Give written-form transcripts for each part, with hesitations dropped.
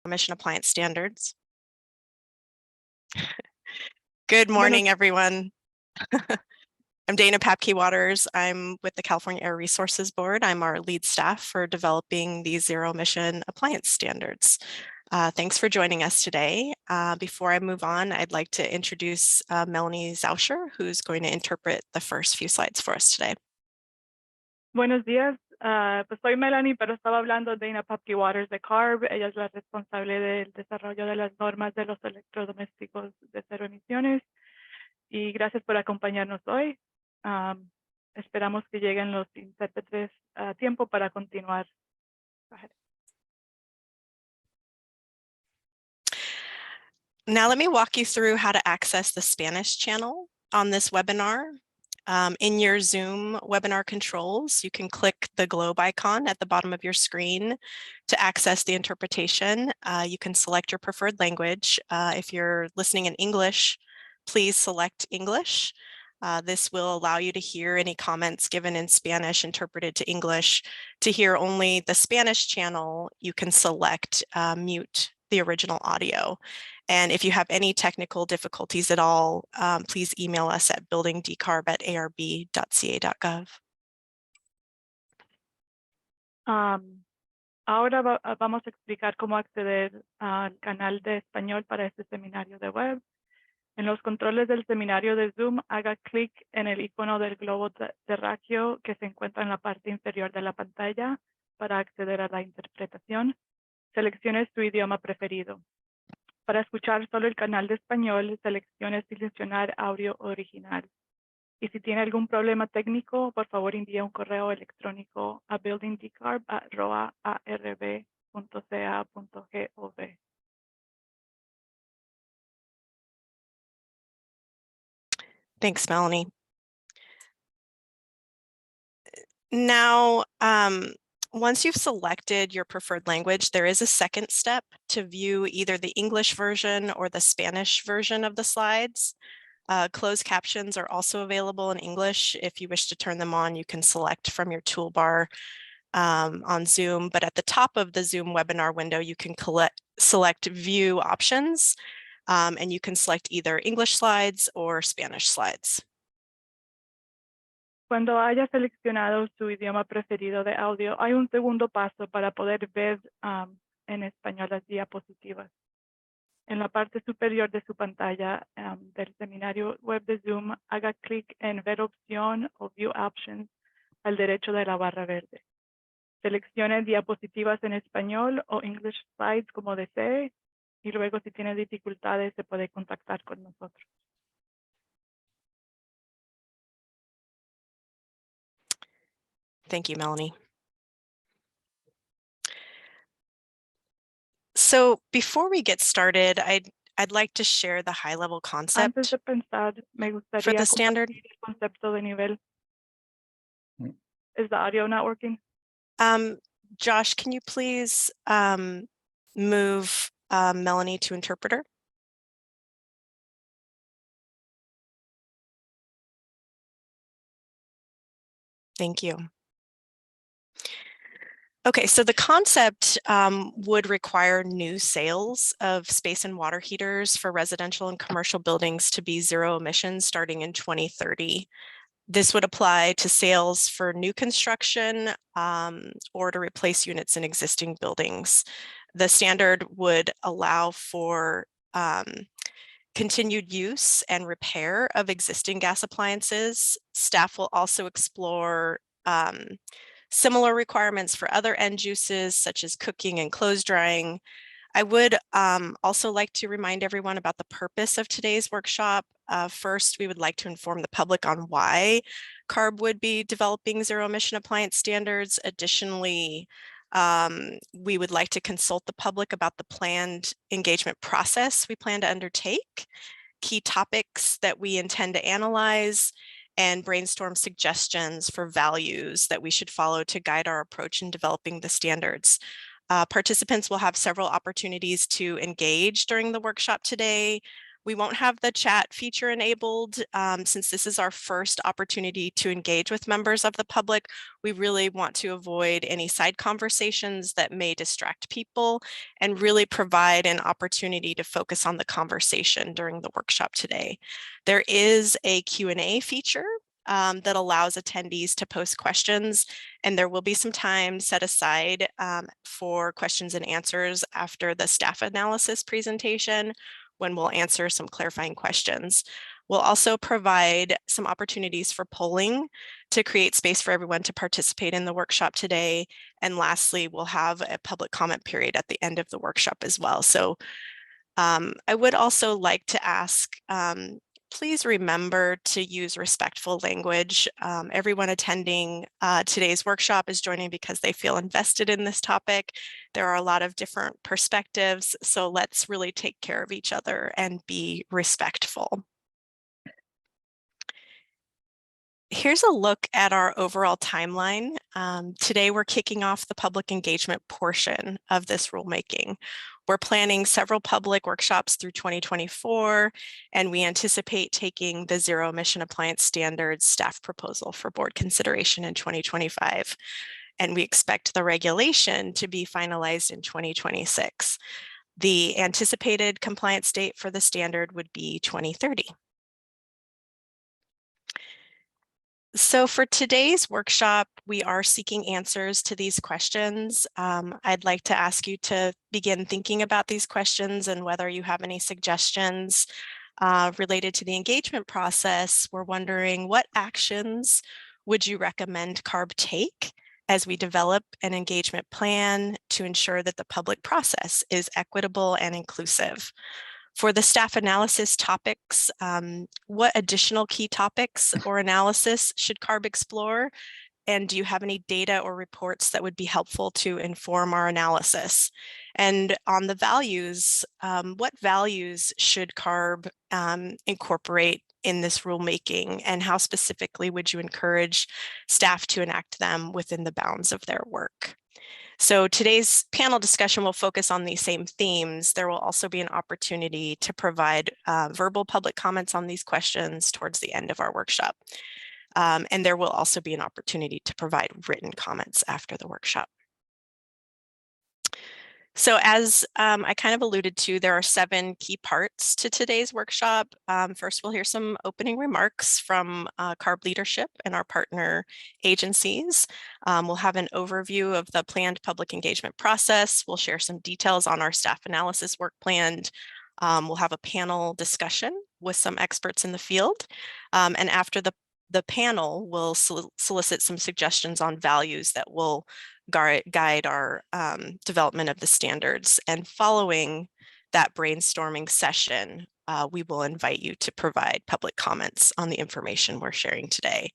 Zero-Emission Appliance standards. Good morning, everyone. I'm Dana Papke-Waters. I'm with the California Air Resources Board. I'm our lead staff for developing these zero-emission appliance standards. Thanks for joining us today. Before I move on, I'd like to introduce Melanie Zauscher, who's going to interpret the first few slides for us today. Buenos días, pues soy Melanie, pero estaba hablando de Dana Papke-Waters de CARB. Ella es la responsable del desarrollo de las normas de los electrodomésticos de cero emisiones. Y gracias por acompañarnos hoy. Esperamos que lleguen los intérpretes a tiempo para continuar. Now let me walk you through how to access the Spanish channel on this webinar. In your Zoom webinar controls, you can click the globe icon at the bottom of your screen to access the interpretation. You can select your preferred language. If you're listening in English, please select English. This will allow you to hear any comments given in Spanish interpreted to English. To hear only the Spanish channel, you can select mute the original audio. And if you have any technical difficulties at all, please email us at buildingdecarb@arb.ca.gov. Ahora vamos a explicar cómo acceder al canal de español para este seminario de web. En los controles del seminario de Zoom, haga clic en el icono del globo terráqueo que se encuentra en la parte inferior de la pantalla para acceder a la interpretación. Seleccione su idioma preferido. Para escuchar solo el canal de español, seleccione seleccionar audio original. Y si tiene algún problema técnico, por favor envíe un correo electrónico a buildingdecarb@arb.ca.gov. Thanks, Melanie. Now, once you've selected your preferred language, there is a second step to view either the English version or the Spanish version of the slides. Closed captions are also available in English. If you wish to turn them on, you can select from your toolbar on Zoom. But at the top of the Zoom webinar window, you can select View Options, and you can select either English slides or Spanish slides. Cuando haya seleccionado su idioma preferido de audio, hay un segundo paso para poder ver en español las diapositivas. En la parte superior de su pantalla del seminario web de Zoom, haga clic en Ver opción o View Options al derecho de la barra verde. Seleccione diapositivas en español o English Slides como desee, y luego si tiene dificultades se puede contactar con nosotros. Thank you, Melanie. So before we get started, I'd like to share the high-level concept Antes de pensar, me gustaría for the standard. El concepto de nivel. Is the audio not working? Josh, can you please move Melanie to interpreter? Thank you. Okay, so the concept would require new sales of space and water heaters for residential and commercial buildings to be zero emissions starting in 2030. This would apply to sales for new construction or to replace units in existing buildings. The standard would allow for continued use and repair of existing gas appliances. Staff will also explore similar requirements for other end uses such as cooking and clothes drying. I would also like to remind everyone about the purpose of today's workshop. First, we would like to inform the public on why CARB would be developing zero-emission appliance standards. Additionally, we would like to consult the public about the planned engagement process we plan to undertake, key topics that we intend to analyze, and brainstorm suggestions for values that we should follow to guide our approach in developing the standards. Participants will have several opportunities to engage during the workshop today. We won't have the chat feature enabled since this is our first opportunity to engage with members of the public. We really want to avoid any side conversations that may distract people and really provide an opportunity to focus on the conversation during the workshop today. There is a Q&A feature that allows attendees to post questions, and there will be some time set aside for questions and answers after the staff analysis presentation, when we'll answer some clarifying questions. We'll also provide some opportunities for polling to create space for everyone to participate in the workshop today. And lastly, we'll have a public comment period at the end of the workshop as well. So I would also like to ask, please remember to use respectful language. Everyone attending today's workshop is joining because they feel invested in this topic. There are a lot of different perspectives, so let's really take care of each other and be respectful. Here's a look at our overall timeline. Today, we're kicking off the public engagement portion of this rulemaking. We're planning several public workshops through 2024, and we anticipate taking the Zero-Emission Appliance Standards staff proposal for board consideration in 2025. And we expect the regulation to be finalized in 2026. The anticipated compliance date for the standard would be 2030. So for today's workshop, we are seeking answers to these questions. I'd like to ask you to begin thinking about these questions and whether you have any suggestions related to the engagement process. We're wondering, what actions would you recommend CARB take as we develop an engagement plan to ensure that the public process is equitable and inclusive? For the staff analysis topics, what additional key topics or analysis should CARB explore? And do you have any data or reports that would be helpful to inform our analysis? And on the values, what values should CARB incorporate in this rulemaking, and how specifically would you encourage staff to enact them within the bounds of their work? So today's panel discussion will focus on these same themes. There will also be an opportunity to provide verbal public comments on these questions towards the end of our workshop. And there will also be an opportunity to provide written comments after the workshop. So as I kind of alluded to, there are 7 key parts to today's workshop. First, we'll hear some opening remarks from CARB leadership and our partner agencies. We'll have an overview of the planned public engagement process. We'll share some details on our staff analysis work plan. We'll have a panel discussion with some experts in the field. And after the panel, will solicit some suggestions on values that will guide our development of the standards. And following that brainstorming session, we will invite you to provide public comments on the information we're sharing today.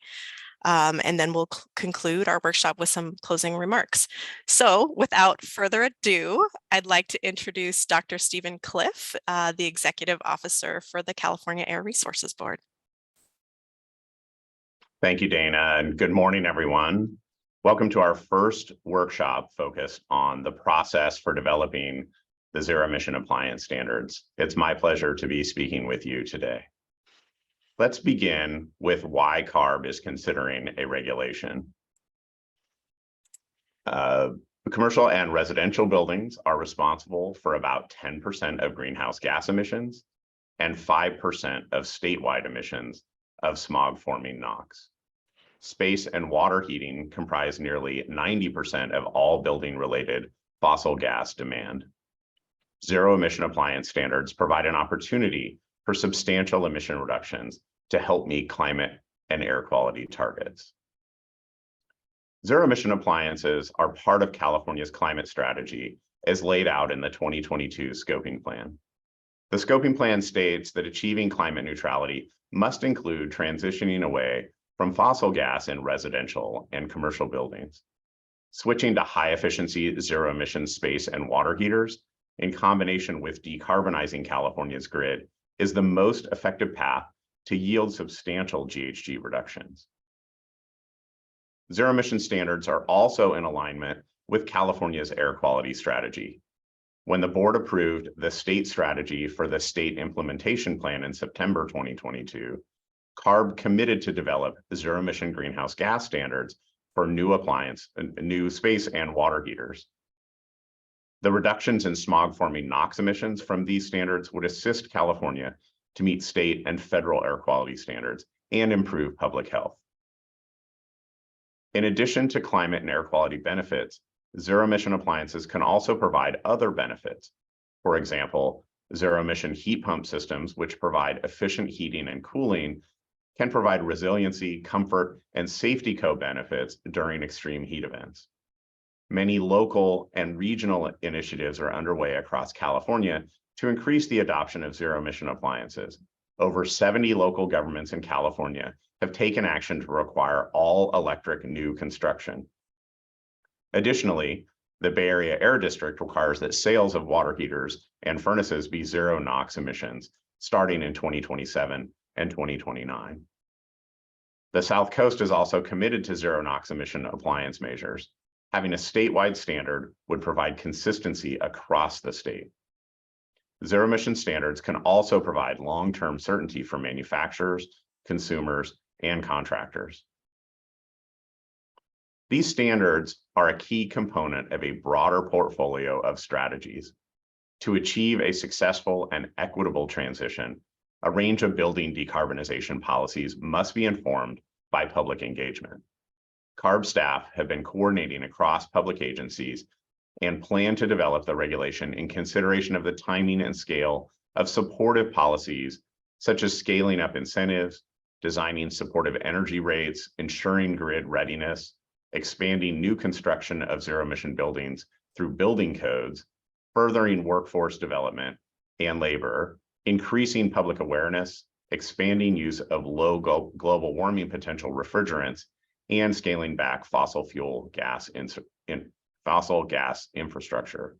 And then we'll conclude our workshop with some closing remarks. So without further ado, I'd like to introduce Dr. Stephen Cliff, the Executive Officer for the California Air Resources Board. Thank you, Dana, and good morning, everyone. Welcome to our first workshop focused on the process for developing the Zero-Emission Appliance Standards. It's my pleasure to be speaking with you today. Let's begin with why CARB is considering a regulation. Commercial and residential buildings are responsible for about 10% of greenhouse gas emissions and 5% of statewide emissions of smog-forming NOx. Space and water heating comprise nearly 90% of all building-related fossil gas demand. Zero-emission appliance standards provide an opportunity for substantial emission reductions to help meet climate and air quality targets. Zero-emission appliances are part of California's climate strategy as laid out in the 2022 Scoping Plan. The Scoping Plan states that achieving climate neutrality must include transitioning away from fossil gas in residential and commercial buildings, switching to high-efficiency zero-emission space and water heaters in combination with decarbonizing California's grid is the most effective path to yield substantial GHG reductions. Zero-emission standards are also in alignment with California's air quality strategy. when the board approved the state strategy for the state implementation plan in September 2022, CARB committed to develop zero-emission greenhouse gas standards for new space and water heaters. The reductions in smog-forming NOx emissions from these standards would assist California to meet state and federal air quality standards and improve public health. In addition to climate and air quality benefits, zero-emission appliances can also provide other benefits. For example, zero-emission heat pump systems, which provide efficient heating and cooling, can provide resiliency, comfort, and safety co-benefits during extreme heat events. Many local and regional initiatives are underway across California to increase the adoption of zero-emission appliances. Over 70 local governments in California have taken action to require all electric new construction. Additionally, the Bay Area Air District requires that sales of water heaters and furnaces be zero NOx emissions starting in 2027 and 2029. The South Coast is also committed to zero NOx emission appliance measures. Having a statewide standard would provide consistency across the state. Zero emission standards can also provide long-term certainty for manufacturers, consumers, and contractors. These standards are a key component of a broader portfolio of strategies. To achieve a successful and equitable transition, a range of building decarbonization policies must be informed by public engagement. CARB staff have been coordinating across public agencies and plan to develop the regulation in consideration of the timing and scale of supportive policies, such as scaling up incentives, designing supportive energy rates, ensuring grid readiness, expanding new construction of zero-emission buildings through building codes, furthering workforce development and labor, increasing public awareness, expanding use of low global warming potential refrigerants, and scaling back fossil gas infrastructure.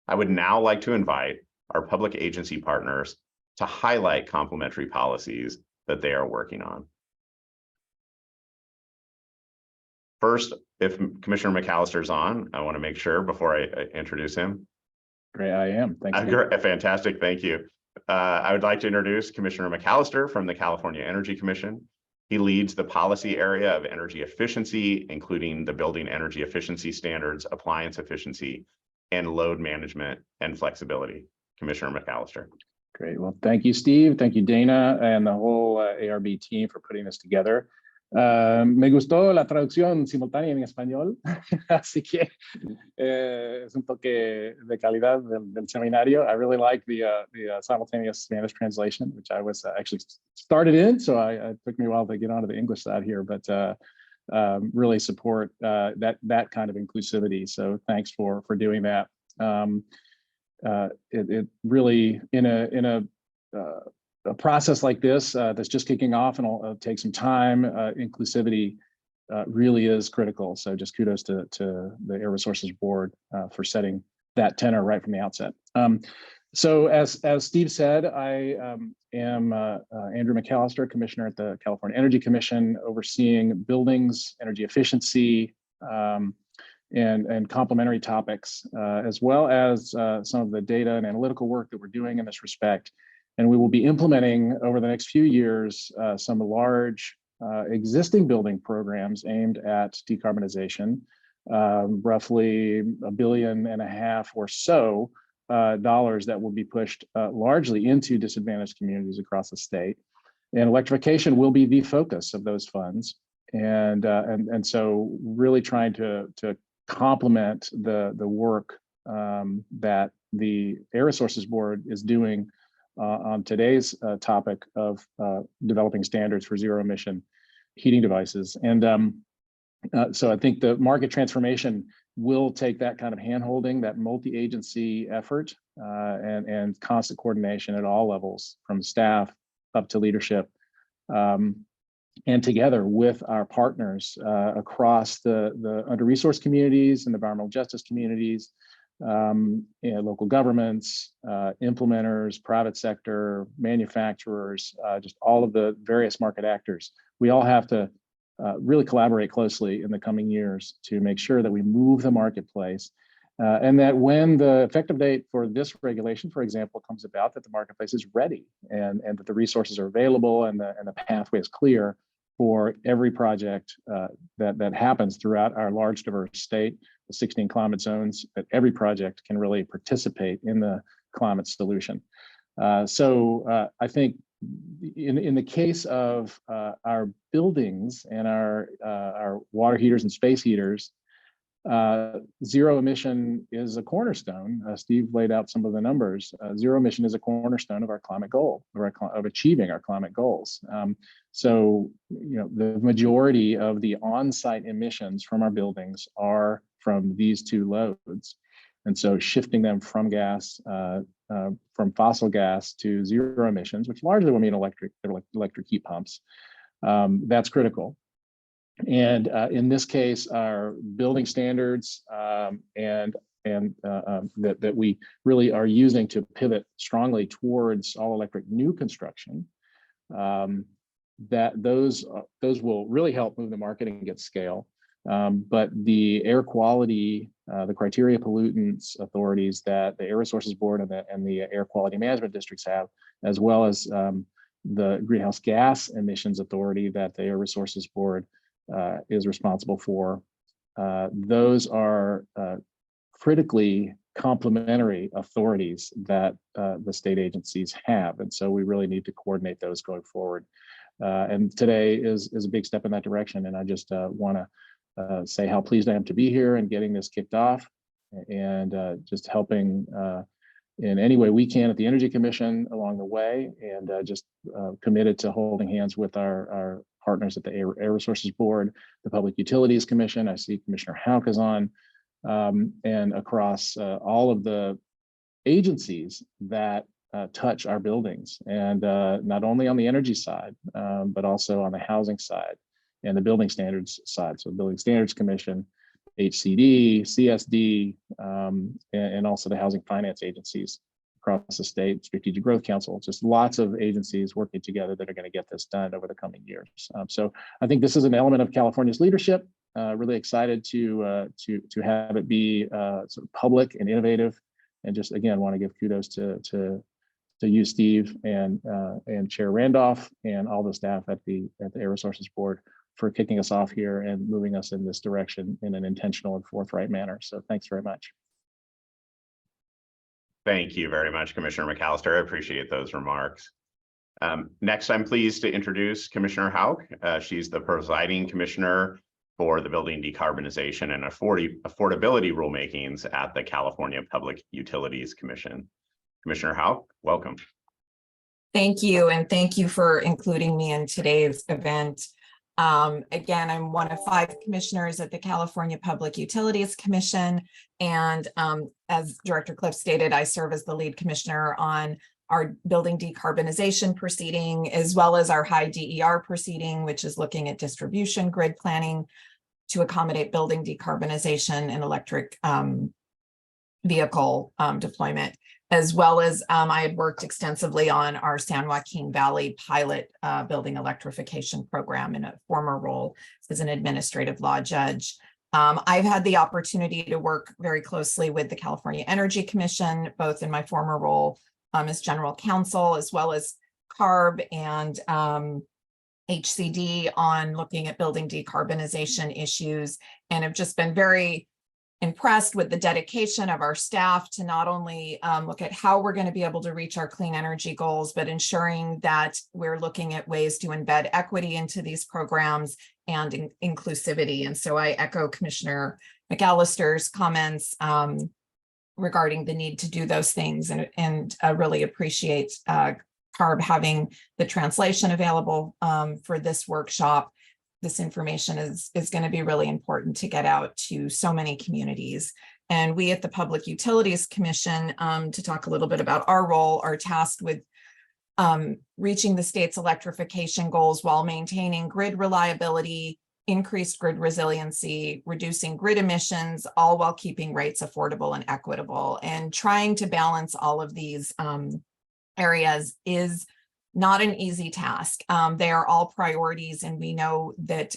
I would now like to invite our public agency partners to highlight complementary policies that they are working on. First, if Commissioner McAllister's on, I want to make sure before I introduce him. Great, I am. Thank you. Fantastic, thank you. I would like to introduce Commissioner McAllister from the California Energy Commission. He leads the policy area of energy efficiency, including the building energy efficiency standards, appliance efficiency, and load management and flexibility. Commissioner McAllister. Great, well, thank you, Steve. Thank you, Dana, and the whole ARB team for putting this together. Me gustó la traducción simultánea en español, así que es un toque de calidad del seminario. I really like the simultaneous Spanish translation, which I was actually started in, so it took me a while to get onto the English side here, but really support that kind of inclusivity. So thanks for doing that. It really in a process like this that's just kicking off and it'll take some time, inclusivity really is critical. So just kudos to the Air Resources Board for setting that tenor right from the outset. So as Steve said, I am Andrew McAllister, Commissioner at the California Energy Commission, overseeing buildings, energy efficiency, and complementary topics, as well as some of the data and analytical work that we're doing in this respect. And we will be implementing over the next few years some large existing building programs aimed at decarbonization, roughly $1.5 billion or so dollars that will be pushed largely into disadvantaged communities across the state. And electrification will be the focus of those funds. And so really trying to complement the work that the Air Resources Board is doing on today's topic of developing standards for zero emission heating devices. And so I think the market transformation will take that kind of handholding, that multi-agency effort, and constant coordination at all levels, from staff up to leadership, and together with our partners across the under-resourced communities and environmental justice communities, and local governments, implementers, private sector, manufacturers, just all of the various market actors. We all have to really collaborate closely in the coming years to make sure that we move the marketplace And that when the effective date for this regulation, for example, comes about, that the marketplace is ready and that the resources are available and the pathway is clear for every project that happens throughout our large, diverse state, the 16 climate zones, that every project can really participate in the climate solution. So I think in the case of our buildings and our water heaters and space heaters, zero emission is a cornerstone. Steve laid out some of the numbers. Zero emission is a cornerstone of our climate goal, of achieving our climate goals. So, the majority of the on-site emissions from our buildings are from these two loads. And so shifting them from gas, from fossil gas to zero emissions, which largely will mean electric heat pumps, that's critical. And in this case, our building standards that we really are using to pivot strongly towards all electric new construction, that those will really help move the market and get scale. But the air quality, the criteria pollutants authorities that the Air Resources Board and the Air Quality Management Districts have, as well as the Greenhouse Gas Emissions Authority that the Air Resources Board is responsible for, those are critically complementary authorities that the state agencies have. And so we really need to coordinate those going forward. And today is a big step in that direction. And I just want to say how pleased I am to be here and getting this kicked off and just helping in any way we can at the Energy Commission along the way, and just committed to holding hands with our partners at the Air Resources Board, the Public Utilities Commission. I see Commissioner Houck is on, and across all of the agencies that touch our buildings, and not only on the energy side, but also on the housing side and the building standards side. So the Building Standards Commission, HCD, CSD, and also the housing finance agencies across the state, Strategic Growth Council, just lots of agencies working together that are going to get this done over the coming years. So I think this is an element of California's leadership. Really excited to have it be sort of public and innovative, and just again want to give kudos to you, Steve, and Chair Randolph, and all the staff at the Air Resources Board for kicking us off here and moving us in this direction in an intentional and forthright manner. So thanks very much. Thank you very much, Commissioner McAllister. I appreciate those remarks. Next, I'm pleased to introduce Commissioner Houck. She's the presiding commissioner for the building decarbonization and affordability rulemakings at the California Public Utilities Commission. Commissioner Houck, welcome. Thank you, and thank you for including me in today's event. Again, I'm one of 5 commissioners at the California Public Utilities Commission, and as Director Cliff stated, I serve as the lead commissioner on our building decarbonization proceeding, as well as our high DER proceeding, which is looking at distribution grid planning to accommodate building decarbonization and electric vehicle deployment, as well as I had worked extensively on our San Joaquin Valley pilot building electrification program in a former role as an administrative law judge. I've had the opportunity to work very closely with the California Energy Commission, both in my former role as general counsel, as well as CARB and HCD on looking at building decarbonization issues, and have just been very impressed with the dedication of our staff to not only look at how we're going to be able to reach our clean energy goals, but ensuring that we're looking at ways to embed equity into these programs and inclusivity. And so I echo Commissioner McAllister's comments regarding the need to do those things, and really appreciate CARB having the translation available for this workshop. This information is going to be really important to get out to so many communities. And we at the Public Utilities Commission, to talk a little bit about our role, are tasked with reaching the state's electrification goals while maintaining grid reliability, increased grid resiliency, reducing grid emissions, all while keeping rates affordable and equitable. And trying to balance all of these areas is not an easy task. They are all priorities, and we know that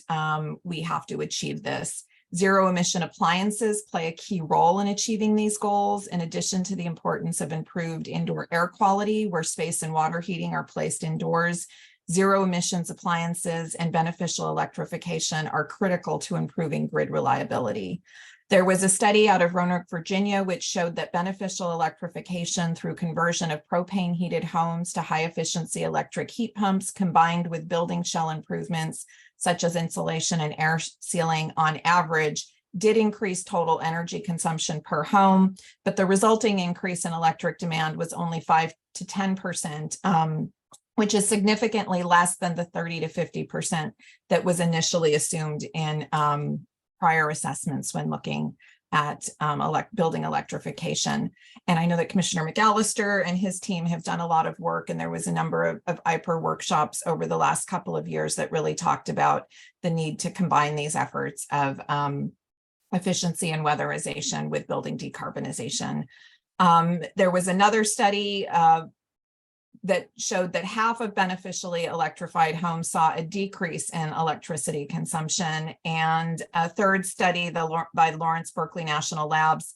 we have to achieve this. Zero-emission appliances play a key role in achieving these goals, in addition to the importance of improved indoor air quality, where space and water heating are placed indoors. Zero emissions appliances and beneficial electrification are critical to improving grid reliability. There was a study out of Roanoke, Virginia, which showed that beneficial electrification through conversion of propane heated homes to high efficiency electric heat pumps, combined with building shell improvements such as insulation and air sealing, on average did increase total energy consumption per home, but the resulting increase in electric demand was only 5 to 10%, which is significantly less than the 30 to 50% that was initially assumed in prior assessments when looking at building electrification. And I know that Commissioner McAllister and his team have done a lot of work, and there was a number of AHRI workshops over the last couple of years that really talked about the need to combine these efforts of efficiency and weatherization with building decarbonization. There was another study that showed that half of beneficially electrified homes saw a decrease in electricity consumption. And a third study by Lawrence Berkeley National Labs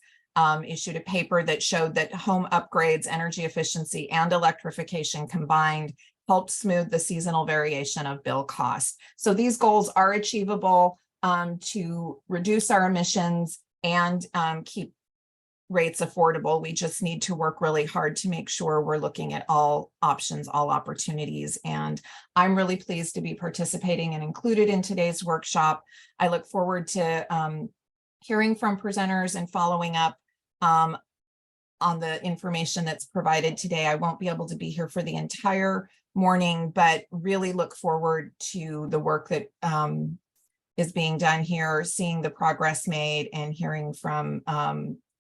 issued a paper that showed that home upgrades, energy efficiency, and electrification combined helped smooth the seasonal variation of bill cost. So these goals are achievable to reduce our emissions and keep rates affordable. We just need to work really hard to make sure we're looking at all options, all opportunities. And I'm really pleased to be participating and included in today's workshop. I look forward to hearing from presenters and following up on the information that's provided today. I won't be able to be here for the entire morning, but really look forward to the work that is being done here, seeing the progress made, and hearing from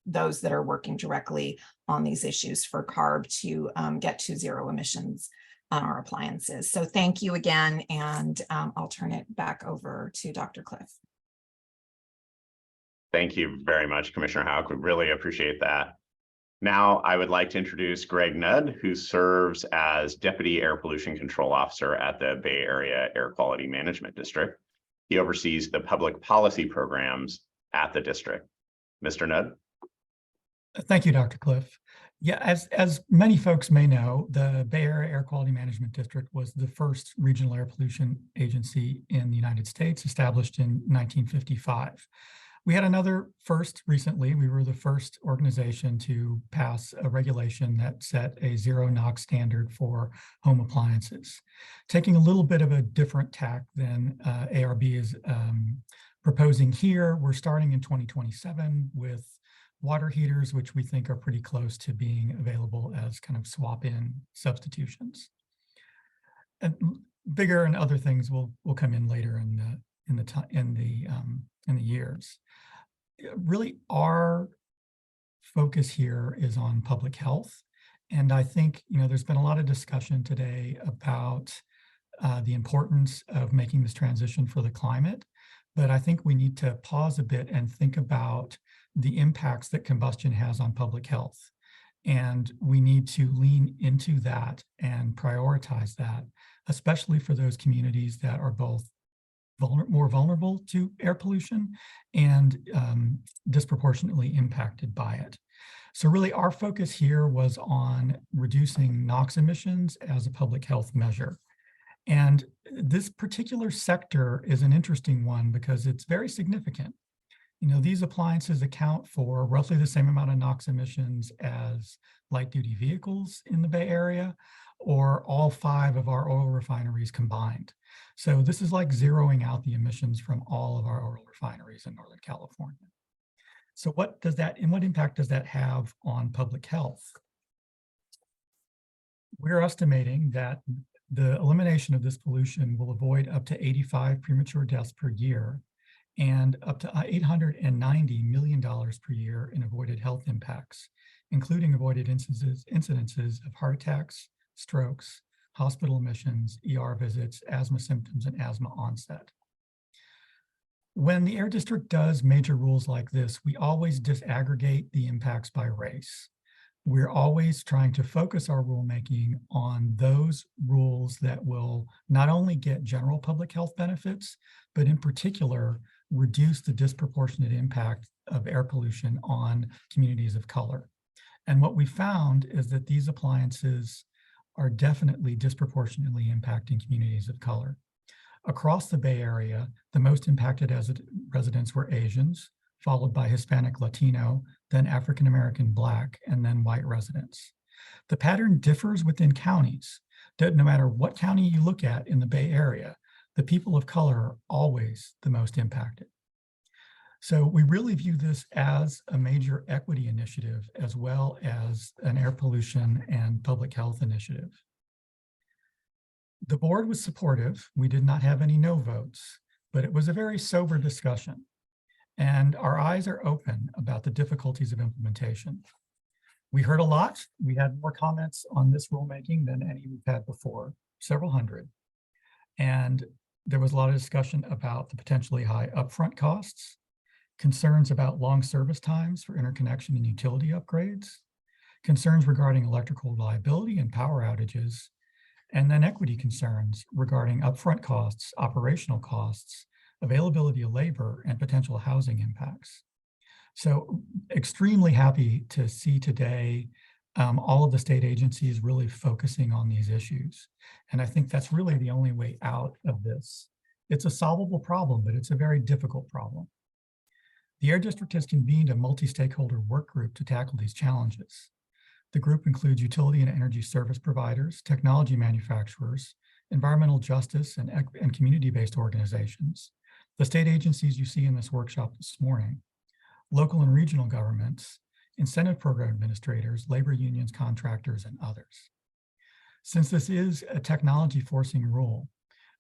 those that are working directly on these issues for CARB to get to zero emissions on our appliances. So thank you again, and I'll turn it back over to Dr. Cliff. Thank you very much, Commissioner Houck. We really appreciate that. Now, I would like to introduce Greg Nudd, who serves as Deputy Air Pollution Control Officer at the Bay Area Air Quality Management District. He oversees the public policy programs at the district. Mr. Nudd. Thank you, Dr. Cliff. Yeah, as many folks may know, the Bay Area Air Quality Management District was the first regional air pollution agency in the United States, established in 1955. We had another first recently. We were the first organization to pass a regulation that set a zero NOx standard for home appliances. Taking a little bit of a different tack than ARB is proposing here, we're starting in 2027 with water heaters, which we think are pretty close to being available as kind of swap-in substitutions. And bigger and other things will come in later in the years. Really, our focus here is on public health, and I think there's been a lot of discussion today about the importance of making this transition for the climate, but I think we need to pause a bit and think about the impacts that combustion has on public health. And we need to lean into that and prioritize that, especially for those communities that are both more vulnerable to air pollution and disproportionately impacted by it. So really our focus here was on reducing NOx emissions as a public health measure. And this particular sector is an interesting one because it's very significant. These appliances account for roughly the same amount of NOx emissions as light-duty vehicles in the Bay Area, or all 5 of our oil refineries combined. So this is like zeroing out the emissions from all of our oil refineries in Northern California. So what impact does that have on public health? We're estimating that the elimination of this pollution will avoid up to 85 premature deaths per year and up to $890 million per year in avoided health impacts, including avoided incidences of heart attacks, strokes, hospital admissions, ER visits, asthma symptoms, and asthma onset. When the Air District does major rules like this, we always disaggregate the impacts by race. We're always trying to focus our rulemaking on those rules that will not only get general public health benefits, but in particular, reduce the disproportionate impact of air pollution on communities of color. And what we found is that these appliances are definitely disproportionately impacting communities of color. Across the Bay Area, the most impacted residents were Asians, followed by Hispanic Latino, then African American Black, and then white residents. The pattern differs within counties. That no matter what county you look at in the Bay Area, the people of color are always the most impacted. So we really view this as a major equity initiative as well as an air pollution and public health initiative. The board was supportive. We did not have any no votes, but it was a very sober discussion. And our eyes are open about the difficulties of implementation. We heard a lot. We had more comments on this rulemaking than any we've had before, several hundred. And there was a lot of discussion about the potentially high upfront costs, concerns about long service times for interconnection and utility upgrades, concerns regarding electrical reliability and power outages, and then equity concerns regarding upfront costs, operational costs, availability of labor, and potential housing impacts. So extremely happy to see today all of the state agencies really focusing on these issues. And I think that's really the only way out of this. It's a solvable problem, but it's a very difficult problem. The Air District has convened a multi-stakeholder work group to tackle these challenges. The group includes utility and energy service providers, technology manufacturers, environmental justice, and community-based organizations, the state agencies you see in this workshop this morning, local and regional governments, incentive program administrators, labor unions, contractors, and others. Since this is a technology forcing rule,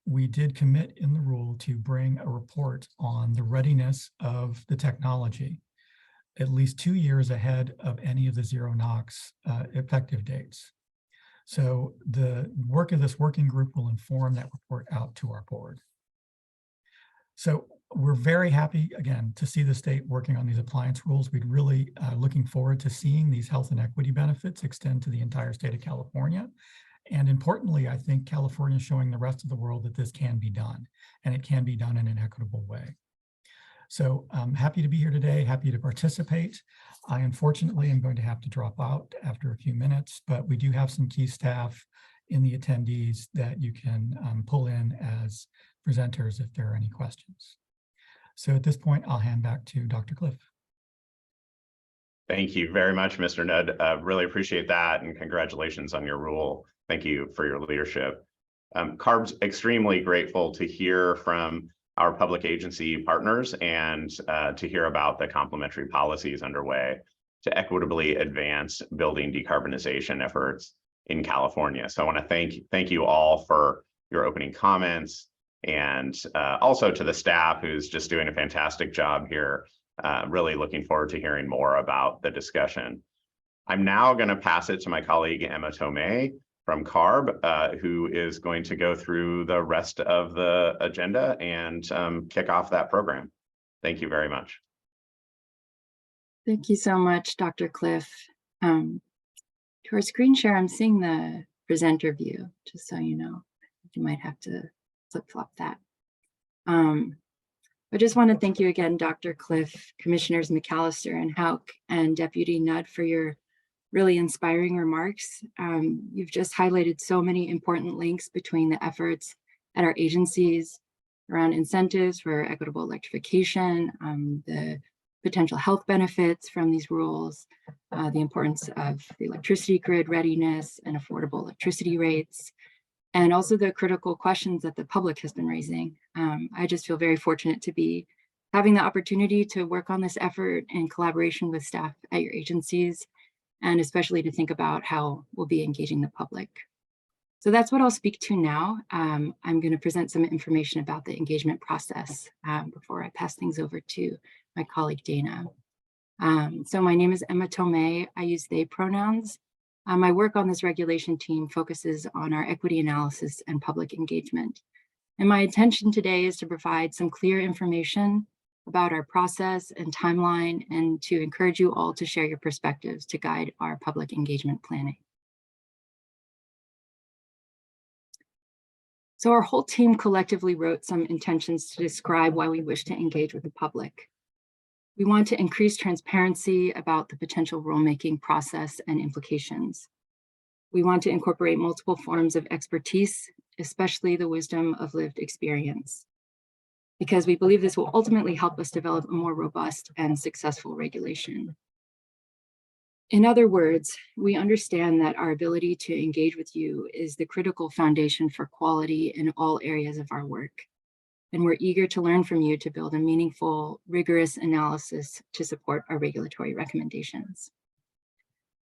we did commit in the rule to bring a report on the readiness of the technology at least 2 years ahead of any of the zero NOx effective dates. So the work of this working group will inform that report out to our board. So we're very happy, again, to see the state working on these appliance rules. We'd really looking forward to seeing these health and equity benefits extend to the entire state of California. And importantly, I think California is showing the rest of the world that this can be done, and it can be done in an equitable way. So I'm happy to be here today, happy to participate. I unfortunately am going to have to drop out after a few minutes, but we do have some key staff in the attendees that you can pull in as presenters if there are any questions. So at this point, I'll hand back to Dr. Cliff. Thank you very much, Mr. Nudd. Really appreciate that, and congratulations on your rule. Thank you for your leadership. CARB's extremely grateful to hear from our public agency partners and to hear about the complementary policies underway to equitably advance building decarbonization efforts in California. So I want to thank you all for your opening comments, and also to the staff who's just doing a fantastic job here. Really looking forward to hearing more about the discussion. I'm now going to pass it to my colleague Emma Tomei from CARB, who is going to go through the rest of the agenda and kick off that program. Thank you very much. Thank you so much, Dr. Cliff. To our screen share, I'm seeing the presenter view, just so you know. You might have to flip-flop that. I just want to thank you again, Dr. Cliff, Commissioners McAllister and Houck, and Deputy Nudd for your really inspiring remarks. You've just highlighted so many important links between the efforts at our agencies around incentives for equitable electrification, the potential health benefits from these rules, the importance of the electricity grid readiness and affordable electricity rates, and also the critical questions that the public has been raising. I just feel very fortunate to be having the opportunity to work on this effort in collaboration with staff at your agencies, and especially to think about how we'll be engaging the public. So that's what I'll speak to now. I'm going to present some information about the engagement process before I pass things over to my colleague Dana. So my name is Emma Tomei. I use they pronouns. My work on this regulation team focuses on our equity analysis and public engagement. And my intention today is to provide some clear information about our process and timeline, and to encourage you all to share your perspectives to guide our public engagement planning. So our whole team collectively wrote some intentions to describe why we wish to engage with the public. We want to increase transparency about the potential rulemaking process and implications. We want to incorporate multiple forms of expertise, especially the wisdom of lived experience, because we believe this will ultimately help us develop a more robust and successful regulation. In other words, we understand that our ability to engage with you is the critical foundation for quality in all areas of our work. And we're eager to learn from you to build a meaningful, rigorous analysis to support our regulatory recommendations.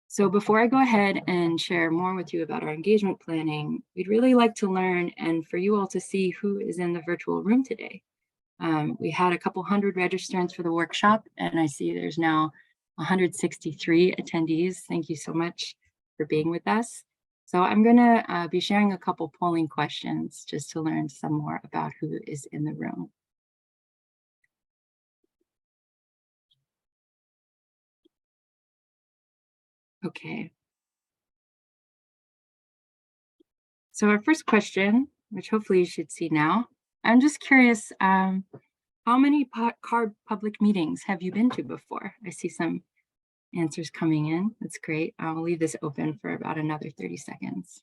So before I go ahead and share more with you about our engagement planning, we'd really like to learn and for you all to see who is in the virtual room today. We had a couple hundred registrants for the workshop, and I see there's now 163 attendees. Thank you so much for being with us. So I'm going to be sharing a couple polling questions just to learn some more about who is in the room. Okay. So our first question, which hopefully you should see now, I'm just curious, how many CARB public meetings have you been to before? I see some answers coming in. That's great. I'll leave this open for about another 30 seconds.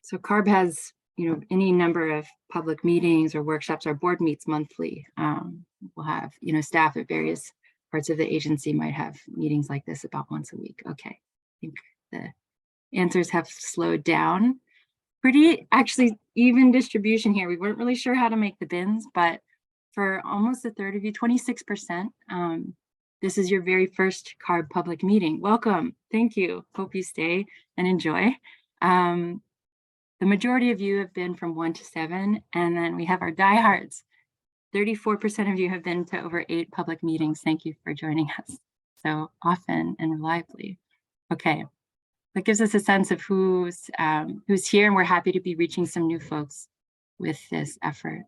So CARB has, any number of public meetings or workshops. Our board meets monthly. We'll have, staff at various parts of the agency might have meetings like this about once a week. Okay, I think the answers have slowed down. Pretty actually even distribution here. We weren't really sure how to make the bins, but for almost a third of you, 26%, this is your very first CARB public meeting. Welcome. Thank you. Hope you stay and enjoy. The majority of you have been from 1 to 7, and then we have our diehards. 34% of you have been to over 8 public meetings. Thank you for joining us so often and reliably. Okay, that gives us a sense of who's here, and we're happy to be reaching some new folks with this effort.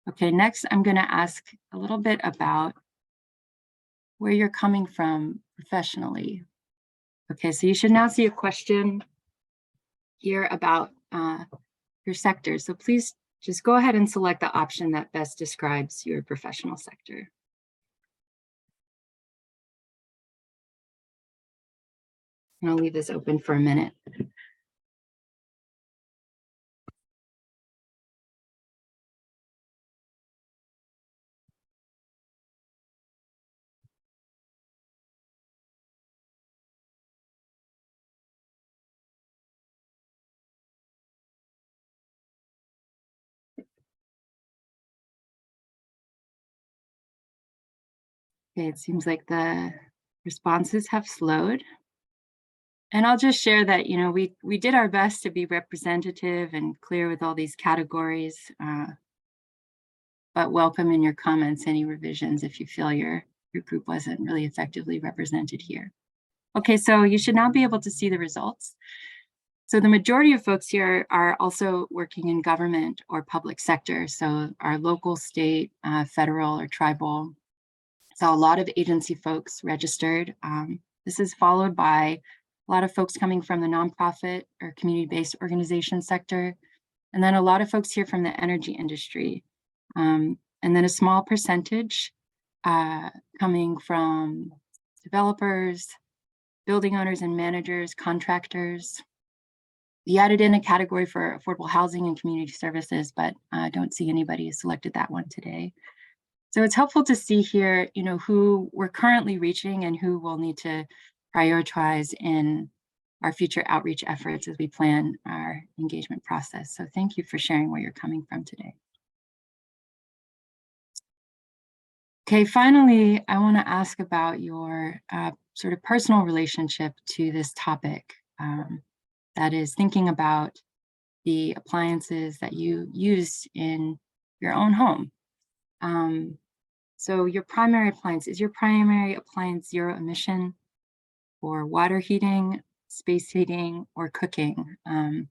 Okay, next I'm going to ask a little bit about where you're coming from professionally. Okay, so you should now see a question here about your sector. So please just go ahead and select the option that best describes your professional sector. And I'll leave this open for a minute. Okay, it seems like the responses have slowed. And I'll just share that, we did our best to be representative and clear with all these categories, but welcome in your comments any revisions if you feel your group wasn't really effectively represented here. Okay, so you should now be able to see the results. So the majority of folks here are also working in government or public sector. So our local, state, federal, or tribal. So a lot of agency folks registered. This is followed by a lot of folks coming from the nonprofit or community-based organization sector, and then a lot of folks here from the energy industry. And then a small percentage coming from developers, building owners and managers, contractors. We added in a category for affordable housing and community services, but I don't see anybody who selected that one today. So it's helpful to see here, who we're currently reaching and who we'll need to prioritize in our future outreach efforts as we plan our engagement process. So thank you for sharing where you're coming from today. Okay, finally, I want to ask about your sort of personal relationship to this topic. That is thinking about the appliances that you use in your own home. So your primary appliance, is your primary appliance zero emission or water heating, space heating, or cooking? And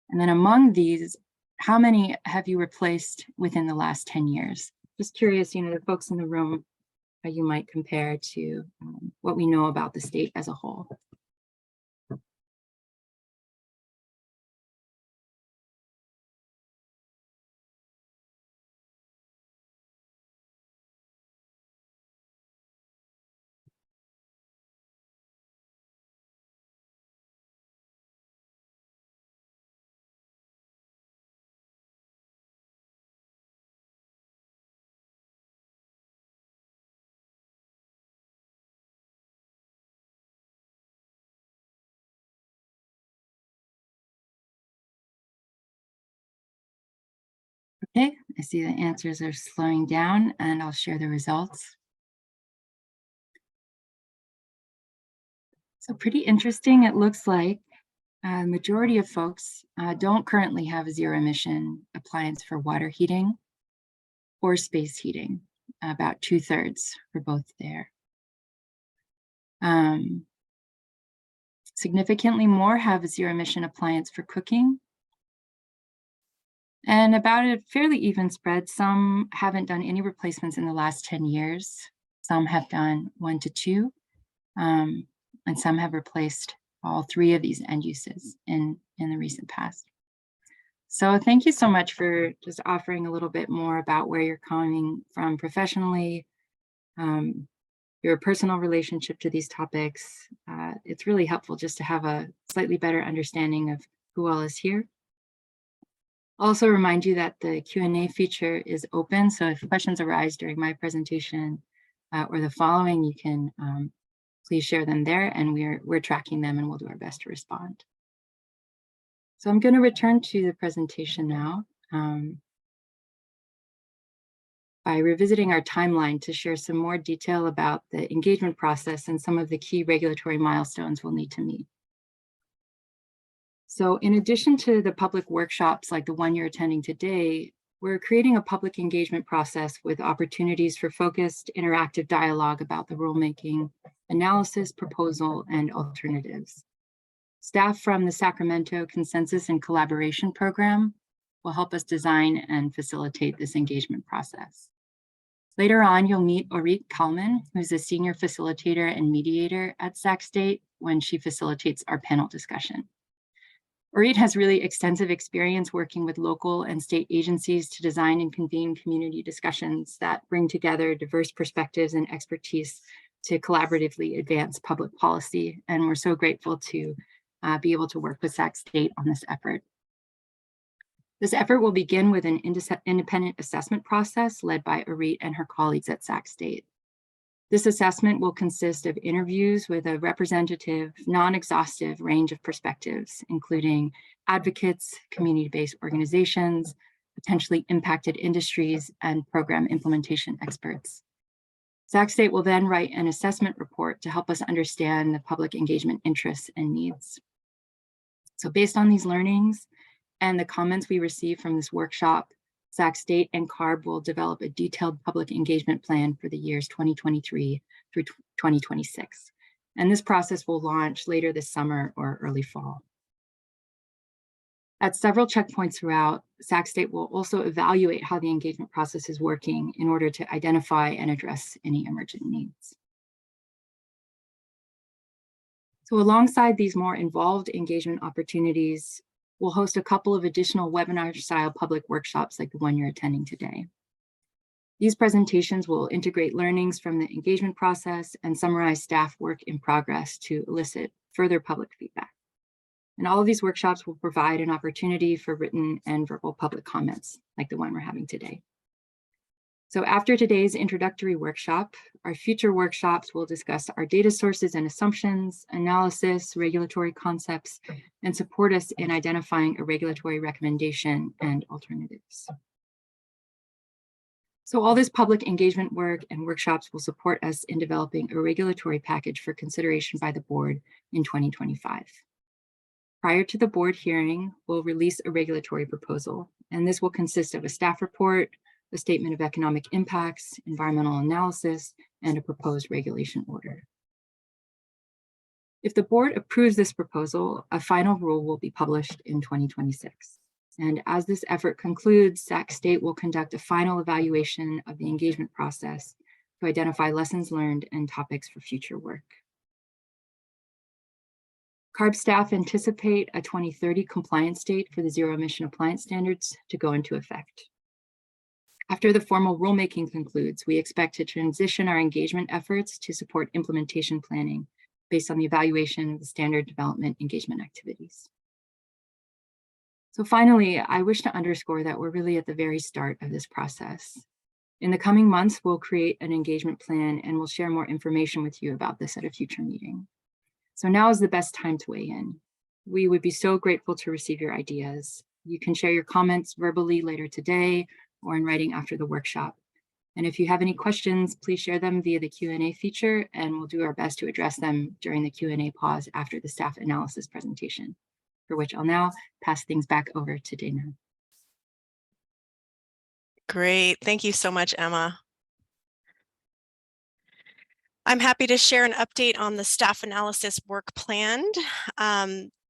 then among these, how many have you replaced within the last 10 years? just curious, the folks in the room, how you might compare to what we know about the state as a whole. Okay, I see the answers are slowing down, and I'll share the results. So pretty interesting. It looks like a majority of folks don't currently have a zero-emission appliance for water heating or space heating, about 2/3 for both there. Significantly more have a zero-emission appliance for cooking. And about a fairly even spread, some haven't done any replacements in the last 10 years. Some have done 1 to 2, and some have replaced all 3 of these end uses in the recent past. So thank you so much for just offering a little bit more about where you're coming from professionally, your personal relationship to these topics. It's really helpful just to have a slightly better understanding of who all is here. Also remind you that the Q&A feature is open, so if questions arise during my presentation or the following, you can please share them there, and we're tracking them, and we'll do our best to respond. So I'm going to return to the presentation now by revisiting our timeline to share some more detail about the engagement process and some of the key regulatory milestones we'll need to meet. So in addition to the public workshops like the one you're attending today, we're creating a public engagement process with opportunities for focused interactive dialogue about the rulemaking, analysis, proposal, and alternatives. Staff from the Sacramento Consensus and Collaboration Program will help us design and facilitate this engagement process. Later on, you'll meet Orit Kalman, who's a senior facilitator and mediator at Sac State when she facilitates our panel discussion. Orit has really extensive experience working with local and state agencies to design and convene community discussions that bring together diverse perspectives and expertise to collaboratively advance public policy. And we're so grateful to be able to work with Sac State on this effort. This effort will begin with an independent assessment process led by Orit and her colleagues at Sac State. This assessment will consist of interviews with a representative, non-exhaustive range of perspectives, including advocates, community-based organizations, potentially impacted industries, and program implementation experts. Sac State will then write an assessment report to help us understand the public engagement interests and needs. So based on these learnings and the comments we received from this workshop, Sac State and CARB will develop a detailed public engagement plan for the years 2023 through 2026. And this process will launch later this summer or early fall. At several checkpoints throughout, Sac State will also evaluate how the engagement process is working in order to identify and address any emergent needs. So alongside these more involved engagement opportunities, we'll host a couple of additional webinar-style public workshops like the one you're attending today. These presentations will integrate learnings from the engagement process and summarize staff work in progress to elicit further public feedback. And all of these workshops will provide an opportunity for written and verbal public comments like the one we're having today. So after today's introductory workshop, our future workshops will discuss our data sources and assumptions, analysis, regulatory concepts, and support us in identifying a regulatory recommendation and alternatives. So all this public engagement work and workshops will support us in developing a regulatory package for consideration by the board in 2025. Prior to the board hearing, we'll release a regulatory proposal, and this will consist of a staff report, a statement of economic impacts, environmental analysis, and a proposed regulation order. If the board approves this proposal, a final rule will be published in 2026. And as this effort concludes, Sac State will conduct a final evaluation of the engagement process to identify lessons learned and topics for future work. CARB staff anticipate a 2030 compliance date for the zero-emission appliance standards to go into effect. After the formal rulemaking concludes, we expect to transition our engagement efforts to support implementation planning based on the evaluation of the standard development engagement activities. So finally, I wish to underscore that we're really at the very start of this process. In the coming months, we'll create an engagement plan and we'll share more information with you about this at a future meeting. So now is the best time to weigh in. We would be so grateful to receive your ideas. You can share your comments verbally later today or in writing after the workshop. And if you have any questions, please share them via the Q&A feature and we'll do our best to address them during the Q&A pause after the staff analysis presentation, for which I'll now pass things back over to Dana. Great. Thank you so much, Emma. I'm happy to share an update on the staff analysis work planned.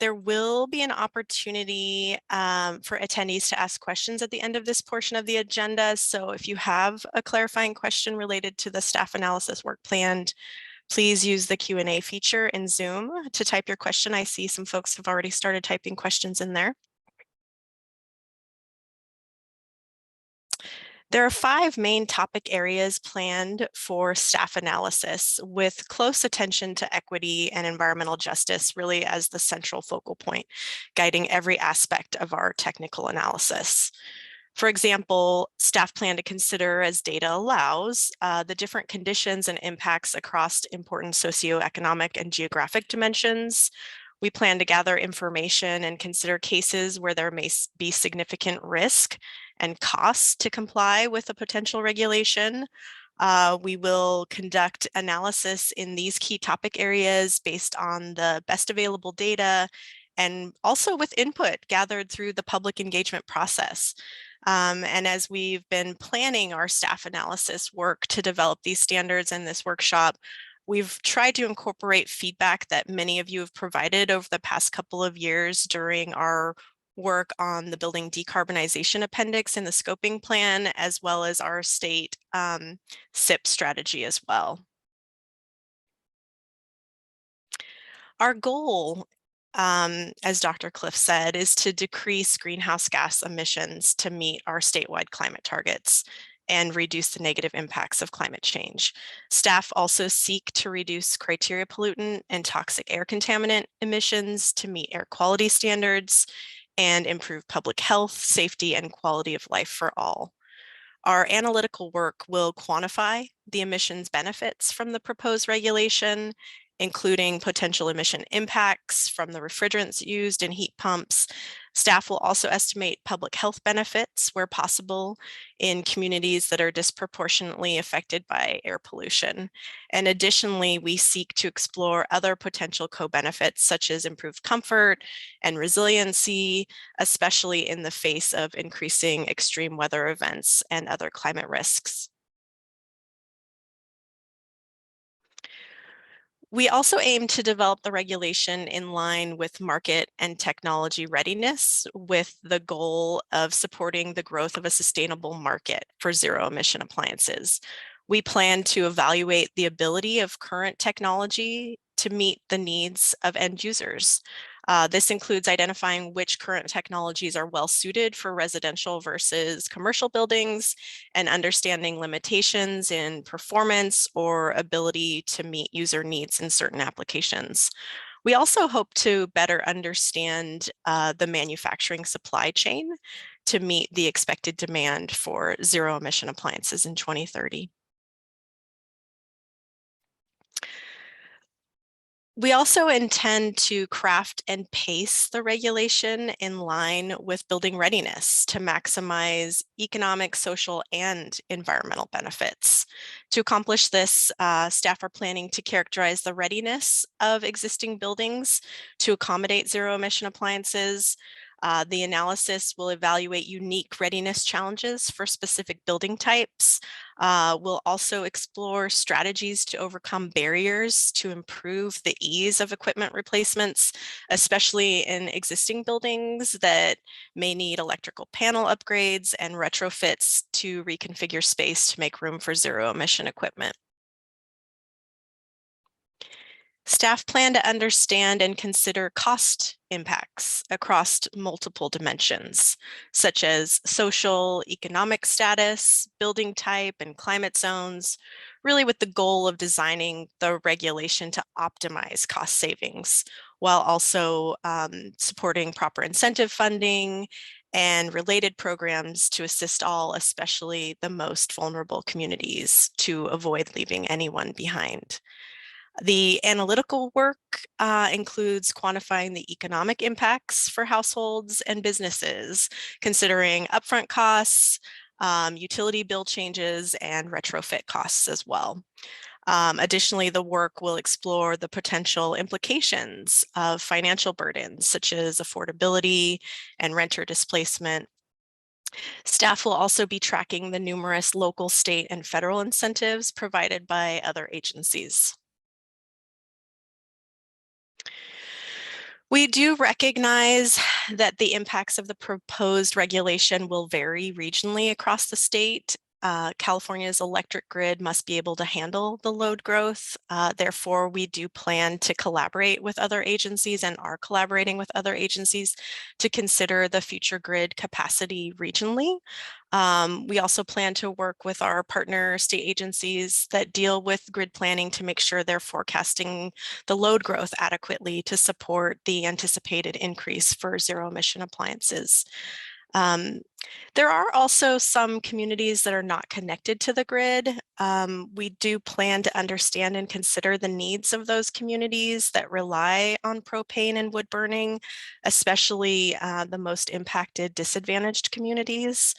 There will be an opportunity for attendees to ask questions at the end of this portion of the agenda. So if you have a clarifying question related to the staff analysis work planned, please use the Q&A feature in Zoom to type your question. I see some folks have already started typing questions in there. There are 5 main topic areas planned for staff analysis, with close attention to equity and environmental justice really as the central focal point, guiding every aspect of our technical analysis. For example, staff plan to consider, as data allows, the different conditions and impacts across important socioeconomic and geographic dimensions. We plan to gather information and consider cases where there may be significant risk and costs to comply with a potential regulation. We will conduct analysis in these key topic areas based on the best available data and also with input gathered through the public engagement process. And as we've been planning our staff analysis work to develop these standards in this workshop, we've tried to incorporate feedback that many of you have provided over the past couple of years during our work on the building decarbonization appendix in the scoping plan, as well as our state SIP strategy as well. Our goal, as Dr. Cliff said, is to decrease greenhouse gas emissions to meet our statewide climate targets and reduce the negative impacts of climate change. Staff also seek to reduce criteria pollutant and toxic air contaminant emissions to meet air quality standards and improve public health, safety, and quality of life for all. Our analytical work will quantify the emissions benefits from the proposed regulation, including potential emission impacts from the refrigerants used in heat pumps. Staff will also estimate public health benefits where possible in communities that are disproportionately affected by air pollution. And additionally, we seek to explore other potential co-benefits such as improved comfort and resiliency, especially in the face of increasing extreme weather events and other climate risks. We also aim to develop the regulation in line with market and technology readiness, with the goal of supporting the growth of a sustainable market for zero-emission appliances. We plan to evaluate the ability of current technology to meet the needs of end users. This includes identifying which current technologies are well suited for residential versus commercial buildings and understanding limitations in performance or ability to meet user needs in certain applications. We also hope to better understand the manufacturing supply chain to meet the expected demand for zero-emission appliances in 2030. We also intend to craft and pace the regulation in line with building readiness to maximize economic, social, and environmental benefits. To accomplish this, staff are planning to characterize the readiness of existing buildings to accommodate zero-emission appliances, The analysis will evaluate unique readiness challenges for specific building types. We'll also explore strategies to overcome barriers to improve the ease of equipment replacements, especially in existing buildings that may need electrical panel upgrades and retrofits to reconfigure space to make room for zero-emission equipment. Staff plan to understand and consider cost impacts across multiple dimensions, such as social, economic status, building type, and climate zones, really with the goal of designing the regulation to optimize cost savings, while also supporting proper incentive funding and related programs to assist all, especially the most vulnerable communities, to avoid leaving anyone behind. The analytical work includes quantifying the economic impacts for households and businesses, considering upfront costs, utility bill changes, and retrofit costs as well. Additionally, the work will explore the potential implications of financial burdens, such as affordability and renter displacement. Staff will also be tracking the numerous local, state, and federal incentives provided by other agencies. We do recognize that the impacts of the proposed regulation will vary regionally across the state. California's electric grid must be able to handle the load growth. Therefore, we do plan to collaborate with other agencies and are collaborating with other agencies to consider the future grid capacity regionally. We also plan to work with our partner state agencies that deal with grid planning to make sure they're forecasting the load growth adequately to support the anticipated increase for zero-emission appliances. There are also some communities that are not connected to the grid. We do plan to understand and consider the needs of those communities that rely on propane and wood burning, especially the most impacted, disadvantaged communities.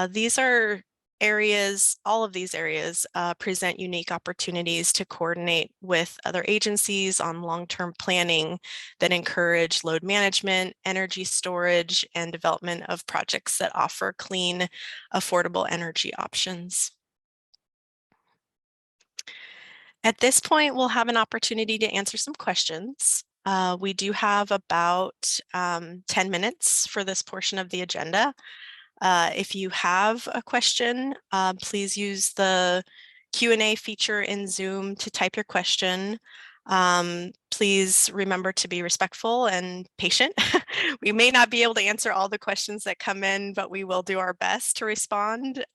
These are areas, all of these areas present unique opportunities to coordinate with other agencies on long-term planning that encourage load management, energy storage, and development of projects that offer clean, affordable energy options. At this point, we'll have an opportunity to answer some questions. We do have about 10 minutes for this portion of the agenda. If you have a question, please use the Q&A feature in Zoom to type your question. Please remember to be respectful and patient. We may not be able to answer all the questions that come in, but we will do our best to respond.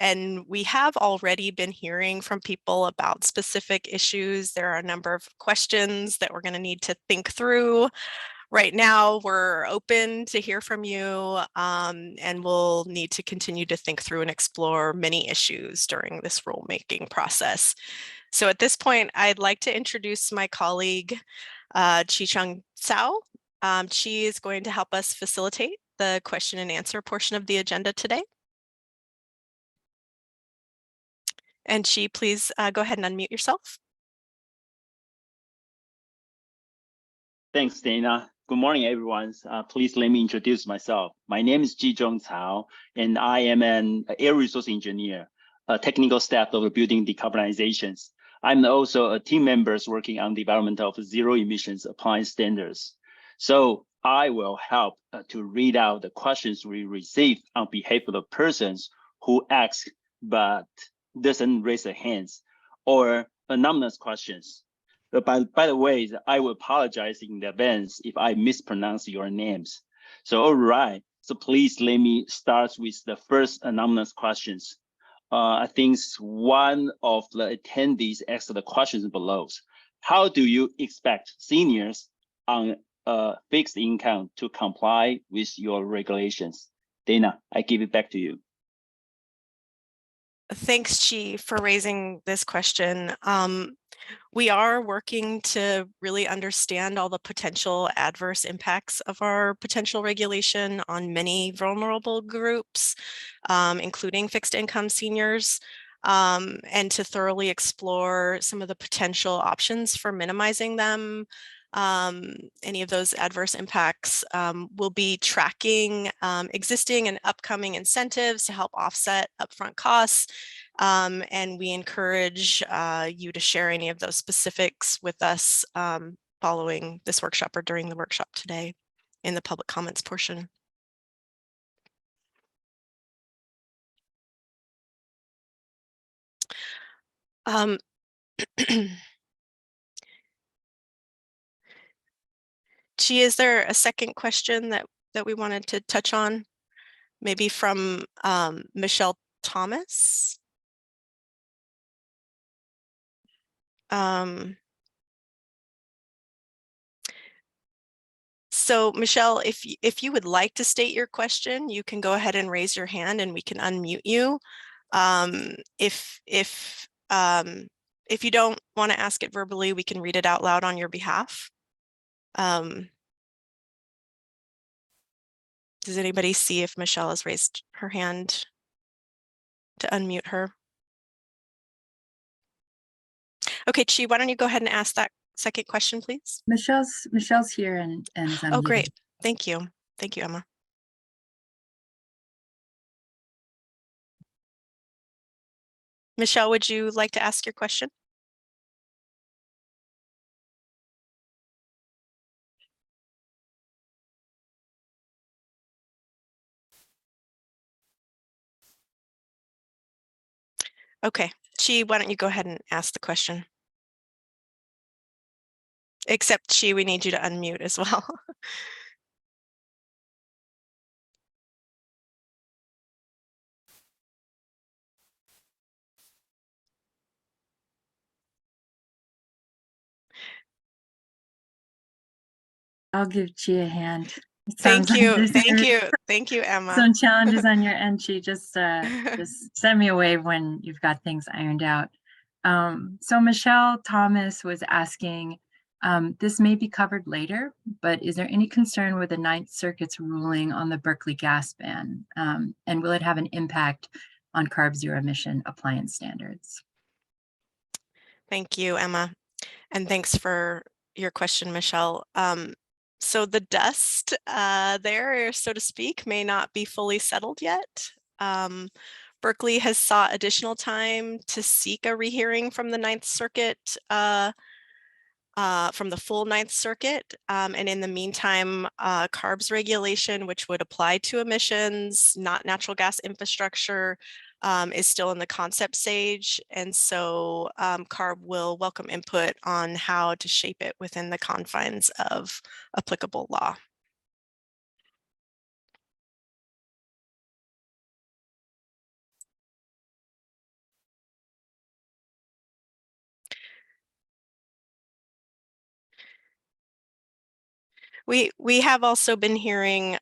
And we have already been hearing from people about specific issues. There are a number of questions that we're going to need to think through. Right now, we're open to hear from you, and we'll need to continue to think through and explore many issues during this rulemaking process. So at this point, I'd like to introduce my colleague, Chi-Chung Tsao. She is going to help us facilitate the question and answer portion of the agenda today. And Chi, please go ahead and unmute yourself. Thanks, Dana. Good morning, everyone. Please let me introduce myself. My name is Chi-Chung Tsao, and I am an air resource engineer, a technical staff of building decarbonizations. I'm also a team member working on development of zero emissions appliance standards. So I will help to read out the questions we receive on behalf of the persons who ask but doesn't raise their hands, or anonymous questions. By the way, I will apologize in advance if I mispronounce your names. So, all right. So please let me start with the first anonymous questions. I think one of the attendees asked the questions below. How do you expect seniors on a fixed income to comply with your regulations? Dana, I give it back to you. Thanks, Chi, for raising this question. We are working to really understand all the potential adverse impacts of our potential regulation on many vulnerable groups, including fixed income seniors, and to thoroughly explore some of the potential options for minimizing them. any of those adverse impacts. We'll be tracking existing and upcoming incentives to help offset upfront costs. And we encourage you to share any of those specifics with us following this workshop or during the workshop today in the public comments portion. Chi, is there a second question that we wanted to touch on? Maybe from Michelle Thomas? So Michelle, if you would like to state your question, you can go ahead and raise your hand and we can unmute you. If you don't want to ask it verbally, we can read it out loud on your behalf. Does anybody see if Michelle has raised her hand to unmute her? Okay, Chi, why don't you go ahead and ask that second question, please? Michelle's here and is Oh, unmuted. great. Thank you. Thank you, Emma. Michelle, would you like to ask your question? Okay, Chi, why don't you go ahead and ask the question? Except Chi, we need you to unmute as well. I'll give Chi a hand. Thank you. Thank you. Thank you, Emma. Some challenges on your end, Chi. Just send me a wave when you've got things ironed out. So Michelle Thomas was asking, this may be covered later, but is there any concern with the Ninth Circuit's ruling on the Berkeley gas ban? And will it have an impact on CARB zero-emission appliance standards? Thank you, Emma. And thanks for your question, Michelle. So the dust there, so to speak, may not be fully settled yet. Berkeley has sought additional time to seek a rehearing from the Ninth Circuit, from the full Ninth Circuit. And in the meantime, CARB's regulation, which would apply to emissions, not natural gas infrastructure, is still in the concept stage. And so CARB will welcome input on how to shape it within the confines of applicable law. We have also been hearing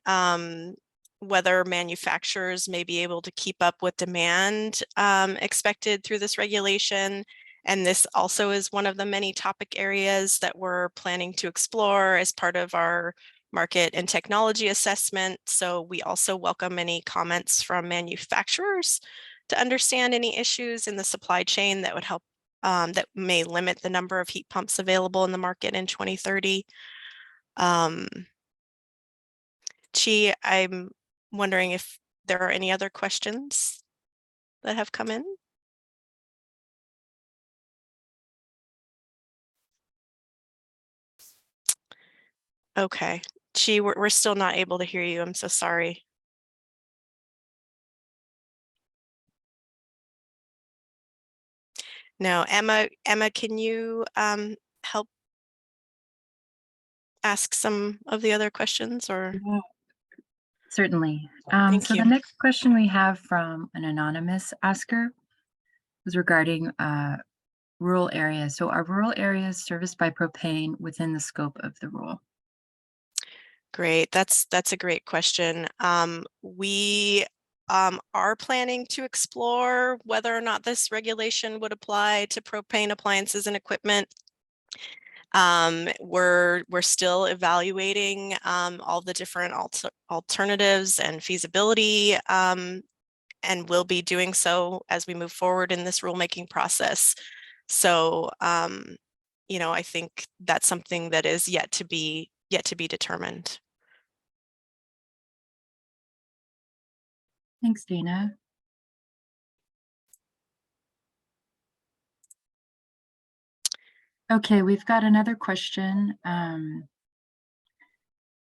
whether manufacturers may be able to keep up with demand expected through this regulation. And this also is one of the many topic areas that we're planning to explore as part of our market and technology assessment. So we also welcome any comments from manufacturers to understand any issues in the supply chain that would help, that may limit the number of heat pumps available in the market in 2030. Chi, I'm wondering if there are any other questions that have come in. Okay, Chi, we're still not able to hear you. I'm so sorry. No, Emma, can you help ask some of the other questions or? Yeah, certainly. Thank so you. the next question we have from an anonymous asker was regarding rural areas. So are rural areas serviced by propane within the scope of the rule? Great, that's a great question. We are planning to explore whether or not this regulation would apply to propane appliances and equipment. We're still evaluating all the different alternatives and feasibility, and will be doing so as we move forward in this rulemaking process. So you know, I think that's something that is yet to be determined. Thanks, Dana. Okay, we've got another question.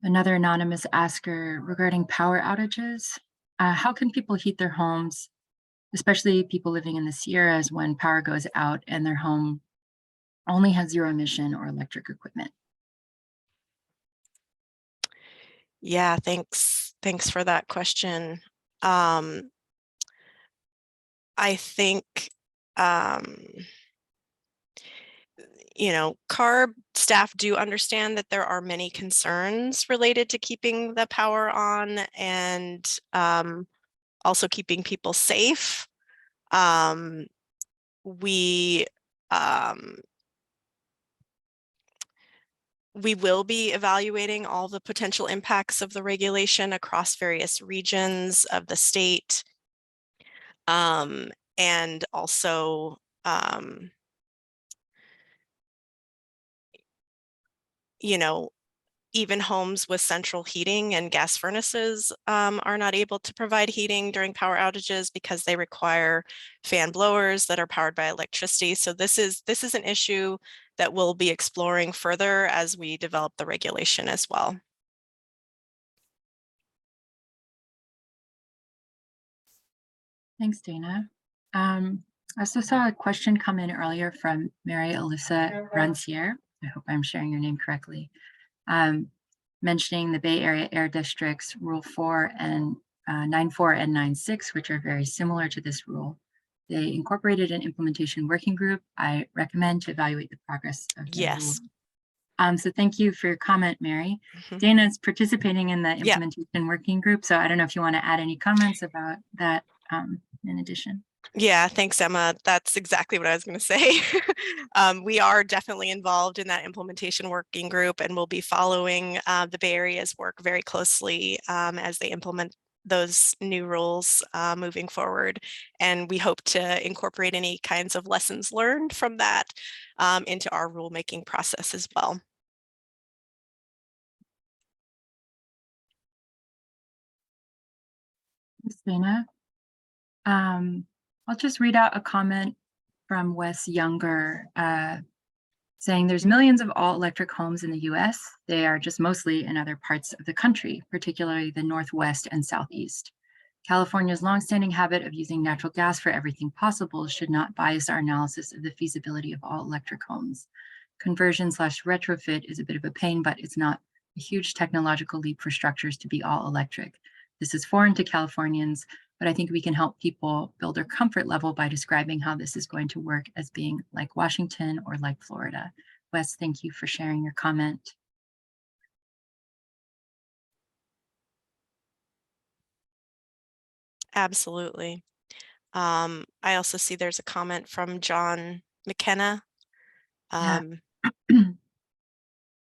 Another anonymous asker regarding power outages. How can people heat their homes, especially people living in the Sierras, when power goes out and their home only has zero emission or electric equipment? Yeah, thanks for that question. I think, you know, CARB staff do understand that there are many concerns related to keeping the power on and also keeping people safe. We will be evaluating all the potential impacts of the regulation across various regions of the state. And also, you know, even homes with central heating and gas furnaces are not able to provide heating during power outages because they require fan blowers that are powered by electricity. So this is an issue that we'll be exploring further as we develop the regulation as well. Thanks, Dana. I also saw a question come in earlier from Mary Alyssa Rancière. I hope I'm sharing your name correctly. Mentioning the Bay Area Air District's Rule 4 and 9.4 and 9.6, which are very similar to this rule. They incorporated an implementation working group. I recommend to evaluate the progress of the Yes. rule. So thank you for your comment, Mary. Mm-hmm. Dana's participating in the implementation working group, so I don't know if you want to add any comments about that in addition. Yeah, thanks, Emma. That's exactly what I was going to say. We are definitely involved in that implementation working group, and we'll be following the Bay Area's work very closely as they implement those new rules moving forward. And we hope to incorporate any kinds of lessons learned from that into our rulemaking process as well. Thanks, Dana. I'll just read out a comment from Wes Younger saying there's millions of all-electric homes in the US. They are just mostly in other parts of the country, particularly the Northwest and Southeast. California's longstanding habit of using natural gas for everything possible should not bias our analysis of the feasibility of all-electric homes. Conversion/retrofit is a bit of a pain, but it's not a huge technological leap for structures to be all-electric. This is foreign to Californians, but I think we can help people build their comfort level by describing how this is going to work as being like Washington or like Florida. Wes, thank you for sharing your comment. Absolutely. I also see there's a comment from John McKenna.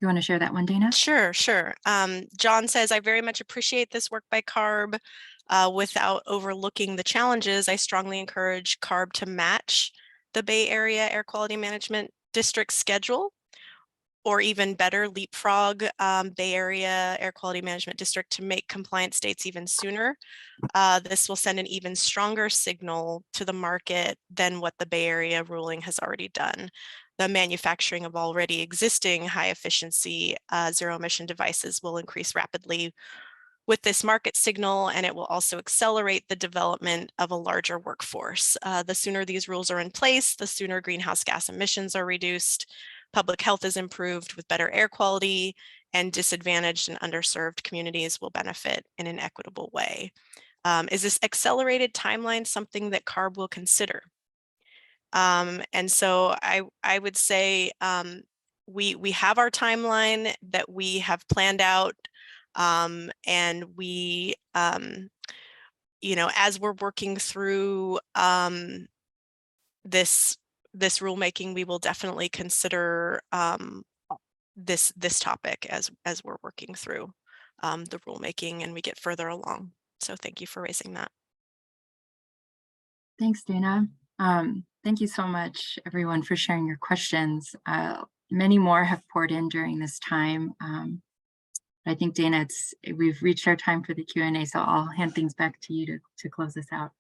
You want to share that one, Dana? Sure. John says, I very much appreciate this work by CARB. Without overlooking the challenges, I strongly encourage CARB to match the Bay Area Air Quality Management District schedule, or even better, leapfrog Bay Area Air Quality Management District to make compliant states even sooner. This will send an even stronger signal to the market than what the Bay Area ruling has already done. The manufacturing of already existing high efficiency zero emission devices will increase rapidly with this market signal, and it will also accelerate the development of a larger workforce. The sooner these rules are in place, the sooner greenhouse gas emissions are reduced, public health is improved with better air quality, and disadvantaged and underserved communities will benefit in an equitable way. Is this accelerated timeline something that CARB will consider? And so I would say we have our timeline that we have planned out, and we, you know, as we're working through this rulemaking, we will definitely consider this topic as we're working through the rulemaking and we get further along. So thank you for raising that. Thanks, Dana. Thank you so much, everyone, for sharing your questions. Many more have poured in during this time. I think, Dana, we've reached our time for the Q&A, so I'll hand things back to you to close this out.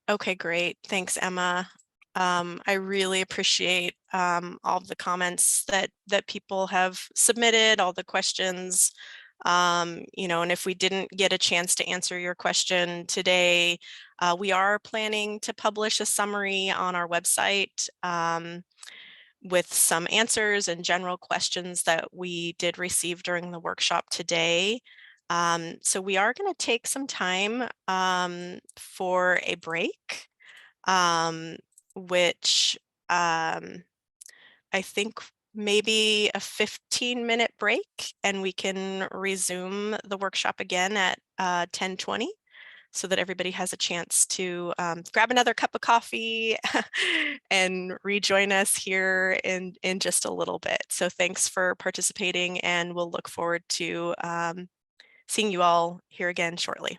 Okay, great. Thanks, Emma. I really appreciate all of the comments that people have submitted, all the questions. You know, and if we didn't get a chance to answer your question today, we are planning to publish a summary on our website with some answers and general questions that we did receive during the workshop today. So we are going to take some time for a break, which I think maybe a 15-minute break, and we can resume the workshop again at 10:20 so that everybody has a chance to grab another cup of coffee and rejoin us here in just a little bit. So thanks for participating, and we'll look forward to seeing you all here again shortly.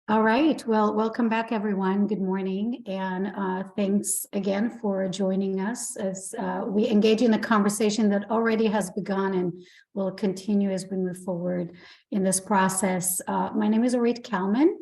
All right, well, welcome back, everyone. Good morning, and thanks again for joining us as we engage in a conversation that already has begun and will continue as we move forward in this process. My name is Orit Kalman,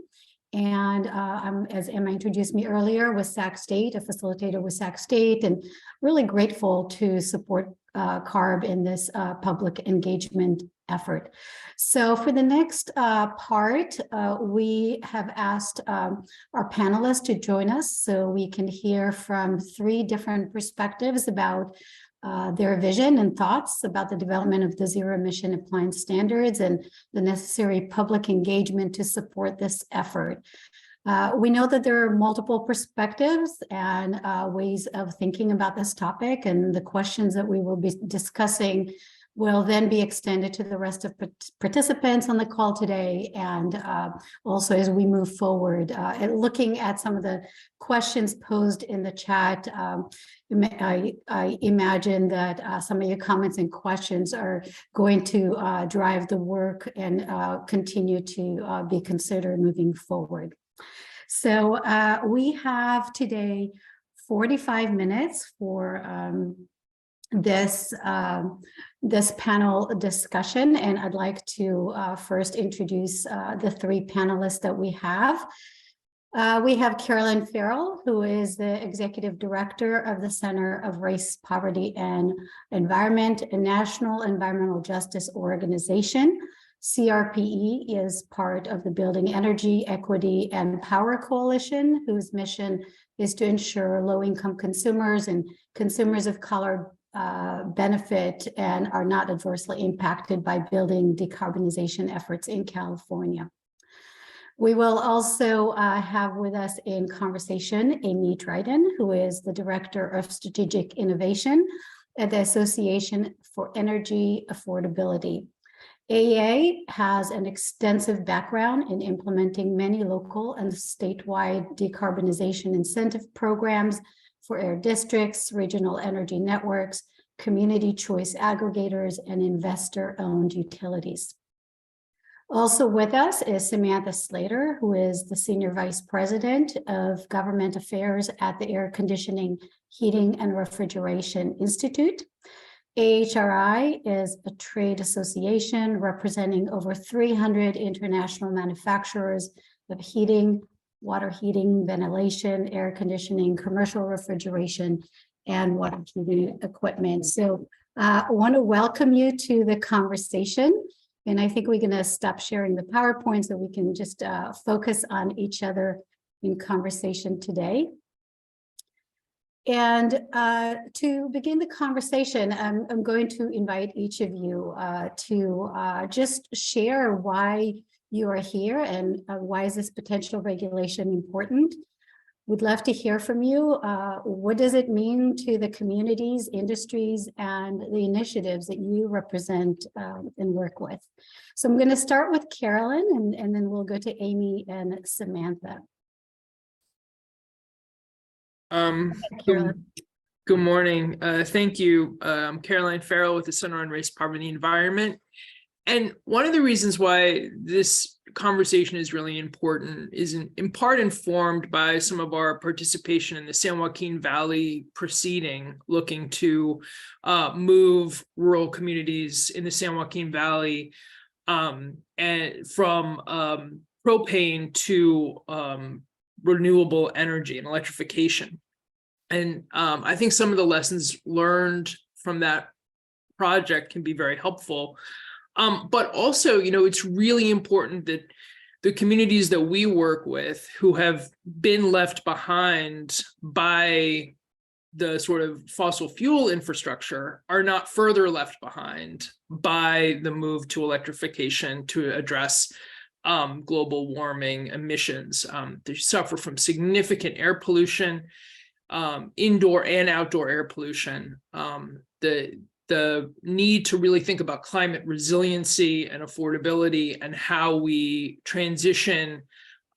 and I'm, as Emma introduced me earlier, with Sac State, a facilitator with Sac State, and really grateful to support CARB in this public engagement effort. So for the next part, we have asked our panelists to join us so we can hear from 3 different perspectives about their vision and thoughts about the development of the zero-emission appliance standards and the necessary public engagement to support this effort. We know that there are multiple perspectives and ways of thinking about this topic, and the questions that we will be discussing will then be extended to the rest of participants on the call today, and also as we move forward. And looking at some of the questions posed in the chat, I imagine that some of your comments and questions are going to drive the work and continue to be considered moving forward. So we have today 45 minutes for this panel discussion, and I'd like to first introduce the 3 panelists that we have. We have Caroline Farrell, who is the Executive Director of the Center of Race, Poverty, and Environment, a national environmental justice organization. CRPE is part of the Building Energy, Equity, and Power Coalition, whose mission is to ensure low-income consumers and consumers of color benefit and are not adversely impacted by building decarbonization efforts in California. We will also have with us in conversation Amy Dryden, who is the Director of Strategic Innovation at the Association for Energy Affordability. AEA has an extensive background in implementing many local and statewide decarbonization incentive programs for air districts, regional energy networks, community choice aggregators, and investor-owned utilities. Also with us is Samantha Slater, who is the Senior Vice President of Government Affairs at the Air Conditioning, Heating, and Refrigeration Institute. AHRI is a trade association representing over 300 international manufacturers of heating, water heating, ventilation, air conditioning, commercial refrigeration, and water heating equipment. So I want to welcome you to the conversation. And I think we're going to stop sharing the PowerPoint so we can just focus on each other in conversation today. And to begin the conversation, I'm going to invite each of you to just share why you are here and why is this potential regulation important. We'd love to hear from you. What does it mean to the communities, industries, and the initiatives that you represent and work with? So I'm going to start with Carolyn, and then we'll go to Amy and Samantha. Good morning. Thank you. I'm Caroline Farrell with the Center on Race, Poverty, and Environment. And one of the reasons why this conversation is really important is in part informed by some of our participation in the San Joaquin Valley proceeding, looking to move rural communities in the San Joaquin Valley and from propane to renewable energy and electrification. And I think some of the lessons learned from that project can be very helpful. But also, you know, it's really important that the communities that we work with who have been left behind by the sort of fossil fuel infrastructure are not further left behind by the move to electrification to address global warming emissions. They suffer from significant air pollution, indoor and outdoor air pollution. The need to really think about climate resiliency and affordability and how we transition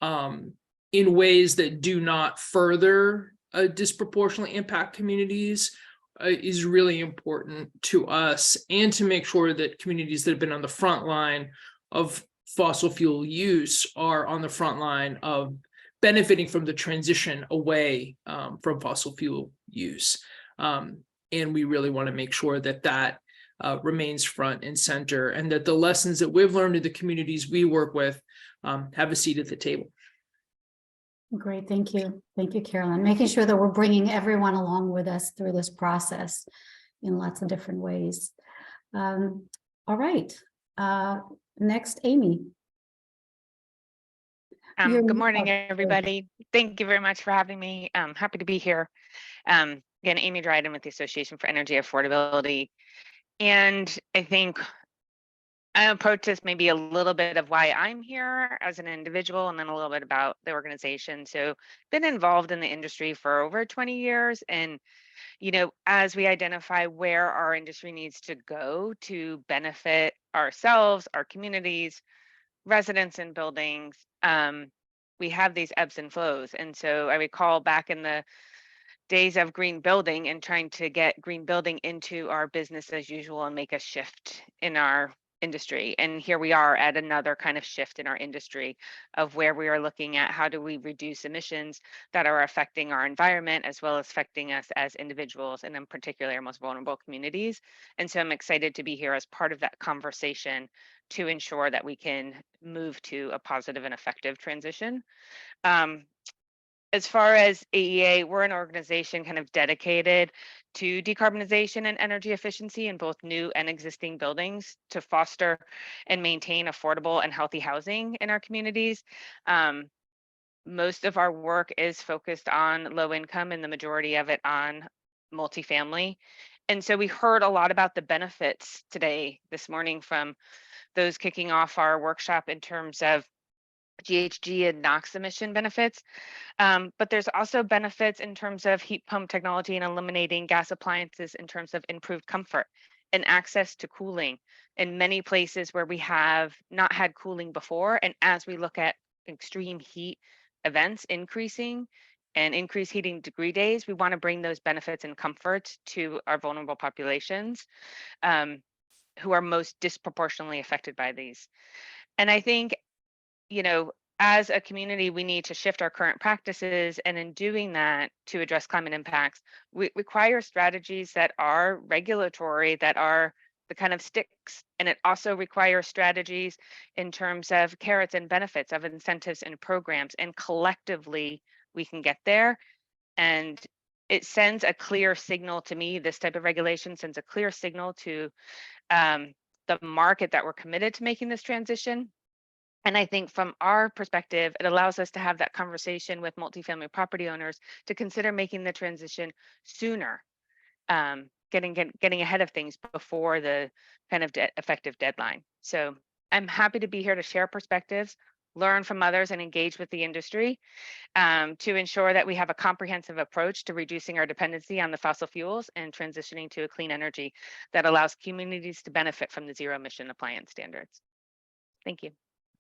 in ways that do not further disproportionately impact communities is really important to us, and to make sure that communities that have been on the front line of fossil fuel use are on the front line of benefiting from the transition away from fossil fuel use. And we really want to make sure that that remains front and center, and that the lessons that we've learned in the communities we work with have a seat at the table. Great, thank you. Thank you, Carolyn. Making sure that we're bringing everyone along with us through this process in lots of different ways. All right, next, Amy. Good morning, everybody. Thank you very much for having me. I'm happy to be here. Again, Amy Dryden with the Association for Energy Affordability. And I think I approach this maybe a little bit of why I'm here as an individual, and then a little bit about the organization. So been involved in the industry for over 20 years. And, you know, as we identify where our industry needs to go to benefit ourselves, our communities, residents in buildings, we have these ebbs and flows. And so I recall back in the days of green building and trying to get green building into our business as usual and make a shift in our industry. And here we are at another kind of shift in our industry of where we are looking at how do we reduce emissions that are affecting our environment as well as affecting us as individuals, and in particular our most vulnerable communities. And so I'm excited to be here as part of that conversation to ensure that we can move to a positive and effective transition. As far as AEA, we're an organization kind of dedicated to decarbonization and energy efficiency in both new and existing buildings to foster and maintain affordable and healthy housing in our communities. Most of our work is focused on low income, and the majority of it on multifamily. And so we heard a lot about the benefits this morning from those kicking off our workshop in terms of GHG and NOx emission benefits, but there's also benefits in terms of heat pump technology and eliminating gas appliances in terms of improved comfort and access to cooling in many places where we have not had cooling before. And as we look at extreme heat events increasing and increased heating degree days, we want to bring those benefits and comforts to our vulnerable populations who are most disproportionately affected by these. And I think, you know, as a community, we need to shift our current practices, and in doing that, to address climate impacts, we require strategies that are regulatory, that are the kind of sticks, and it also requires strategies in terms of carrots and benefits, of incentives and programs, and collectively we can get there. And it sends a clear signal to me, this type of regulation sends a clear signal to the market that we're committed to making this transition. And I think from our perspective, it allows us to have that conversation with multifamily property owners to consider making the transition sooner, getting ahead of things before the kind of effective deadline. So I'm happy to be here to share perspectives, learn from others, and engage with the industry to ensure that we have a comprehensive approach to reducing our dependency on the fossil fuels and transitioning to a clean energy that allows communities to benefit from the zero-emission appliance standards. Thank you.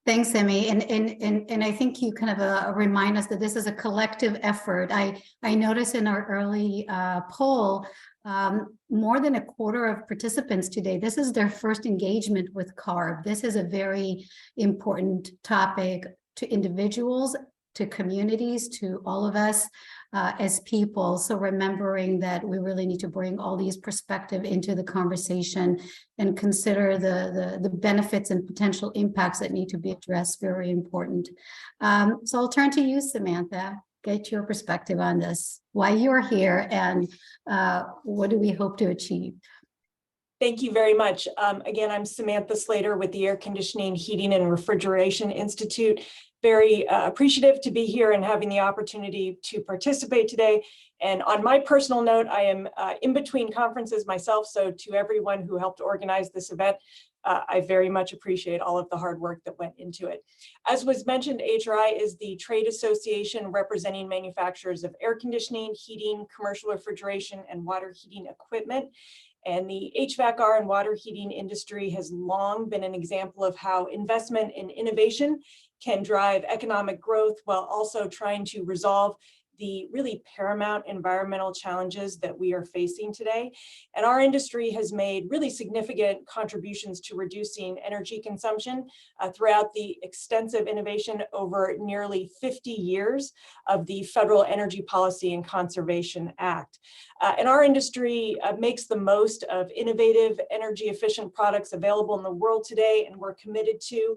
Thanks, Emmy. And I think you kind of remind us that this is a collective effort. I noticed in our early poll, more than a quarter of participants today, this is their first engagement with CARB. This is a very important topic to individuals, to communities, to all of us as people. So remembering that we really need to bring all these perspectives into the conversation and consider the benefits and potential impacts that need to be addressed, very important. So I'll turn to you, Samantha, get your perspective on this, why you're here, and what do we hope to achieve? Thank you very much. Again, I'm Samantha Slater with the Air Conditioning, Heating, and Refrigeration Institute. Very appreciative to be here and having the opportunity to participate today. And on my personal note, I am in between conferences myself. So to everyone who helped organize this event, I very much appreciate all of the hard work that went into it. As was mentioned, AHRI is the trade association representing manufacturers of air conditioning, heating, commercial refrigeration, and water heating equipment. And the HVAC/R and water heating industry has long been an example of how investment in innovation can drive economic growth while also trying to resolve the really paramount environmental challenges that we are facing today. And our industry has made really significant contributions to reducing energy consumption throughout the extensive innovation over nearly 50 years of the Federal Energy Policy and Conservation Act. And our industry makes the most of innovative, energy efficient products available in the world today, and we're committed to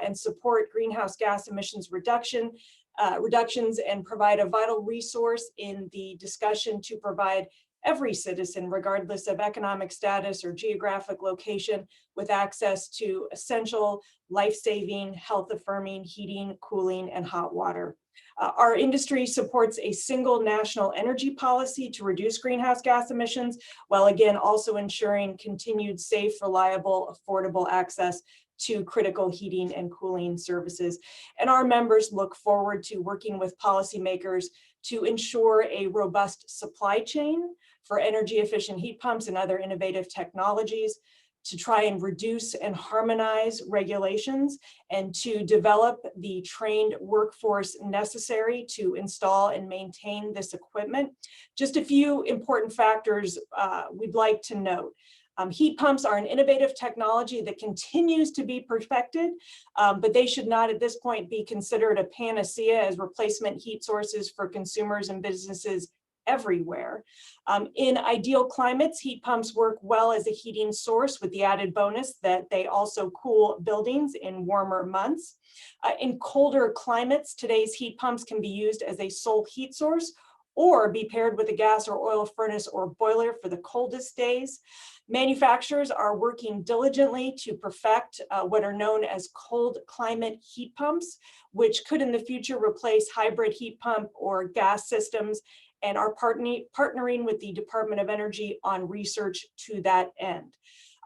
and support greenhouse gas emissions reductions and provide a vital resource in the discussion to provide every citizen, regardless of economic status or geographic location, with access to essential, life-saving, health-affirming heating, cooling, and hot water. Our industry supports a single national energy policy to reduce greenhouse gas emissions, while again also ensuring continued safe, reliable, affordable access to critical heating and cooling services. And our members look forward to working with policymakers to ensure a robust supply chain for energy efficient heat pumps and other innovative technologies, to try and reduce and harmonize regulations, and to develop the trained workforce necessary to install and maintain this equipment. Just a few important factors we'd like to note. Heat pumps are an innovative technology that continues to be perfected, but they should not at this point be considered a panacea as replacement heat sources for consumers and businesses everywhere. In ideal climates, heat pumps work well as a heating source, with the added bonus that they also cool buildings in warmer months. In colder climates, today's heat pumps can be used as a sole heat source or be paired with a gas or oil furnace or boiler for the coldest days. Manufacturers are working diligently to perfect what are known as cold climate heat pumps, which could in the future replace hybrid heat pump or gas systems, and are partnering with the Department of Energy on research to that end.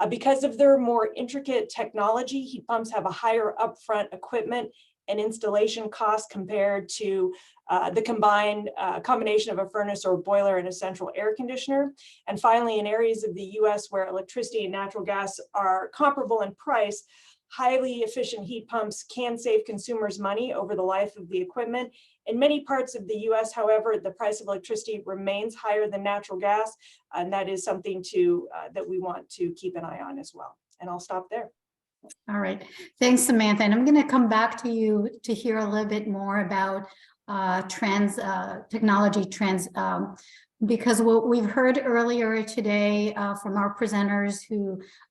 Because of their more intricate technology, heat pumps have a higher upfront equipment and installation costs compared to the combination of a furnace or boiler and a central air conditioner. And finally, in areas of the US where electricity and natural gas are comparable in price, highly efficient heat pumps can save consumers money over the life of the equipment. In many parts of the US, however, the price of electricity remains higher than natural gas, and that is something that we want to keep an eye on as well. And I'll stop there. All right, thanks, Samantha. And I'm going to come back to you to hear a little bit more about technology trends, because what we've heard earlier today from our presenters,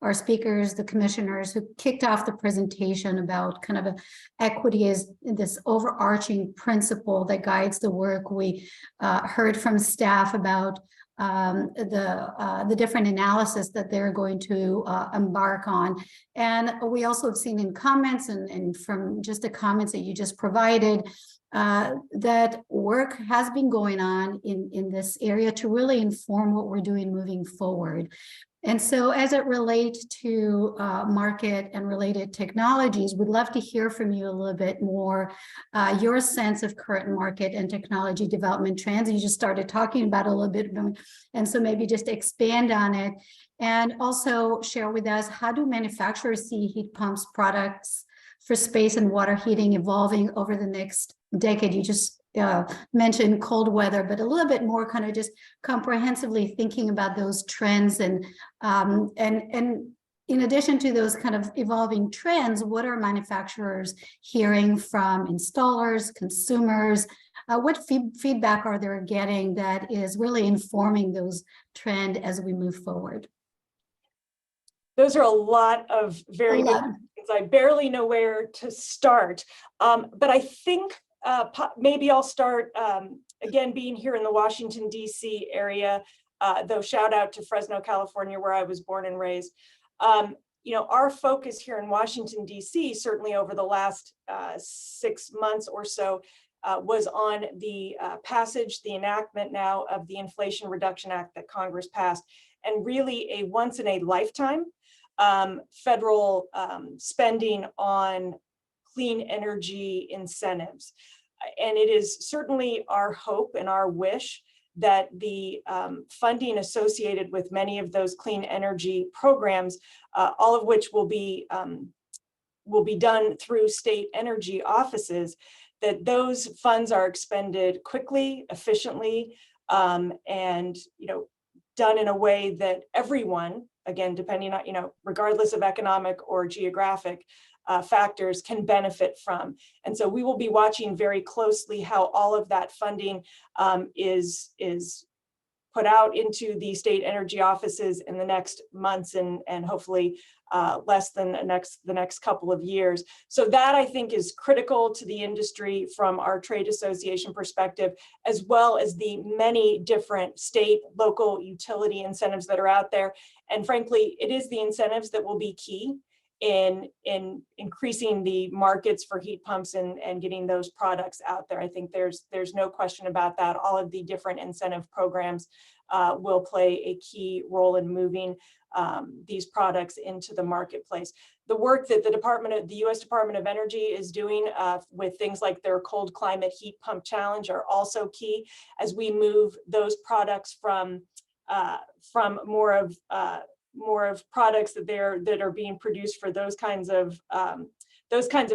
our speakers, the commissioners who kicked off the presentation about kind of equity is this overarching principle that guides the work. We heard from staff about the different analysis that they're going to embark on. And we also have seen in comments and from just the comments that you just provided, that work has been going on in this area to really inform what we're doing moving forward. And so as it relates to market and related technologies, we'd love to hear from you a little bit more, your sense of current market and technology development trends. You just started talking about it a little bit, and so maybe just expand on it. And also share with us, how do manufacturers see heat pumps products for space and water heating evolving over the next decade? You just mentioned cold weather, but a little bit more kind of just comprehensively thinking about those trends, and in addition to those kind of evolving trends, what are manufacturers hearing from installers, consumers? What feedback are they getting that is really informing those trends as we move forward? Those are a lot of very good things. I barely know where to start, but I think maybe I'll start, again, being here in the Washington, D.C. area, though shout out to Fresno, California, where I was born and raised. You know, our focus here in Washington, D.C., certainly over the last 6 months or so, was on the the enactment now of the Inflation Reduction Act that Congress passed, and really a once in a lifetime federal spending on clean energy incentives. And it is certainly our hope and our wish that the funding associated with many of those clean energy programs, all of which will be done through state energy offices, that those funds are expended quickly, efficiently, and done in a way that everyone, again, depending on, regardless of economic or geographic factors, can benefit from. And so we will be watching very closely how all of that funding is put out into the state energy offices in the next months and hopefully less than the next couple of years. So that, I think, is critical to the industry from our trade association perspective, as well as the many different state, local utility incentives that are out there. And frankly, it is the incentives that will be key in increasing the markets for heat pumps and getting those products out there. I think there's no question about that. All of the different incentive programs will play a key role in moving these products into the marketplace. The work that the U.S. Department of Energy is doing with things like their cold climate heat pump challenge are also key as we move those products from more of products that are being produced for those kinds of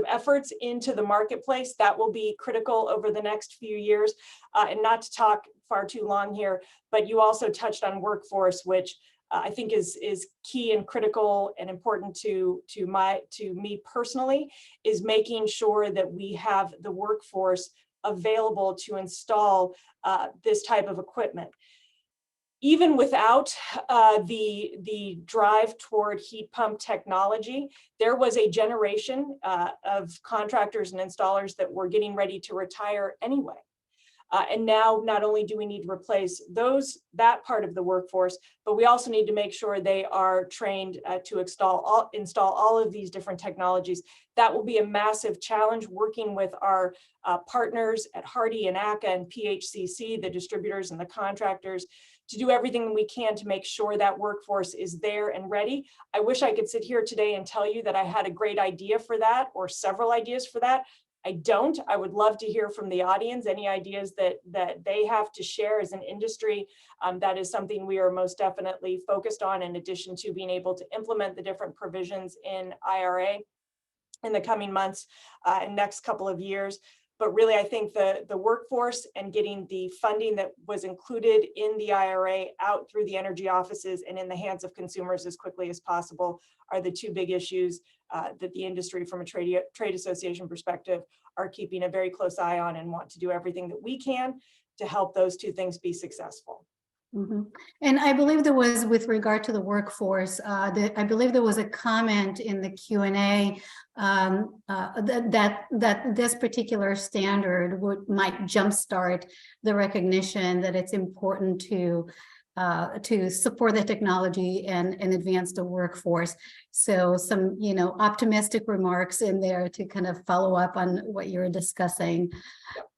efforts into the marketplace. That will be critical over the next few years. And not to talk far too long here, but you also touched on workforce, which I think is key and critical and important to me personally, is making sure that we have the workforce available to install this type of equipment. Even without the drive toward heat pump technology, there was a generation of contractors and installers that were getting ready to retire anyway. And now not only do we need to replace that part of the workforce, but we also need to make sure they are trained to install all of these different technologies. That will be a massive challenge, working with our partners at AHRI and ACA and PHCC, the distributors and the contractors, to do everything we can to make sure that workforce is there and ready. I wish I could sit here today and tell you that I had a great idea for that or several ideas for that. I don't. I would love to hear from the audience, any ideas that they have to share as an industry. That is something we are most definitely focused on, in addition to being able to implement the different provisions in IRA in the coming months and next couple of years. But really, I think the workforce and getting the funding that was included in the IRA out through the energy offices and in the hands of consumers as quickly as possible are the two big issues that the industry, from a trade association perspective, are keeping a very close eye on, and want to do everything that we can to help those two things be successful. Mm-hmm. And I believe there was, with regard to the workforce, I believe there was a comment in the Q&A that this particular standard might jumpstart the recognition that it's important to support the technology and advance the workforce. So some, optimistic remarks in there to kind of follow up on what you're discussing.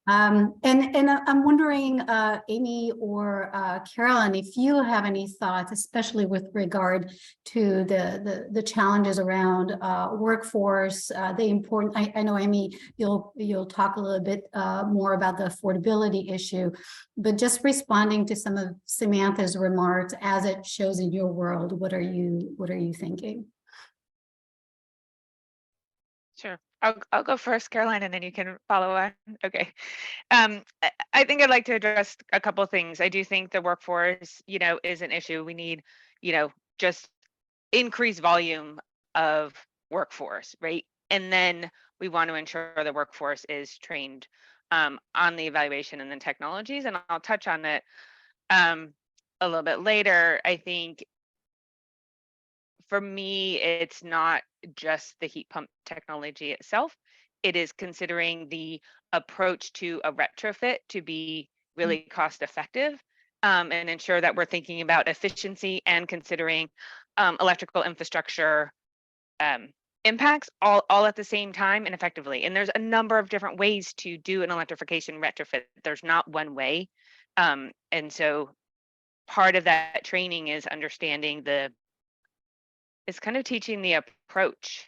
And I'm wondering, Amy or Carolyn, if you have any thoughts, especially with regard to the challenges around workforce, the important. I know, Amy, you'll talk a little bit more about the affordability issue, but just responding to some of Samantha's remarks as it shows in your world, what are you thinking? Sure. I'll go first, Caroline, and then you can follow on. Okay. I think I'd like to address a couple of things. I do think the workforce, is an issue. We need, just increased volume of workforce, right? And then we want to ensure the workforce is trained on the evaluation and the technologies. And I'll touch on that a little bit later. I think for me, it's not just the heat pump technology itself. It is considering the approach to a retrofit to be really cost effective and ensure that we're thinking about efficiency and considering electrical infrastructure impacts all at the same time and effectively. And there's a number of different ways to do an electrification retrofit. There's not one way. And so part of that training is understanding it's kind of teaching the approach,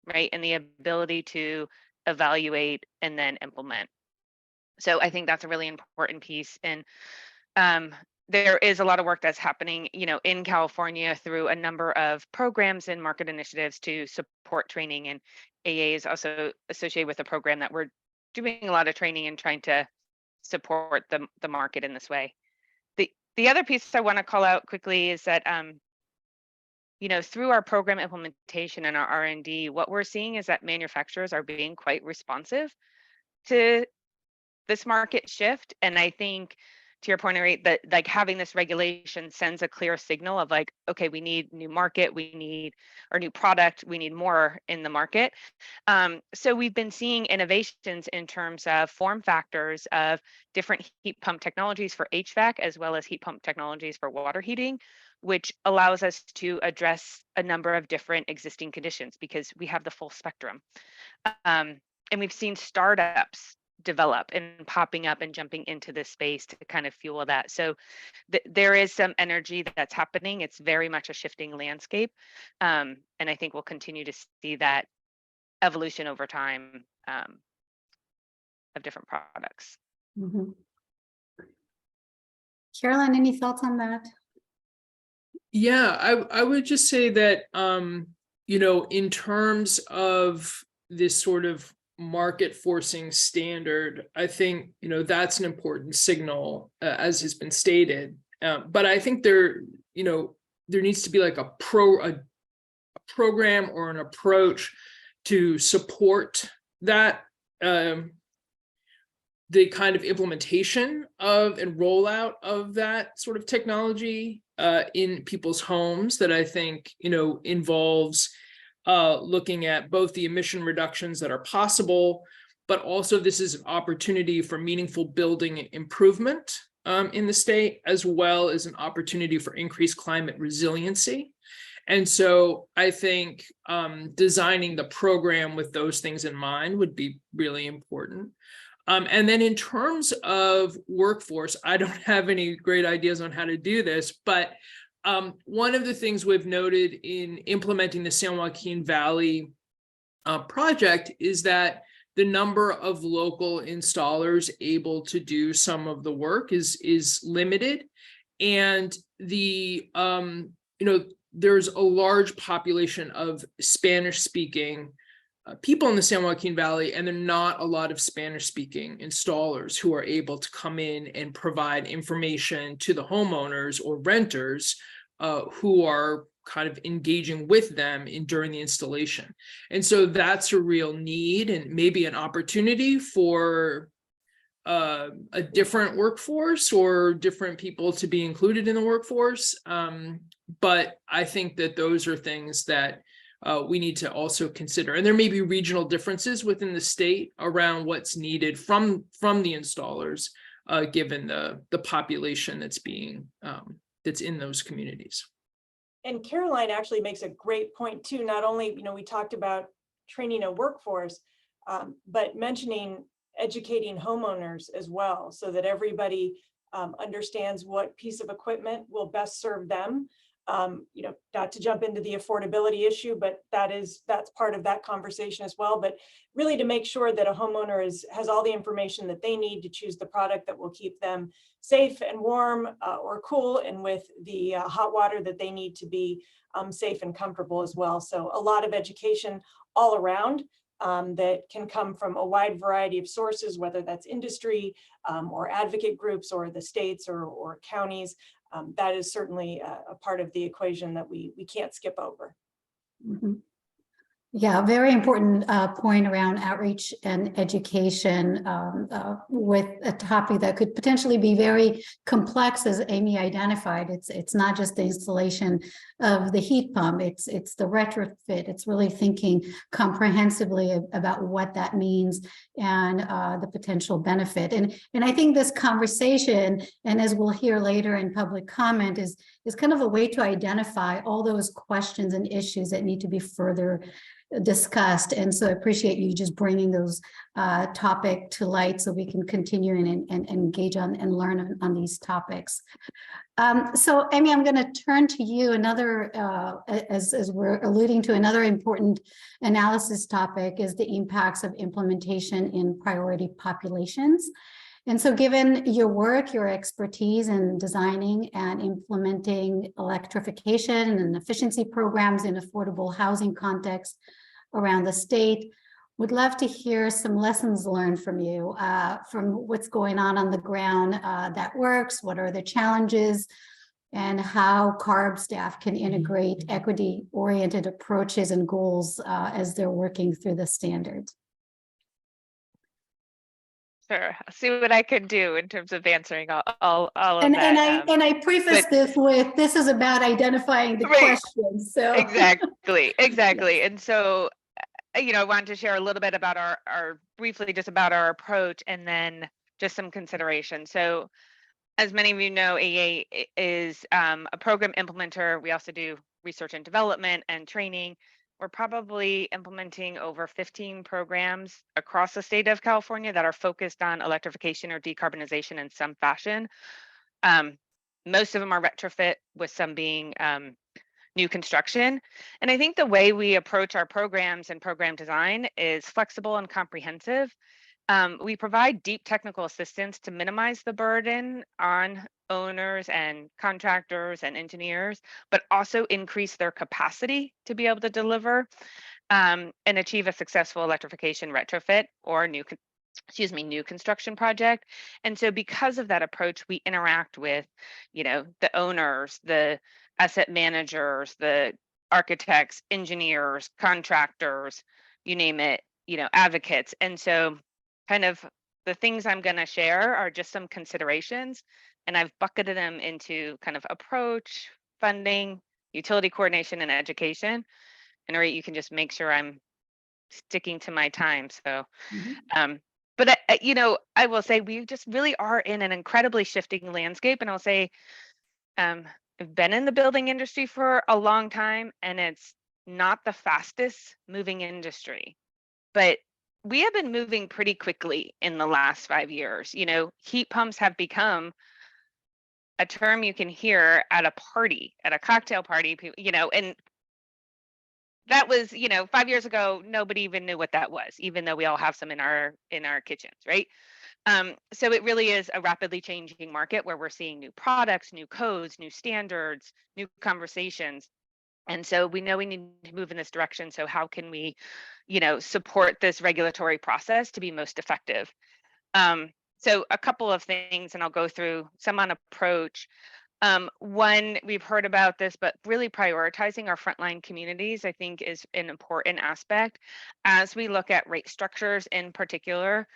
right? And the ability to evaluate and then implement. So I think that's a really important piece. And there is a lot of work that's happening, in California through a number of programs and market initiatives to support training. And AA is also associated with a program that we're doing a lot of training and trying to support the market in this way. The other piece I want to call out quickly is that through our program implementation and our R&D, what we're seeing is that manufacturers are being quite responsive to this market shift. And I think, to your point, Ari, that like having this regulation sends a clear signal of like, okay, we need new market, we need our new product, we need more in the market. So we've been seeing innovations in terms of form factors of different heat pump technologies for HVAC, as well as heat pump technologies for water heating, which allows us to address a number of different existing conditions because we have the full spectrum. And we've seen startups develop and popping up and jumping into this space to kind of fuel that. So there is some energy that's happening. It's very much a shifting landscape. And I think we'll continue to see that evolution over time of different products. Mm-hmm. Caroline, any thoughts on that? Yeah, I would just say that, in terms of this sort of market forcing standard, I think, that's an important signal, as has been stated. But I think there needs to be like a program or an approach to support that, the kind of implementation of and rollout of that sort of technology in people's homes that I think, involves looking at both the emission reductions that are possible, but also this is an opportunity for meaningful building improvement in the state, as well as an opportunity for increased climate resiliency. And so I think designing the program with those things in mind would be really important. And then in terms of workforce, I don't have any great ideas on how to do this, but one of the things we've noted in implementing the San Joaquin Valley project is that the number of local installers able to do some of the work is limited. And there's a large population of Spanish-speaking people in the San Joaquin Valley, and there are not a lot of Spanish-speaking installers who are able to come in and provide information to the homeowners or renters who are kind of engaging with them during the installation. And so that's a real need and maybe an opportunity for a different workforce or different people to be included in the workforce. But I think that those are things that we need to also consider. And there may be regional differences within the state around what's needed from the installers, given the population that's being that's in those communities. And Caroline actually makes a great point too. Not only, we talked about training a workforce, but mentioning educating homeowners as well, so that everybody understands what piece of equipment will best serve them. Not to jump into the affordability issue, but that's part of that conversation as well. But really to make sure that a homeowner has all the information that they need to choose the product that will keep them safe and warm or cool, and with the hot water that they need to be safe and comfortable as well. So a lot of education all around that can come from a wide variety of sources, whether that's industry or advocate groups or the states or counties. That is certainly a part of the equation that we can't skip over. Mm-hmm. Yeah, very important point around outreach and education with a topic that could potentially be very complex, as Amy identified. It's not just the installation of the heat pump, it's the retrofit. It's really thinking comprehensively about what that means and the potential benefit. And I think this conversation, and as we'll hear later in public comment, is kind of a way to identify all those questions and issues that need to be further discussed. And so I appreciate you just bringing those topic to light so we can continue and engage on and learn on these topics. So Amy, I'm going to turn to you. Another, as we're alluding to, another important analysis topic is the impacts of implementation in priority populations. And so given your work, your expertise in designing and implementing electrification and efficiency programs in affordable housing context around the state, Would love to hear some lessons learned from you, from what's going on the ground that works, what are the challenges, and how CARB staff can integrate equity-oriented approaches and goals as they're working through the standards. Sure, I'll see what I can do in terms of answering all of And that. and I preface this with, this is about identifying the Right. questions. So Exactly. Yes. And so, I wanted to share a little bit about briefly just about our approach, and then just some consideration. So, as many of you know, AA is a program implementer. We also do research and development and training. We're probably implementing over 15 programs across the state of California that are focused on electrification or decarbonization in some fashion. Most of them are retrofit, with some being new construction. And I think the way we approach our programs and program design is flexible and comprehensive. We provide deep technical assistance to minimize the burden on owners and contractors and engineers, but also increase their capacity to be able to deliver and achieve a successful electrification retrofit or new construction project. And so because of that approach, we interact with, the owners, the asset managers, the architects, engineers, contractors, you name it, advocates. And so kind of the things I'm going to share are just some considerations, and I've bucketed them into kind of approach, funding, utility coordination, and education. And Marie, you can just make sure I'm sticking to my time. So, but I will say we just really are in an incredibly shifting landscape. And I'll say, I've been in the building industry for a long time, and it's not the fastest moving industry, but we have been moving pretty quickly in the last 5 years. Heat pumps have become a term you can hear at a party, at a cocktail party, and that was, 5 years ago, nobody even knew what that was, even though we all have some in our kitchens, right? So it really is a rapidly changing market where we're seeing new products, new codes, new standards, new conversations. And so we know we need to move in this direction. So how can we, support this regulatory process to be most effective? So a couple of things, and I'll go through some on approach. One, we've heard about this, but really prioritizing our frontline communities, I think, is an important aspect. As we look at rate structures in particular,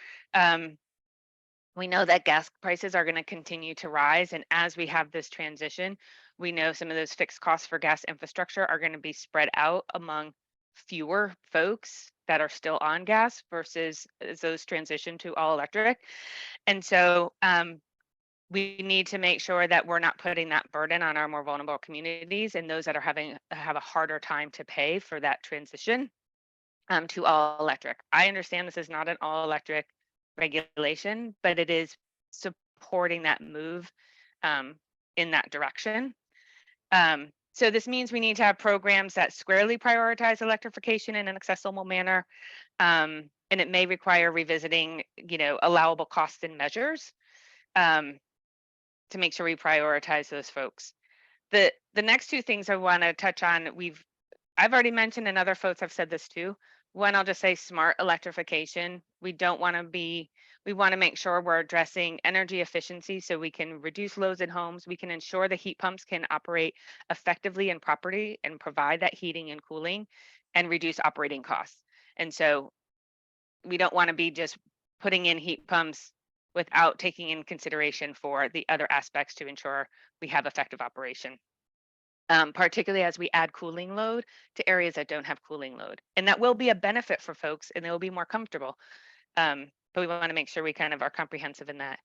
we know that gas prices are going to continue to rise. And as we have this transition, we know some of those fixed costs for gas infrastructure are going to be spread out among fewer folks that are still on gas versus as those transition to all electric. And so we need to make sure that we're not putting that burden on our more vulnerable communities and those that are have a harder time to pay for that transition to all electric. I understand this is not an all electric regulation, but it is supporting that move in that direction. So this means we need to have programs that squarely prioritize electrification in an accessible manner. And it may require revisiting, allowable costs and measures to make sure we prioritize those folks. The next two things I want to touch on, I've already mentioned, and other folks have said this too. One, I'll just say smart electrification. We want to make sure we're addressing energy efficiency so we can reduce loads in homes. We can ensure the heat pumps can operate effectively and properly and provide that heating and cooling and reduce operating costs. And so we don't want to be just putting in heat pumps without taking in consideration for the other aspects to ensure we have effective operation. Particularly as we add cooling load to areas that don't have cooling load. And that will be a benefit for folks and they will be more comfortable. But we want to make sure we kind of are comprehensive in that.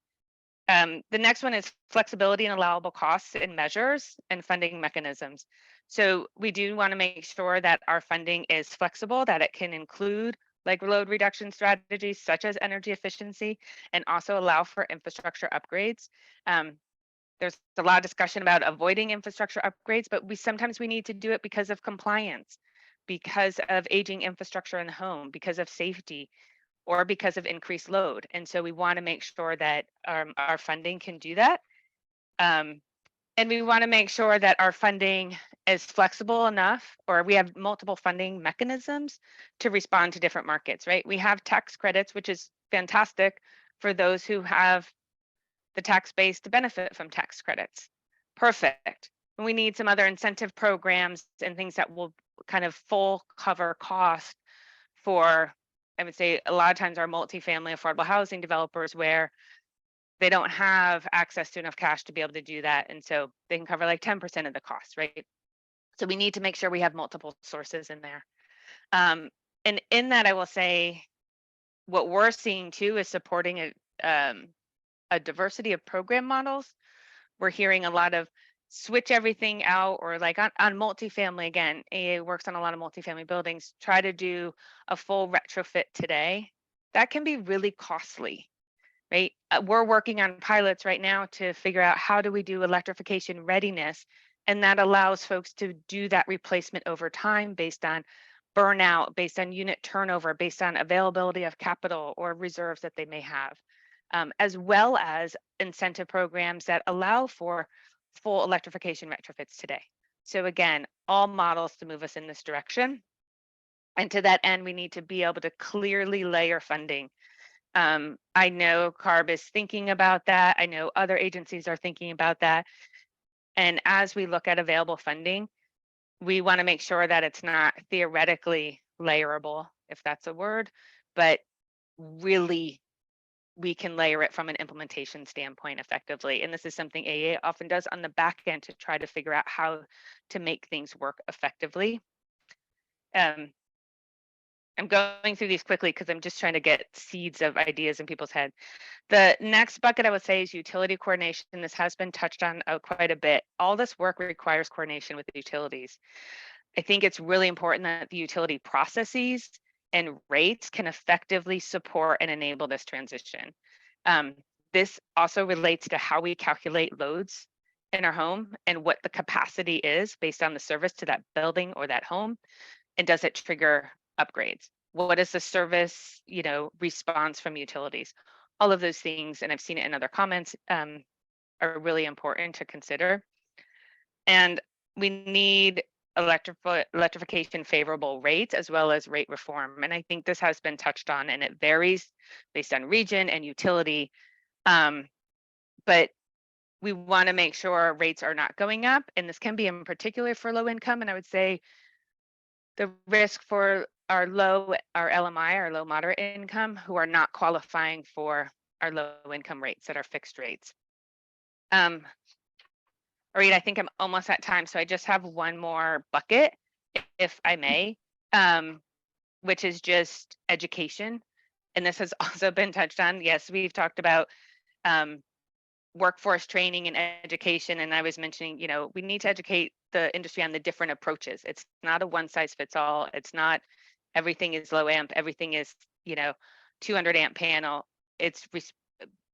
The next one is flexibility and allowable costs and measures and funding mechanisms. So we do want to make sure that our funding is flexible, that it can include like load reduction strategies such as energy efficiency and also allow for infrastructure upgrades. There's a lot of discussion about avoiding infrastructure upgrades, but sometimes we need to do it because of compliance, because of aging infrastructure in the home, because of safety, or because of increased load. And so we want to make sure that our funding can do that. And we want to make sure that our funding is flexible enough, or we have multiple funding mechanisms to respond to different markets, right? We have tax credits, which is fantastic for those who have the tax base to benefit from tax credits. Perfect. We need some other incentive programs and things that will kind of full cover cost for, I would say, a lot of times our multifamily affordable housing developers where they don't have access to enough cash to be able to do that. And so they can cover like 10% of the cost, right? So we need to make sure we have multiple sources in there. And in that, I will say what we're seeing too is supporting a diversity of program models. We're hearing a lot of switch everything out, or like on multifamily, again, AA works on a lot of multifamily buildings, try to do a full retrofit today. That can be really costly, right? We're working on pilots right now to figure out how do we do electrification readiness, and that allows folks to do that replacement over time based on burnout, based on unit turnover, based on availability of capital or reserves that they may have, as well as incentive programs that allow for full electrification retrofits today. So again, all models to move us in this direction. And to that end, we need to be able to clearly layer funding. I know CARB is thinking about that. I know other agencies are thinking about that. And as we look at available funding, we want to make sure that it's not theoretically layerable, if that's a word, but really we can layer it from an implementation standpoint effectively. And this is something AA often does on the back end to try to figure out how to make things work effectively. I'm going through these quickly because I'm just trying to get seeds of ideas in people's head. The next bucket I would say is utility coordination. This has been touched on quite a bit. All this work requires coordination with the utilities. I think it's really important that the utility processes and rates can effectively support and enable this transition. This also relates to how we calculate loads in our home and what the capacity is based on the service to that building or that home. And does it trigger upgrades? What is the service, response from utilities? All of those things, and I've seen it in other comments, are really important to consider. And we need electrification favorable rates as well as rate reform. And I think this has been touched on, and it varies based on region and utility. But we want to make sure rates are not going up. And this can be in particular for low income. And I would say the risk for our LMI, our low moderate income, who are not qualifying for our low income rates that are fixed rates. All right, I think I'm almost at time, so I just have one more bucket, if I may, which is just education. And this has also been touched on. Yes, we've talked about workforce training and education, and I was mentioning, we need to educate the industry on the different approaches. It's not a one size fits all. It's not everything is low amp, everything is 200 amp panel. It's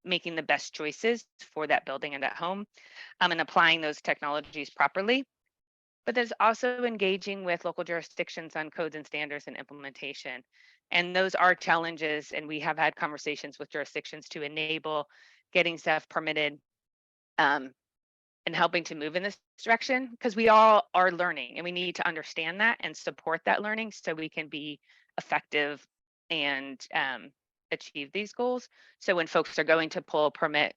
making the best choices for that building and that home, and applying those technologies properly. But there's also engaging with local jurisdictions on codes and standards and implementation. And those are challenges, and we have had conversations with jurisdictions to enable getting stuff permitted, and helping to move in this direction, because we all are learning and we need to understand that and support that learning so we can be effective and achieve these goals. So when folks are going to pull a permit,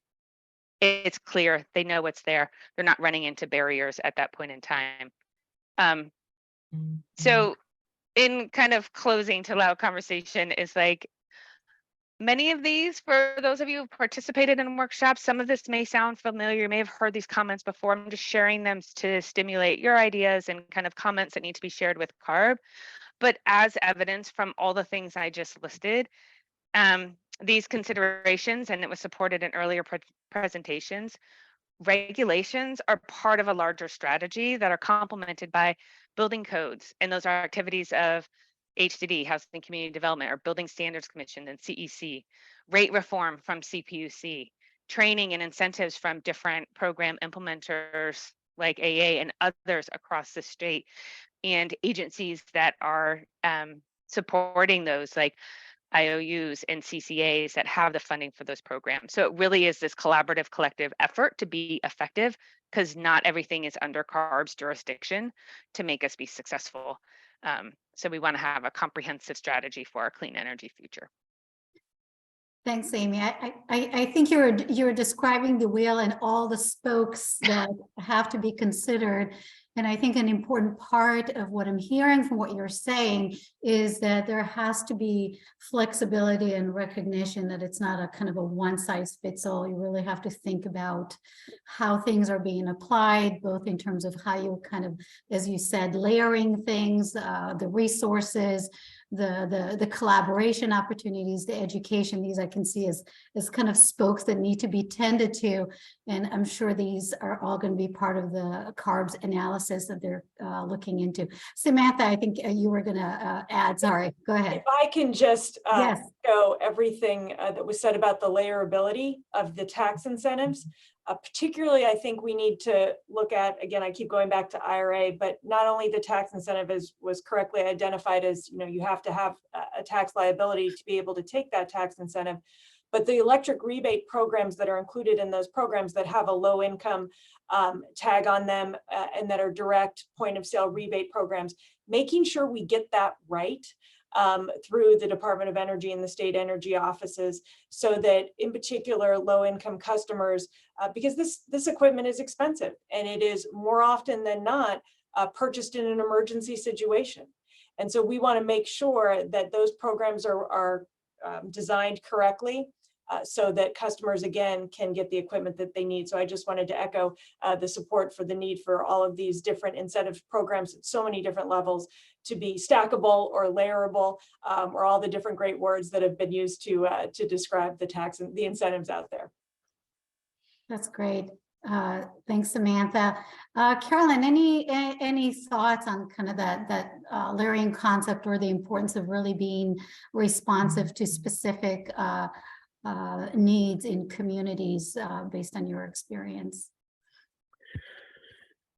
it's clear, they know what's there. They're not running into barriers at that point in time. So in kind of closing to allow conversation is like, many of these, for those of you who participated in workshops, some of this may sound familiar. You may have heard these comments before. I'm just sharing them to stimulate your ideas and kind of comments that need to be shared with CARB. But as evidence from all the things I just listed, these considerations, and it was supported in earlier presentations, regulations are part of a larger strategy that are complemented by building codes. And those are activities of HCD, Housing and Community Development, or Building Standards Commission and CEC, rate reform from CPUC, training and incentives from different program implementers like AA and others across the state, and agencies that are supporting those, like IOUs and CCAs that have the funding for those programs. So it really is this collaborative, collective effort to be effective, because not everything is under CARB's jurisdiction to make us be successful. So we want to have a comprehensive strategy for our clean energy future. Thanks, Amy. I think you're describing the wheel and all the spokes that have to be considered. And I think an important part of what I'm hearing from what you're saying is that there has to be flexibility and recognition that it's not a kind of a one size fits all. You really have to think about how things are being applied, both in terms of how you kind of, as you said, layering things, the resources, the collaboration opportunities, the education. These I can see as kind of spokes that need to be tended to. And I'm sure these are all going to be part of the CARB's analysis that they're looking into. Samantha, I think you were going to add, sorry, go ahead. If I can just Yes. echo everything that was said about the layerability of the tax incentives. Particularly, I think we need to look at, again, I keep going back to IRA, but not only the tax incentive was correctly identified as, you have to have a tax liability to be able to take that tax incentive, but the electric rebate programs that are included in those programs that have a low income tag on them and that are direct point of sale rebate programs, making sure we get that right through the Department of Energy and the state energy offices, so that in particular low-income customers, because this equipment is expensive and it is more often than not purchased in an emergency situation. And so we want to make sure that those programs are designed correctly so that customers, again, can get the equipment that they need. So I just wanted to echo the support for the need for all of these different incentive programs at so many different levels to be stackable or layerable, or all the different great words that have been used to describe the tax and the incentives out there. That's great. Thanks, Samantha. Carolyn, any thoughts on kind of that layering concept, or the importance of really being responsive to specific needs in communities based on your experience?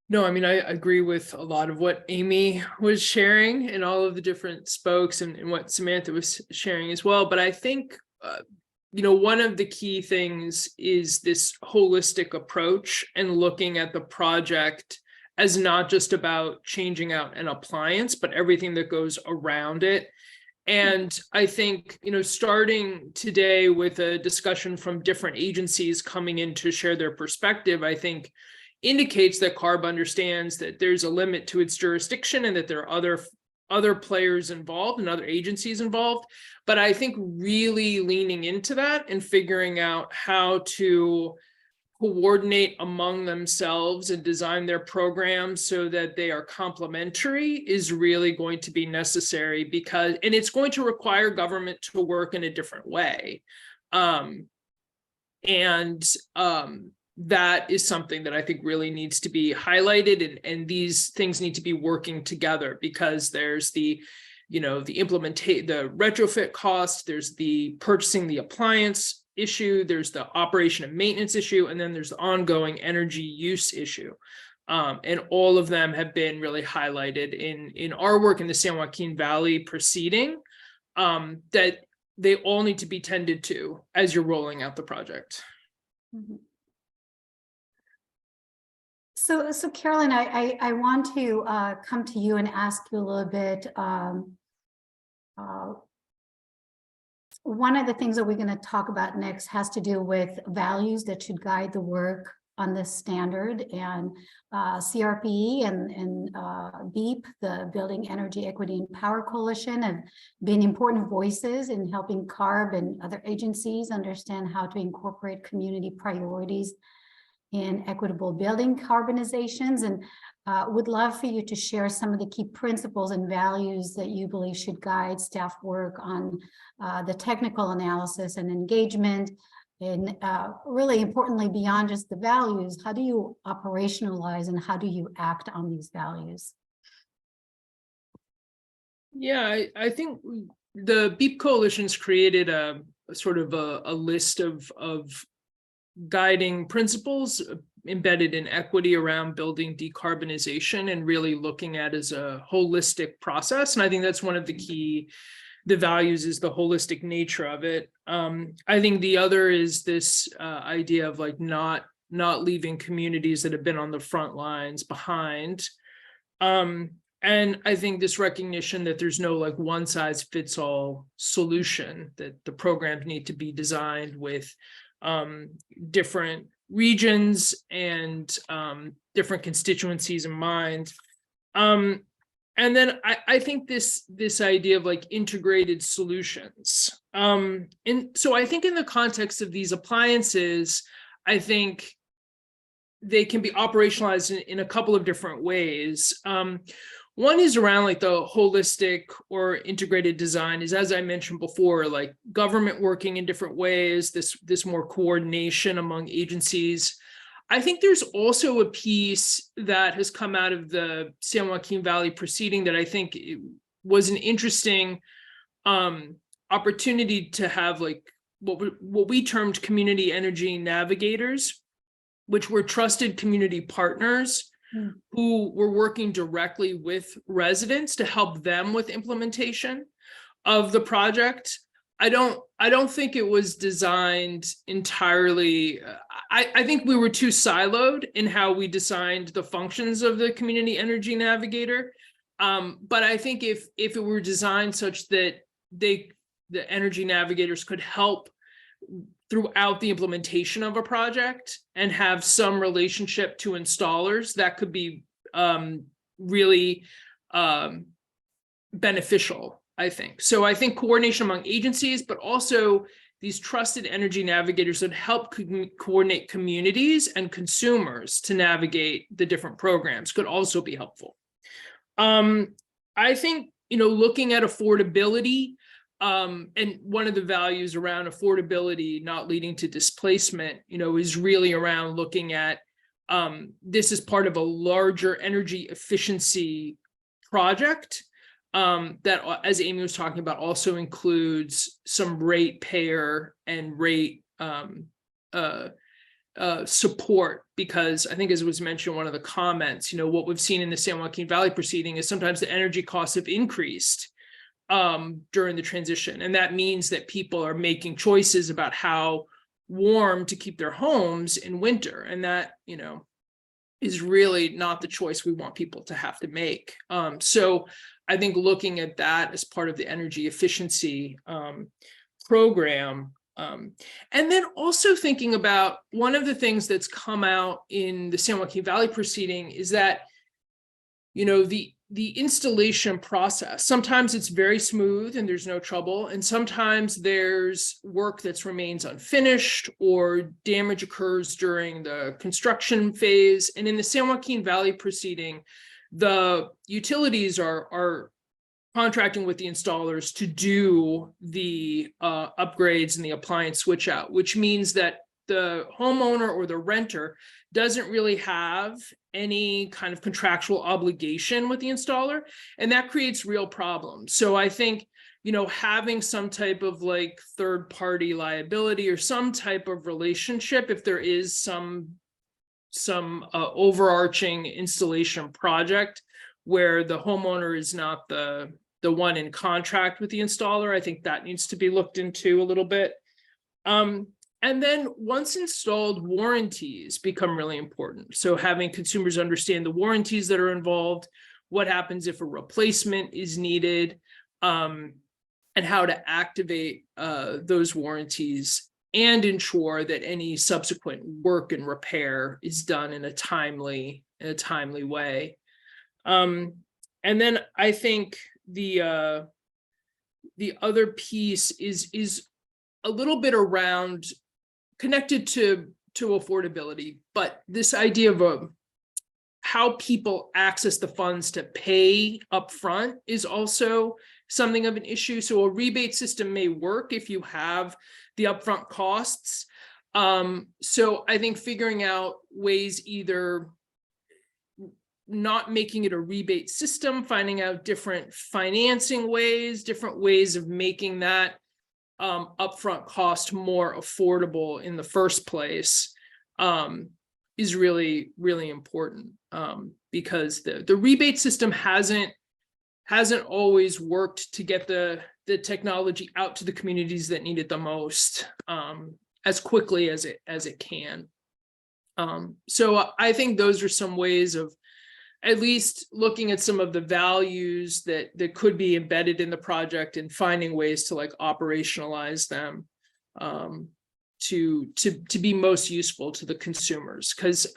No, I mean, I agree with a lot of what Amy was sharing and all of the different spokes and what Samantha was sharing as well. But I think, one of the key things is this holistic approach and looking at the project as not just about changing out an appliance, but everything that goes around it. And I think, starting today with a discussion from different agencies coming in to share their perspective, I think indicates that CARB understands that there's a limit to its jurisdiction and that there are other players involved and other agencies involved. But I think really leaning into that and figuring out how to coordinate among themselves and design their programs so that they are complementary is really going to be necessary, and it's going to require government to work in a different way. That is something that I think really needs to be highlighted, and these things need to be working together, because there's the retrofit cost, there's the purchasing the appliance issue, there's the operation and maintenance issue, and then there's the ongoing energy use issue. And all of them have been really highlighted in our work in the San Joaquin Valley proceeding, that they all need to be tended to as you're rolling out the project. Mm-hmm. So Carolyn, I want to come to you and ask you a little bit. One of the things that we're going to talk about next has to do with values that should guide the work on this standard, and CRPE and BEAP, the Building Energy Equity and Power Coalition, have been important voices in helping CARB and other agencies understand how to incorporate community priorities in equitable building carbonizations, and would love for you to share some of the key principles and values that you believe should guide staff work on the technical analysis and engagement. And really importantly, beyond just the values, how do you operationalize and how do you act on these values? Yeah, I think the BEAP Coalition's created a sort of a list of guiding principles embedded in equity around building decarbonization and really looking at as a holistic process. And I think that's one of the key the values is the holistic nature of it. I think the other is this idea of like not leaving communities that have been on the front lines behind. And I think this recognition that there's no like one size fits all solution, that the programs need to be designed with different regions and different constituencies in mind. And then I think this idea of like integrated solutions. And so I think in the context of these appliances, I think they can be operationalized in a couple of different ways. One is around like the holistic or integrated design is, as I mentioned before, like government working in different ways, this more coordination among agencies. I think there's also a piece that has come out of the San Joaquin Valley proceeding that I think was an interesting opportunity to have like what we termed community energy navigators, which were trusted community partners who were working directly with residents to help them with implementation of the project. I don't think it was designed entirely. I think we were too siloed in how we designed the functions of the community energy navigator. But I think if it were designed such that the energy navigators could help throughout the implementation of a project and have some relationship to installers, that could be really beneficial, I think. So I think coordination among agencies, but also these trusted energy navigators that help coordinate communities and consumers to navigate the different programs could also be helpful. I think, looking at affordability, and one of the values around affordability not leading to displacement, is really around looking at this is part of a larger energy efficiency project that, as Amy was talking about, also includes some ratepayer and rate support, because I think, as was mentioned in one of the comments, what we've seen in the San Joaquin Valley proceeding is sometimes the energy costs have increased during the transition. And that means that people are making choices about how warm to keep their homes in winter. And that, is really not the choice we want people to have to make. So I think looking at that as part of the energy efficiency program, and then also thinking about one of the things that's come out in the San Joaquin Valley proceeding is that, the installation process, sometimes it's very smooth and there's no trouble. And sometimes there's work that remains unfinished or damage occurs during the construction phase. And in the San Joaquin Valley proceeding, the utilities are contracting with the installers to do the upgrades and the appliance switch out, which means that the homeowner or the renter doesn't really have any kind of contractual obligation with the installer, and that creates real problems. So I think, having some type of like third-party liability or some type of relationship, if there is some overarching installation project where the homeowner is not the one in contract with the installer, I think that needs to be looked into a little bit. And then once installed, warranties become really important. So having consumers understand the warranties that are involved, what happens if a replacement is needed, and how to activate those warranties and ensure that any subsequent work and repair is done in a timely way. And then I think the other piece is a little bit around connected to affordability, but this idea of how people access the funds to pay upfront is also something of an issue. So a rebate system may work if you have the upfront costs. So I think figuring out ways, either not making it a rebate system, finding out different financing ways, different ways of making that upfront cost more affordable in the first place, is really, really important, because the rebate system hasn't always worked to get the the technology out to the communities that need it the most, as quickly as it can. So I think those are some ways of at least looking at some of the values that could be embedded in the project and finding ways to like operationalize them to be most useful to the consumers. Because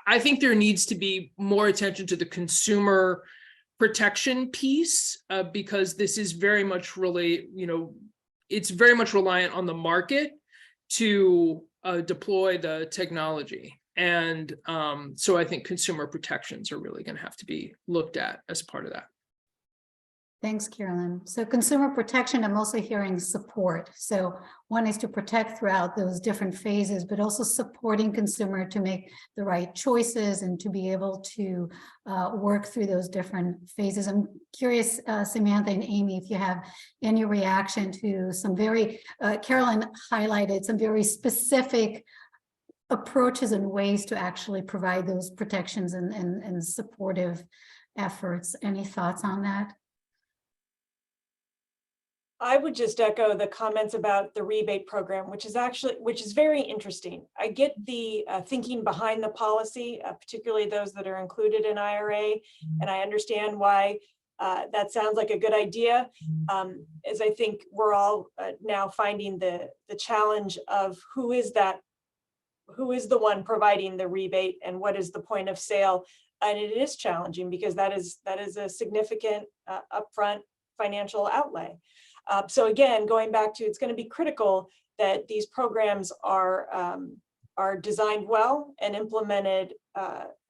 I think there needs to be more attention to the consumer protection piece, because this is very much it's very much reliant on the market to deploy the technology. And so I think consumer protections are really going to have to be looked at as part of that. Thanks, Carolyn. So consumer protection, I'm also hearing support. So one is to protect throughout those different phases, but also supporting consumer to make the right choices and to be able to work through those different phases. I'm curious, Samantha and Amy, if you have any reaction to some Carolyn highlighted some very specific approaches and ways to actually provide those protections and supportive efforts. Any thoughts on that? I would just echo the comments about the rebate program, which is very interesting. I get the thinking behind the policy, particularly those that are included in IRA, and I understand why that sounds like a good idea. As I think we're all now finding the challenge of who is the one providing the rebate and what is the point of sale, and it is challenging because that is a significant upfront financial outlay. So again, going back to, it's going to be critical that these programs are designed well and implemented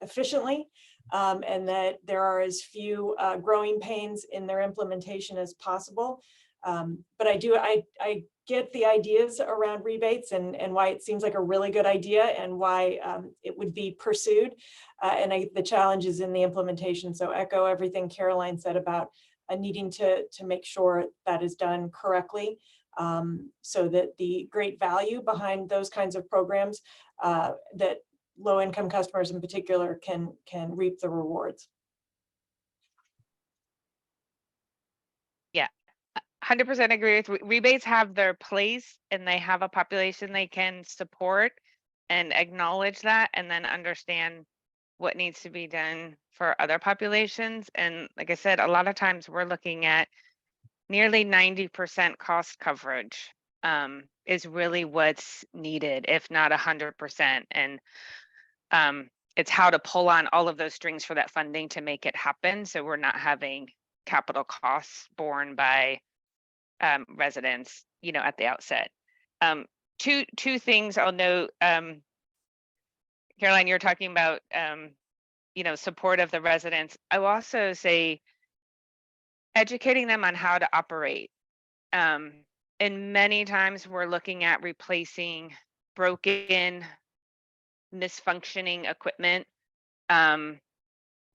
efficiently, and that there are as few growing pains in their implementation as possible. But I get the ideas around rebates and why it seems like a really good idea and why it would be pursued. And the challenge is in the implementation. So echo everything Caroline said about needing to make sure that is done correctly, so that the great value behind those kinds of programs, that low-income customers in particular can reap the rewards. Yeah, 100% agree with rebates have their place and they have a population they can support, and acknowledge that and then understand what needs to be done for other populations. And like I said, a lot of times we're looking at nearly 90% cost coverage is really what's needed, if not 100%. And it's how to pull on all of those strings for that funding to make it happen, so we're not having capital costs borne by residents, at the outset. Two things I'll note. Caroline, you're talking about, support of the residents. I will also say educating them on how to operate. And many times we're looking at replacing broken, misfunctioning equipment,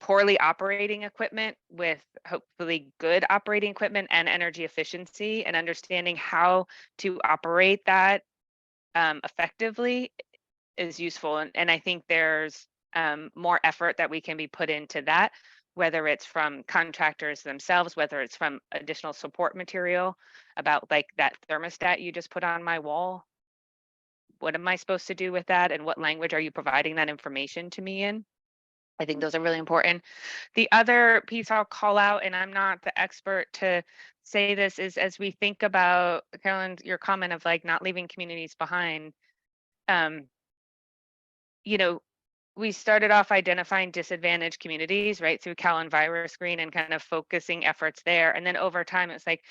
poorly operating equipment with hopefully good operating equipment and energy efficiency, and understanding how to operate that effectively is useful. And I think there's more effort that we can be put into that, whether it's from contractors themselves, whether it's from additional support material about like that thermostat you just put on my wall. What am I supposed to do with that? And what language are you providing that information to me in? I think those are really important. The other piece I'll call out, and I'm not the expert to say this, is as we think about, Carolyn, your comment of like not leaving communities behind, we started off identifying disadvantaged communities, right, through Cal EnviroScreen and kind of focusing efforts there. And then over time, it's like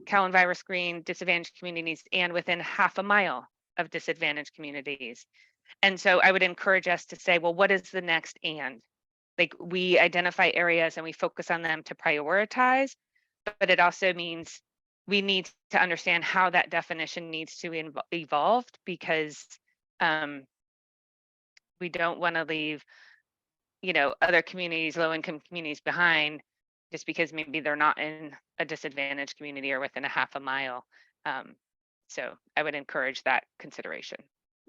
Cal EnviroScreen, disadvantaged communities, and within half a mile of disadvantaged communities. And so I would encourage us to say, well, what is the next and? Like, we identify areas and we focus on them to prioritize, but it also means we need to understand how that definition needs to evolve, because we don't want to leave, other communities, low-income communities behind just because maybe they're not in a disadvantaged community or within a half a mile. So I would encourage that consideration.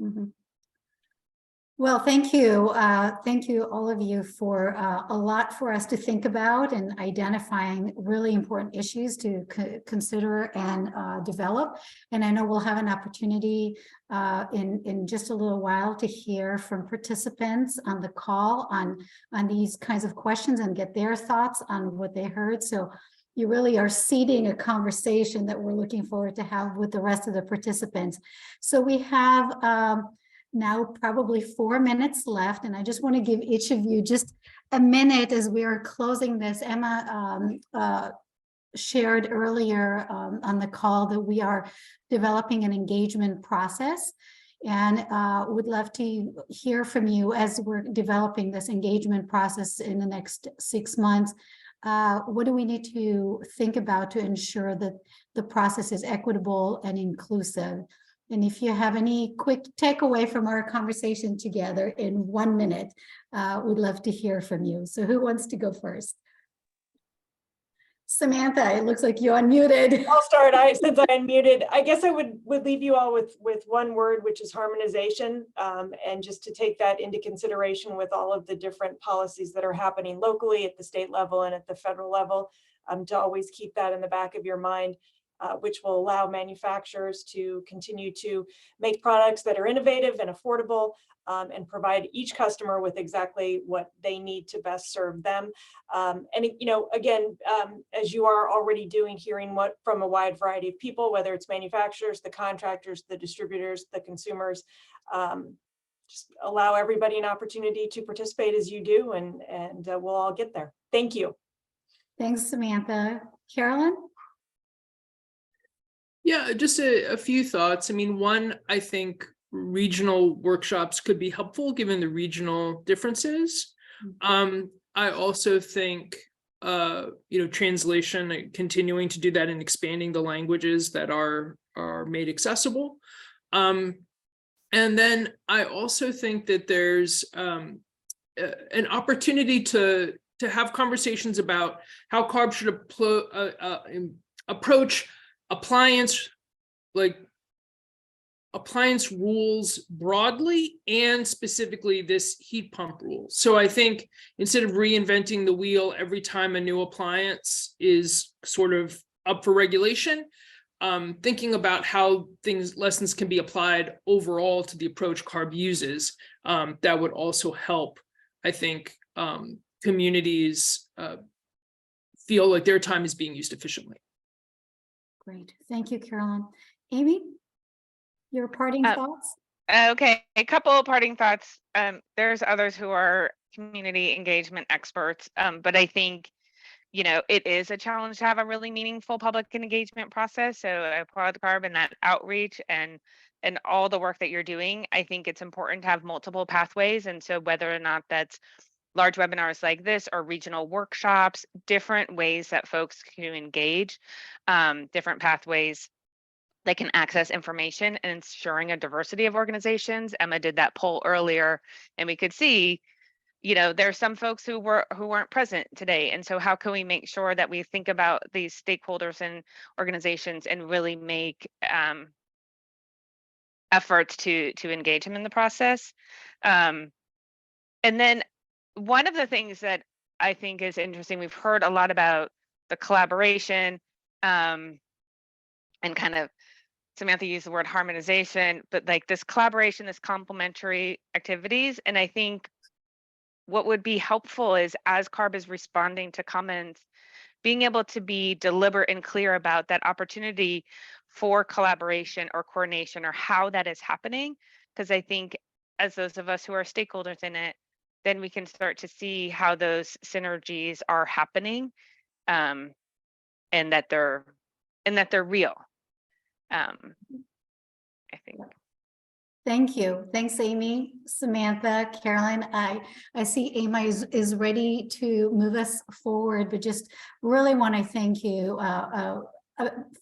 Mm-hmm. Well, thank you. Thank you, all of you, for a lot for us to think about and identifying really important issues to consider and develop. And I know we'll have an opportunity in just a little while to hear from participants on the call on these kinds of questions and get their thoughts on what they heard. So you really are seeding a conversation that we're looking forward to have with the rest of the participants. So we have now probably 4 minutes left, and I just want to give each of you just a minute as we are closing this. Emma shared earlier on the call that we are developing an engagement process, and would love to hear from you as we're developing this engagement process in the next 6 months. What do we need to think about to ensure that the process is equitable and inclusive? And if you have any quick takeaway from our conversation together in 1 minute, we'd love to hear from you. So who wants to go first? Samantha, it looks like you unmuted. I'll start. Since I unmuted, I guess I would leave you all with one word, which is harmonization, and just to take that into consideration with all of the different policies that are happening locally at the state level and at the federal level, to always keep that in the back of your mind. Which will allow manufacturers to continue to make products that are innovative and affordable, and provide each customer with exactly what they need to best serve them. And again, as you are already doing, hearing what from a wide variety of people, whether it's manufacturers, the contractors, the distributors, the consumers, just allow everybody an opportunity to participate as you do, and we'll all get there. Thank you. Thanks, Samantha. Carolyn? Yeah, just a few thoughts. I mean, one, I think regional workshops could be helpful given the regional differences. I also think, translation, continuing to do that and expanding the languages that are made accessible. And then I also think that there's an opportunity to have conversations about how CARB should approach appliance rules broadly and specifically this heat pump rule. So I think instead of reinventing the wheel every time a new appliance is sort of up for regulation, thinking about how lessons can be applied overall to the approach CARB uses, that would also help, I think, communities feel like their time is being used efficiently. Great. Thank you, Carolyn. Amy, your parting thoughts? Okay, a couple of parting thoughts. There's others who are community engagement experts, but I think, it is a challenge to have a really meaningful public engagement process. So I applaud CARB and that outreach and all the work that you're doing. I think it's important to have multiple pathways. And so whether or not that's large webinars like this or regional workshops, different ways that folks can engage, different pathways that can access information, and ensuring a diversity of organizations. Emma did that poll earlier, and we could see, there's some folks who weren't present today. And so how can we make sure that we think about these stakeholders and organizations and really make efforts to engage them in the process? And then one of the things that I think is interesting, we've heard a lot about the collaboration, and kind of Samantha used the word harmonization, but like this collaboration, this complementary activities. And I think what would be helpful is, as CARB is responding to comments, being able to be deliberate and clear about that opportunity for collaboration or coordination or how that is happening. Because I think as those of us who are stakeholders in it, then we can start to see how those synergies are happening, and that they're real. I think. Thank you. Thanks, Amy, Samantha, Carolyn. I see Amy is ready to move us forward, but just really want to thank you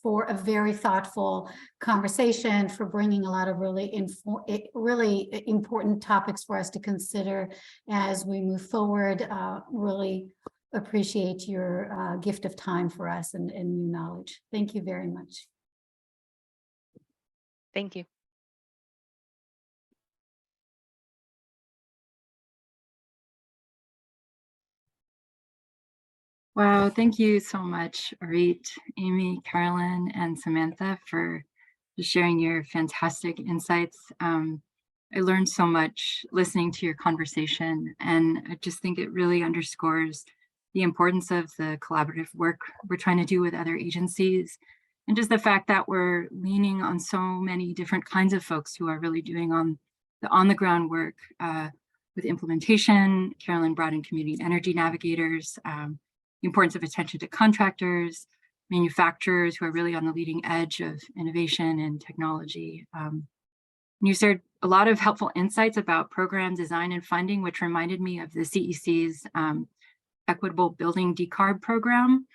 for a very thoughtful conversation, for bringing a lot of really important topics for us to consider as we move forward. Really appreciate your gift of time for us and new knowledge. Thank you very much. Thank you. Wow, thank you so much, Arit, Amy, Carolyn, and Samantha for just sharing your fantastic insights. I learned so much listening to your conversation, and I just think it really underscores the importance of the collaborative work we're trying to do with other agencies, and just the fact that we're leaning on so many different kinds of folks who are really doing on the ground work with implementation. Carolyn brought in community energy navigators, the importance of attention to contractors, manufacturers who are really on the leading edge of innovation and technology. You shared a lot of helpful insights about program design and funding, which reminded me of the CEC's Equitable Building Decarb program.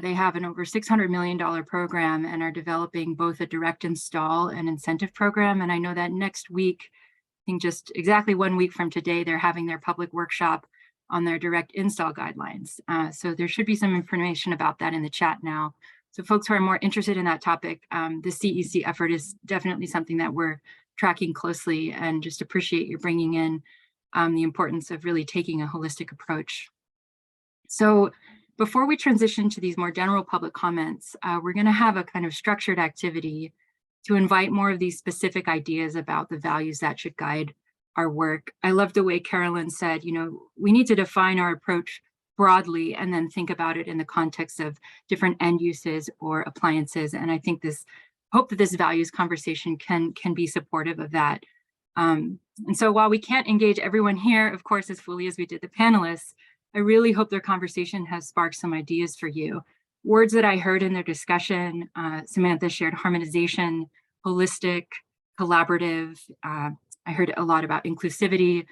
They have an over $600 million program and are developing both a direct install and incentive program. And I know that next week, I think just exactly 1 week from today, they're having their public workshop on their direct install guidelines. So there should be some information about that in the chat now. So folks who are more interested in that topic, the CEC effort is definitely something that we're tracking closely, and just appreciate you bringing in the importance of really taking a holistic approach. So before we transition to these more general public comments, we're going to have a kind of structured activity to invite more of these specific ideas about the values that should guide our work. I love the way Carolyn said, you know, we need to define our approach broadly and then think about it in the context of different end uses or appliances. And I think hope that this values conversation can be supportive of that. And so while we can't engage everyone here, of course, as fully as we did the panelists, I really hope their conversation has sparked some ideas for you. Words that I heard in their discussion, Samantha shared harmonization, holistic, collaborative. I heard a lot about inclusivity,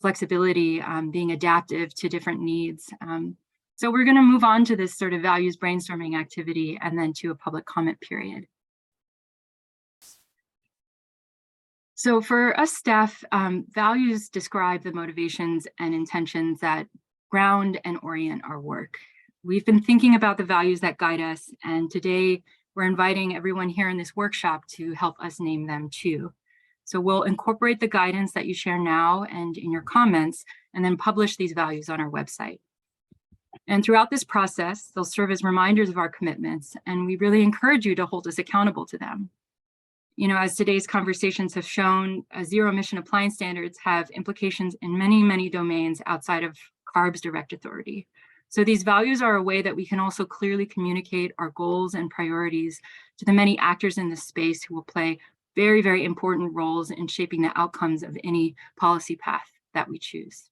flexibility, being adaptive to different needs. So we're going to move on to this sort of values brainstorming activity and then to a public comment period. So for us staff, values describe the motivations and intentions that ground and orient our work. We've been thinking about the values that guide us, and today we're inviting everyone here in this workshop to help us name them too. So we'll incorporate the guidance that you share now and in your comments, and then publish these values on our website. And throughout this process, they'll serve as reminders of our commitments, and we really encourage you to hold us accountable to them. You know, as today's conversations have shown, zero-emission appliance standards have implications in many, many domains outside of CARB's direct authority. So these values are a way that we can also clearly communicate our goals and priorities to the many actors in this space who will play very, very important roles in shaping the outcomes of any policy path that we choose.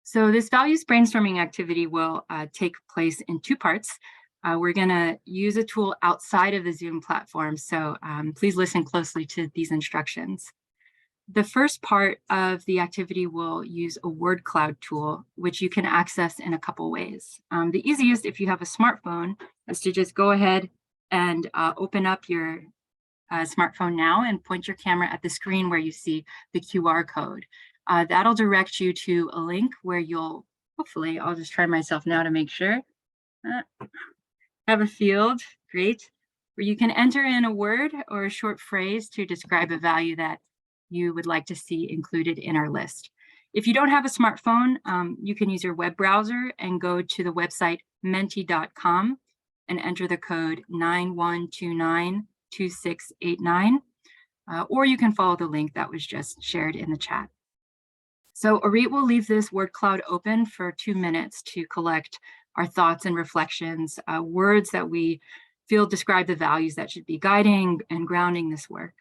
So this values brainstorming activity will take place in two parts. We're going to use a tool outside of the Zoom platform, so please listen closely to these instructions. The first part of the activity will use a word cloud tool, which you can access in a couple ways. The easiest, if you have a smartphone, is to just go ahead and open up your smartphone now and point your camera at the screen where you see the QR code. That'll direct you to a link where you'll, hopefully, I'll just try myself now to make sure, have a field, great, where you can enter in a word or a short phrase to describe a value that you would like to see included in our list. If you don't have a smartphone, you can use your web browser and go to the website menti.com and enter the code 91292689, or you can follow the link that was just shared in the chat. So Arit will leave this word cloud open for 2 minutes to collect our thoughts and reflections, words that we feel describe the values that should be guiding and grounding this work.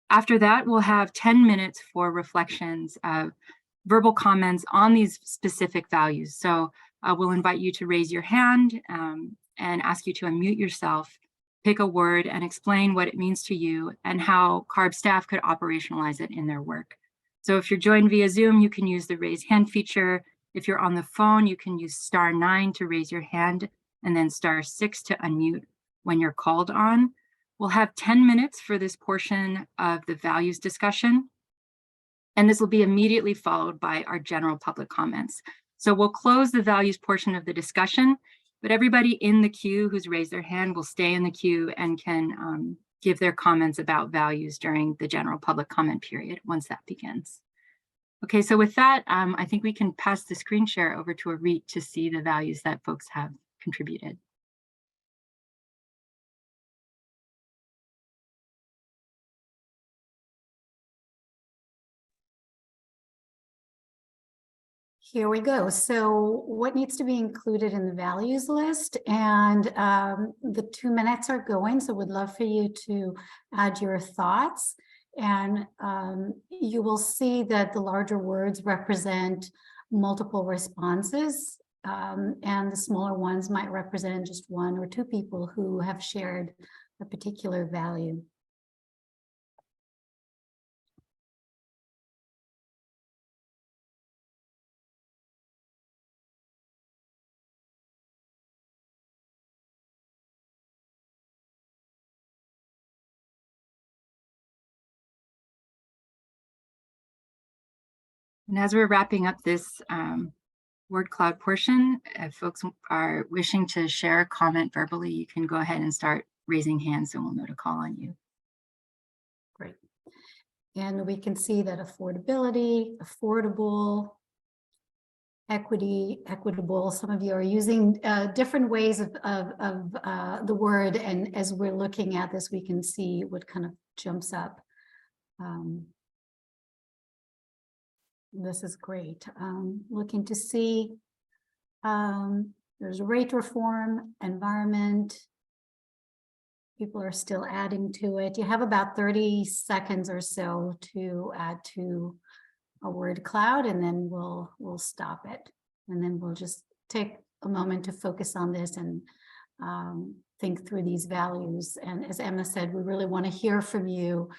After that, we'll have 10 minutes for reflections, verbal comments on these specific values. So we'll invite you to raise your hand and ask you to unmute yourself, pick a word and explain what it means to you and how CARB staff could operationalize it in their work. So if you're joined via Zoom, you can use the raise hand feature. If you're on the phone, you can use *9 to raise your hand and then *6 to unmute when you're called on. We'll have 10 minutes for this portion of the values discussion, and this will be immediately followed by our general public comments. So we'll close the values portion of the discussion, but everybody in the queue who's raised their hand will stay in the queue and can give their comments about values during the general public comment period once that begins. Okay, so with that, I think we can pass the screen share over to Arit to see the values that folks have contributed. Here we go. So what needs to be included in the values list? And the 2 minutes are going, so we'd love for you to add your thoughts. And you will see that the larger words represent multiple responses, and the smaller ones might represent just 1 or 2 people who have shared a particular value. And as we're wrapping up this word cloud portion, if folks are wishing to share a comment verbally, you can go ahead and start raising hands and we'll know to call on you. Great. And we can see that affordability, affordable, equity, equitable, some of you are using different ways of the word. And as we're looking at this, we can see what kind of jumps up. This is great. Looking to see there's rate reform, environment. People are still adding to it. You have about 30 seconds or so to add to a word cloud, and then we'll stop it. And then we'll just take a moment to focus on this and think through these values. And as Emma said, we really want to hear from you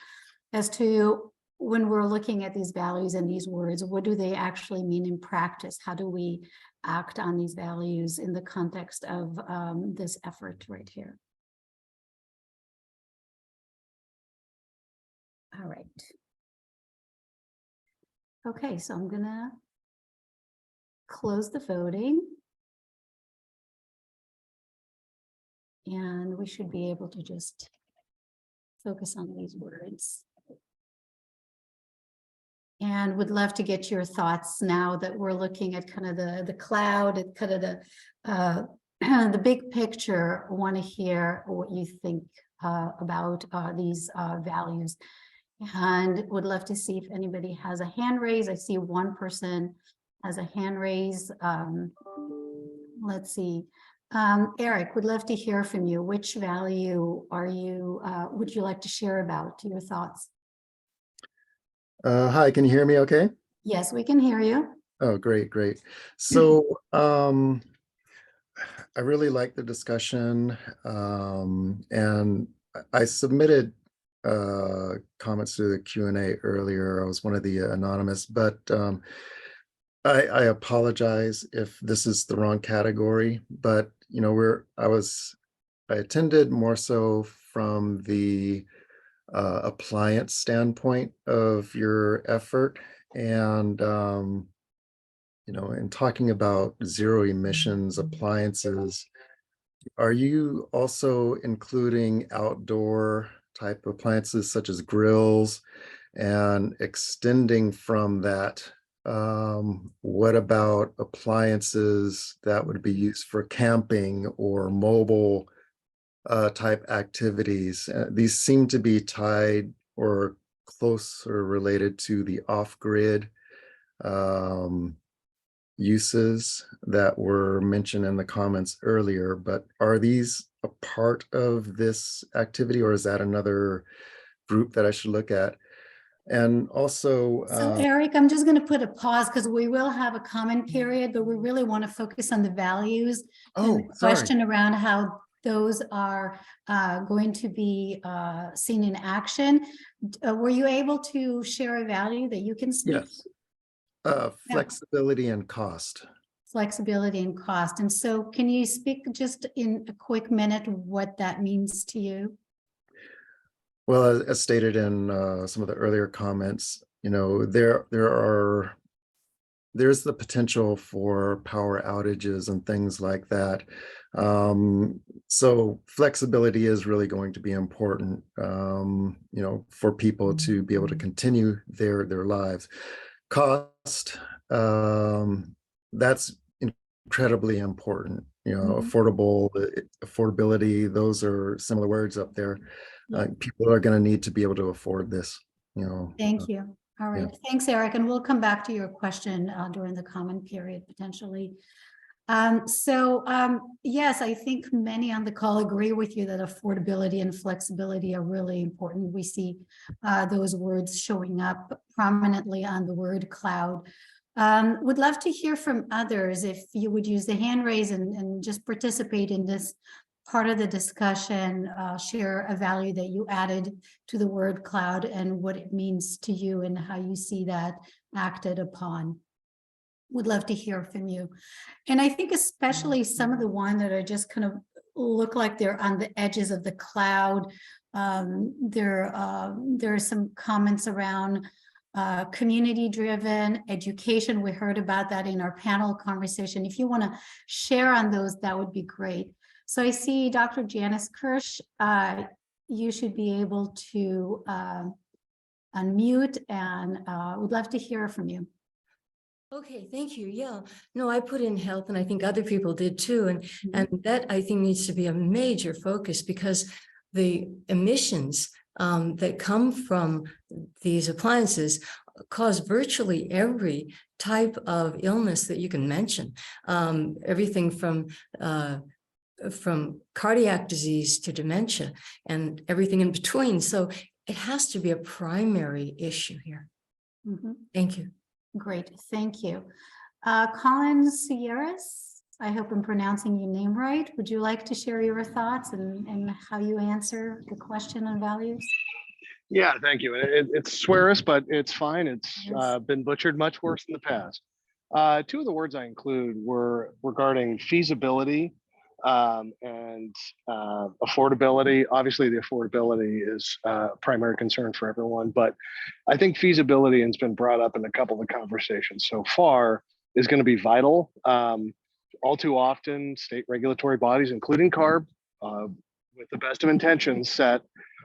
as to, when we're looking at these values and these words, what do they actually mean in practice? How do we act on these values in the context of this effort right here? All right. Okay, so I'm gonna close the voting. And we should be able to just focus on these words. And would love to get your thoughts now that we're looking at kind of the cloud and kind of the big picture. I want to hear what you think about these values, and would love to see if anybody has a hand raise. I see 1 person has a hand raise. Let's see. Eric, would love to hear from you. Which value are you? Would you like to share about your thoughts? Hi, can you hear me okay? Yes, we can hear you. Oh, great, great. So I really like the discussion, and I submitted comments to the Q&A earlier. I was one of the anonymous, but I apologize if this is the wrong category, but you know, I attended more so from the appliance standpoint of your effort, and you know, in talking about zero emissions appliances, are you also including outdoor type appliances such as grills, and extending from that, what about appliances that would be used for camping or mobile type activities? These seem to be tied or closer related to the off-grid uses that were mentioned in the comments earlier, but are these a part of this activity, or is that another group that I should look at? And also, so Eric, I'm just going to put a pause because we will have a comment period, but we really want to focus on the values. Oh, and the question around how those are going to be seen in action. Were you able to share a value that you can speak? Yes. Flexibility and cost. Flexibility and cost. And so can you speak just in a quick minute what that means to you? Well, as stated in some of the earlier comments, you know, there's the potential for power outages and things like that. So flexibility is really going to be important, you know, for people to be able to continue their lives. Cost, that's incredibly important. You know, affordability, those are similar words up there. People are going to need to be able to afford this, you know. Thank you. All right. Yeah. Thanks, Eric. And we'll come back to your question during the comment period potentially. Yes, I think many on the call agree with you that affordability and flexibility are really important. We see those words showing up prominently on the word cloud. Would love to hear from others if you would use the hand raise and just participate in this part of the discussion, share a value that you added to the word cloud and what it means to you and how you see that acted upon. Would love to hear from you. And I think especially some of the ones that are just kind of look like they're on the edges of the cloud. There are some comments around community-driven education. We heard about that in our panel conversation. If you want to share on those, that would be great. So I see Dr. Janice Kirsch. You should be able to unmute and would love to hear from you. Okay, thank you. Yeah, no, I put in health and I think other people did too. And that I think needs to be a major focus because the emissions that come from these appliances cause virtually every type of illness that you can mention. Everything from cardiac disease to dementia and everything in between. So it has to be a primary issue here. Thank you. Great, thank you. Colin Sierras, I hope I'm pronouncing your name right. Would you like to share your thoughts and how you answer the question on values? Yeah, thank you. It's Swearis, but it's fine. It's been butchered much worse in the past. Two of the words I include were regarding feasibility and affordability. Obviously, the affordability is a primary concern for everyone, but I think feasibility, and it's been brought up in a couple of conversations so far, is going to be vital. All too often, state regulatory bodies, including CARB, with the best of intentions, set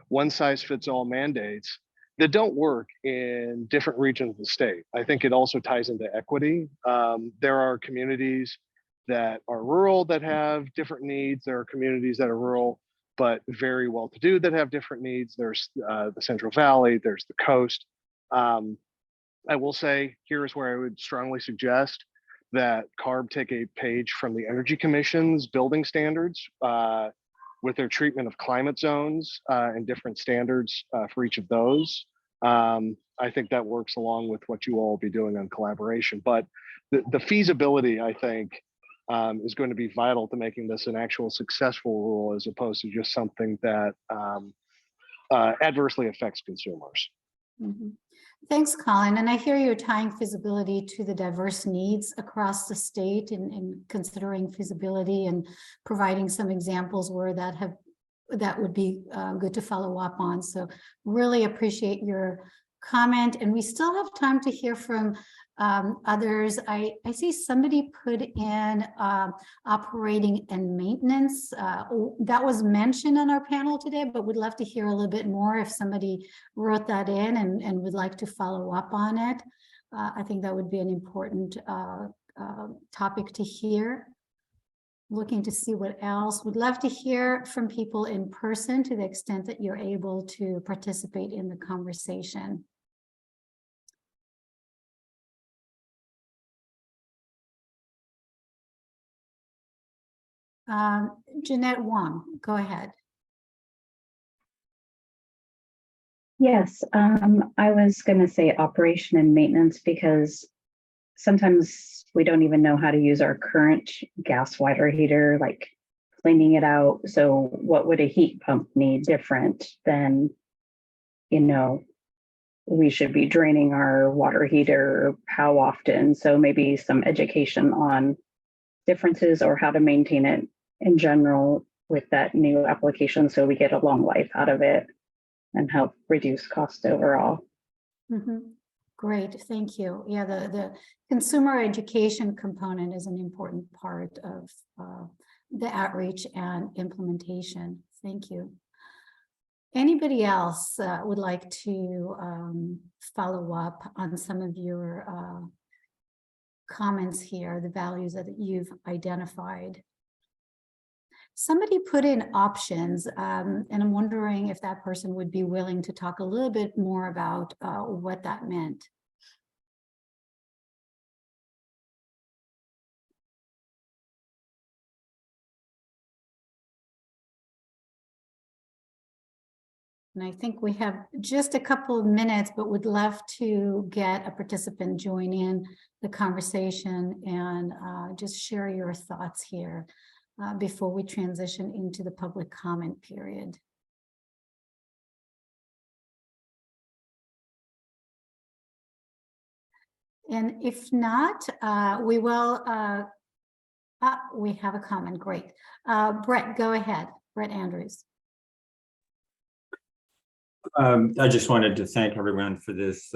one-size-fits-all mandates that don't work in different regions of the state. I think it also ties into equity. There are communities that are rural that have different needs. There are communities that are rural but very well-to-do that have different needs. There's the Central Valley, there's the coast. I will say, here's where I would strongly suggest that CARB take a page from the Energy Commission's building standards with their treatment of climate zones and different standards for each of those. I think that works along with what you all will be doing on collaboration. But the feasibility, I think, is going to be vital to making this an actual successful rule as opposed to just something that adversely affects consumers. Thanks, Colin. And I hear you're tying feasibility to the diverse needs across the state and considering feasibility and providing some examples where that would be good to follow up on. So really appreciate your comment. And we still have time to hear from others. I see somebody put in operating and maintenance. That was mentioned on our panel today, but would love to hear a little bit more if somebody wrote that in and would like to follow up on it. I think that would be an important topic to hear. Looking to see what else. Would love to hear from people in person to the extent that you're able to participate in the conversation. Jeanette Wong, go ahead. Yes, I was going to say operation and maintenance because sometimes we don't even know how to use our current gas water heater, like cleaning it out. So what would a heat pump need different than, you know, we should be draining our water heater, how often? So maybe some education on differences or how to maintain it in general with that new application so we get a long life out of it and help reduce cost overall. Great, thank you. Yeah, the consumer education component is an important part of the outreach and implementation. Thank you. Anybody else would like to follow up on some of your comments here, the values that you've identified? Somebody put in options, and I'm wondering if that person would be willing to talk a little bit more about what that meant. And I think we have just a couple of minutes, but would love to get a participant join in the conversation and just share your thoughts here before we transition into the public comment period. And if not, we will, we have a comment, great. Brett, go ahead, Brett Andrews. I just wanted to thank everyone for this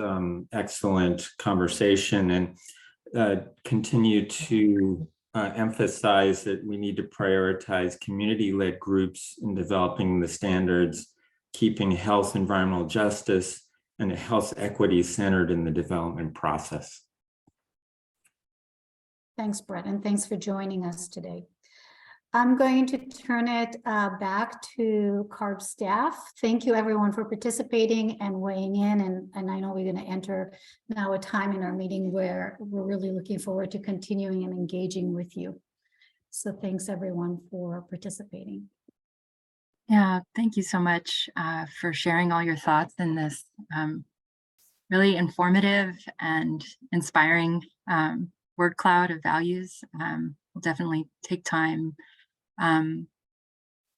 excellent conversation and continue to emphasize that we need to prioritize community-led groups in developing the standards, keeping health, environmental justice, and health equity centered in the development process. Thanks, Brett, and thanks for joining us today. I'm going to turn it back to CARB staff. Thank you everyone for participating and weighing in. And I know we're going to enter now a time in our meeting where we're really looking forward to continuing and engaging with you. So thanks everyone for participating. Yeah, thank you so much for sharing all your thoughts in this really informative and inspiring word cloud of values. We'll definitely take time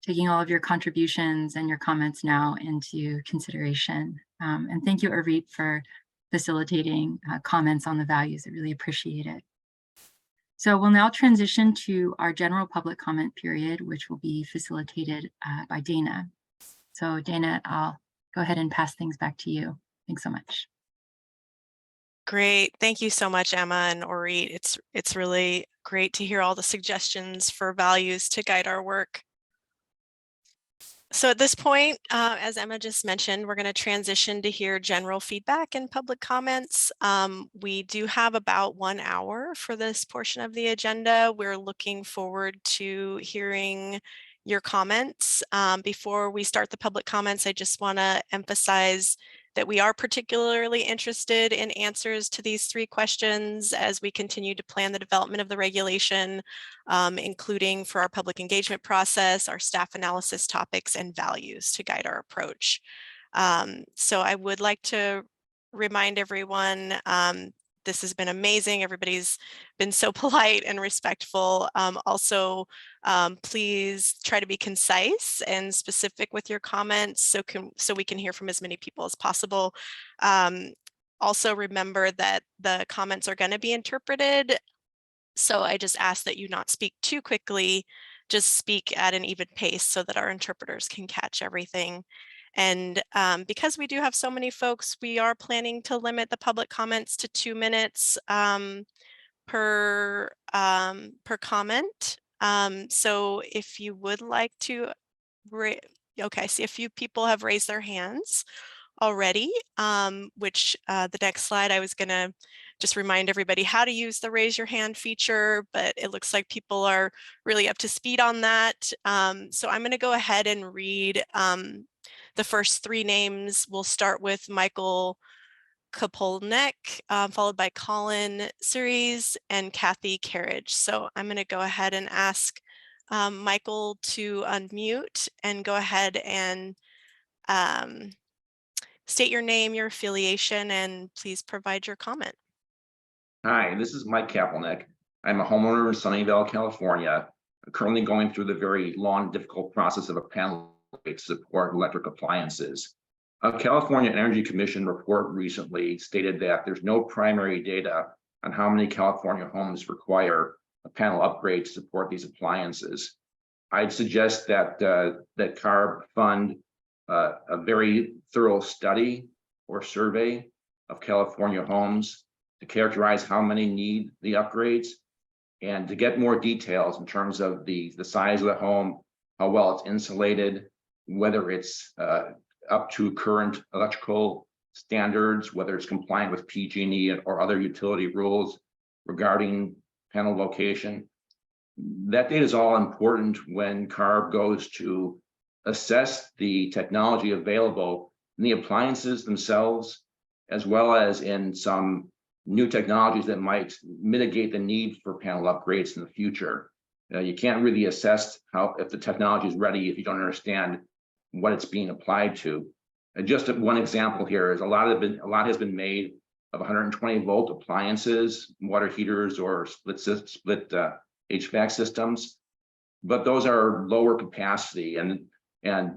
taking all of your contributions and your comments now into consideration. And thank you, AHRI, for facilitating comments on the values. I really appreciate it. So we'll now transition to our general public comment period, which will be facilitated by Dana. So Dana, I'll go ahead and pass things back to you. Thanks so much. Great. Thank you so much, Emma and AHRI. It's really great to hear all the suggestions for values to guide our work. So at this point, as Emma just mentioned, we're going to transition to hear general feedback and public comments. We do have about 1 hour for this portion of the agenda. We're looking forward to hearing your comments. Before we start the public comments, I just want to emphasize that we are particularly interested in answers to these 3 questions as we continue to plan the development of the regulation, including for our public engagement process, our staff analysis topics, and values to guide our approach. So I would like to remind everyone, this has been amazing. Everybody's been so polite and respectful. Also, please try to be concise and specific with your comments so we can hear from as many people as possible. Also remember that the comments are going to be interpreted. So I just ask that you not speak too quickly, just speak at an even pace so that our interpreters can catch everything. And because we do have so many folks, we are planning to limit the public comments to 2 minutes per comment. So if you would like to, okay, I see a few people have raised their hands already, which the next slide I was gonna just remind everybody how to use the raise your hand feature, but it looks like people are really up to speed on that. So I'm gonna go ahead and read the first 3 names. We'll start with Michael Kopolnek, followed by Colin Series and Kathy Carriage. So I'm going to go ahead and ask Michael to unmute and go ahead and state your name, your affiliation, and please provide your comment. Hi, this is Mike Kapelnick. I'm a homeowner in Sunnyvale, California. I'm currently going through the very long, difficult process of a panel to support electric appliances. A California Energy Commission report recently stated that there's no primary data on how many California homes require a panel upgrade to support these appliances. I'd suggest that that CARB fund a very thorough study or survey of California homes to characterize how many need the upgrades and to get more details in terms of the size of the home, how well it's insulated, whether it's up to current electrical standards, whether it's compliant with PG&E or other utility rules regarding panel location. That data is all important when CARB goes to assess the technology available in the appliances themselves, as well as in some new technologies that might mitigate the need for panel upgrades in the future. You can't really assess if the technology is ready if you don't understand what it's being applied to. Just one example here is a lot has been made of 120 volt appliances, water heaters, or split HVAC systems, but those are lower capacity and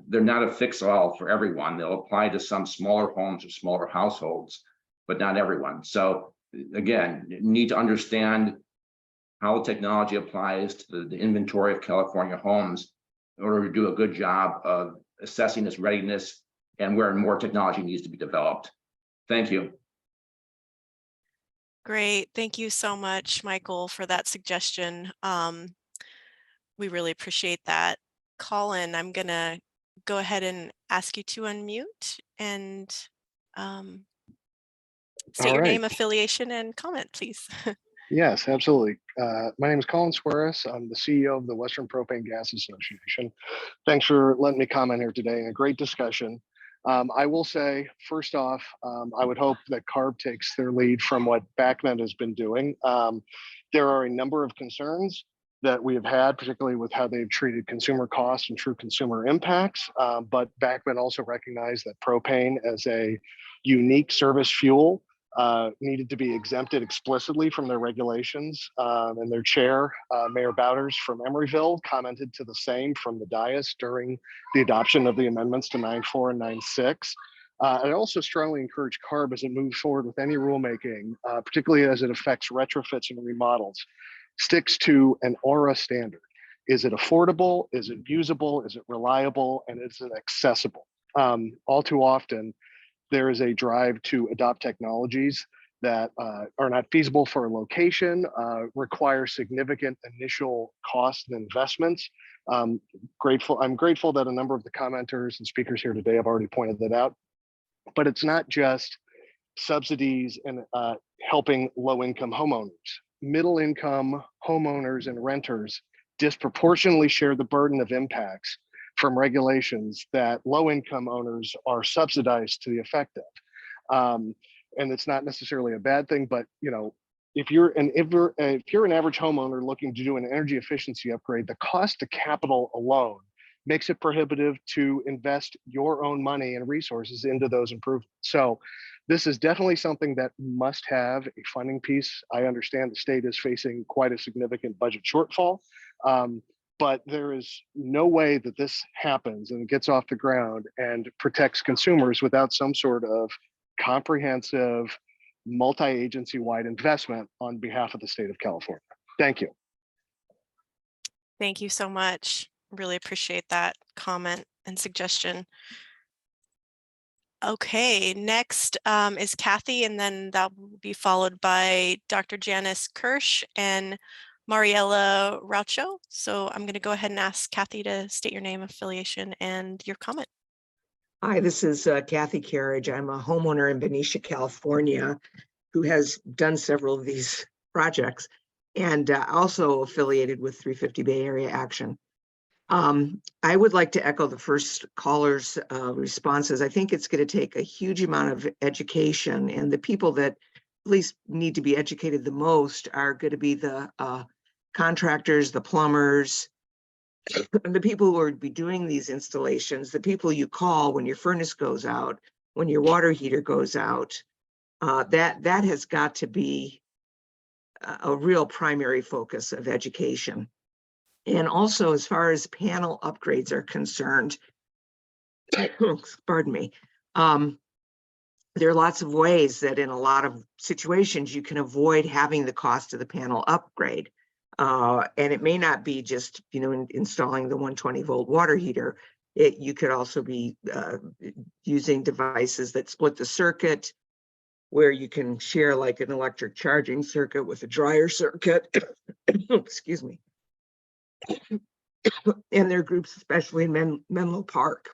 they're not a fix-all for everyone. They'll apply to some smaller homes or smaller households, but not everyone. So again, you need to understand how technology applies to the inventory of California homes in order to do a good job of assessing its readiness and where more technology needs to be developed. Thank you. Great. Thank you so much, Michael, for that suggestion. We really appreciate that. Colin, I'm going to go ahead and ask you to unmute and state your name, affiliation, and comment, please. Yes, absolutely. My name is Colin Suarez. I'm the CEO of the Western Propane Gas Association. Thanks for letting me comment here today. A great discussion. I will say, first off, I would hope that CARB takes their lead from what BAAQMD has been doing. There are a number of concerns that we have had, particularly with how they've treated consumer costs and true consumer impacts. But BAAQMD also recognized that propane as a unique service fuel needed to be exempted explicitly from their regulations. And their chair, Mayor Bowders from Emeryville, commented to the same from the dais during the adoption of the amendments to 9.4 and 9.6. I also strongly encourage CARB as it moves forward with any rulemaking, particularly as it affects retrofits and remodels, sticks to an AHRI standard. Is it affordable? Is it usable? Is it reliable? And is it accessible? All too often, there is a drive to adopt technologies that are not feasible for a location, require significant initial costs and investments. I'm grateful that a number of the commenters and speakers here today have already pointed that out. But it's not just subsidies and helping low-income homeowners. Middle-income homeowners and renters disproportionately share the burden of impacts from regulations that low-income owners are subsidized to the effect of. And it's not necessarily a bad thing, but if you're an average homeowner looking to do an energy efficiency upgrade, the cost of capital alone makes it prohibitive to invest your own money and resources into those improvements. So this is definitely something that must have a funding piece. I understand the state is facing quite a significant budget shortfall. But there is no way that this happens and it gets off the ground and protects consumers without some sort of comprehensive, multi-agency-wide investment on behalf of the state of California. Thank you. Thank you so much. Really appreciate that comment and suggestion. Okay, next is Kathy, and then that will be followed by Dr. Janice Kirsch and Mariela Raucho. So I'm going to go ahead and ask Kathy to state your name, affiliation, and your comment. Hi, this is Kathy Carriage. I'm a homeowner in Benicia, California, who has done several of these projects and also affiliated with 350 Bay Area Action. I would like to echo the first caller's responses. I think it's going to take a huge amount of education, and the people that at least need to be educated the most are going to be the contractors, the plumbers, and the people who are be doing these installations, the people you call when your furnace goes out, when your water heater goes out. That has got to be a real primary focus of education. And also, as far as panel upgrades are concerned, pardon me, there are lots of ways that in a lot of situations you can avoid having the cost of the panel upgrade. And it may not be just, installing the 120 volt water heater. You could also be using devices that split the circuit, where you can share like an electric charging circuit with a dryer circuit. Excuse me. And there are groups, especially in Menlo Park,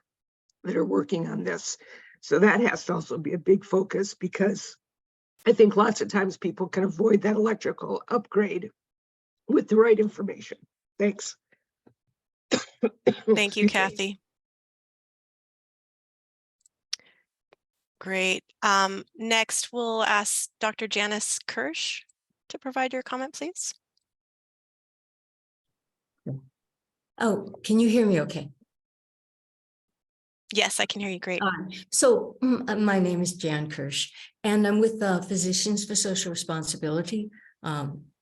that are working on this. So that has to also be a big focus, because I think lots of times people can avoid that electrical upgrade with the right information. Thanks. Thank you, Kathy. Great. Next, we'll ask Dr. Janice Kirsch to provide your comment, please. Oh, can you hear me okay? Yes, I can hear you great. My name is Jan Kirsch, and I'm with Physicians for Social Responsibility,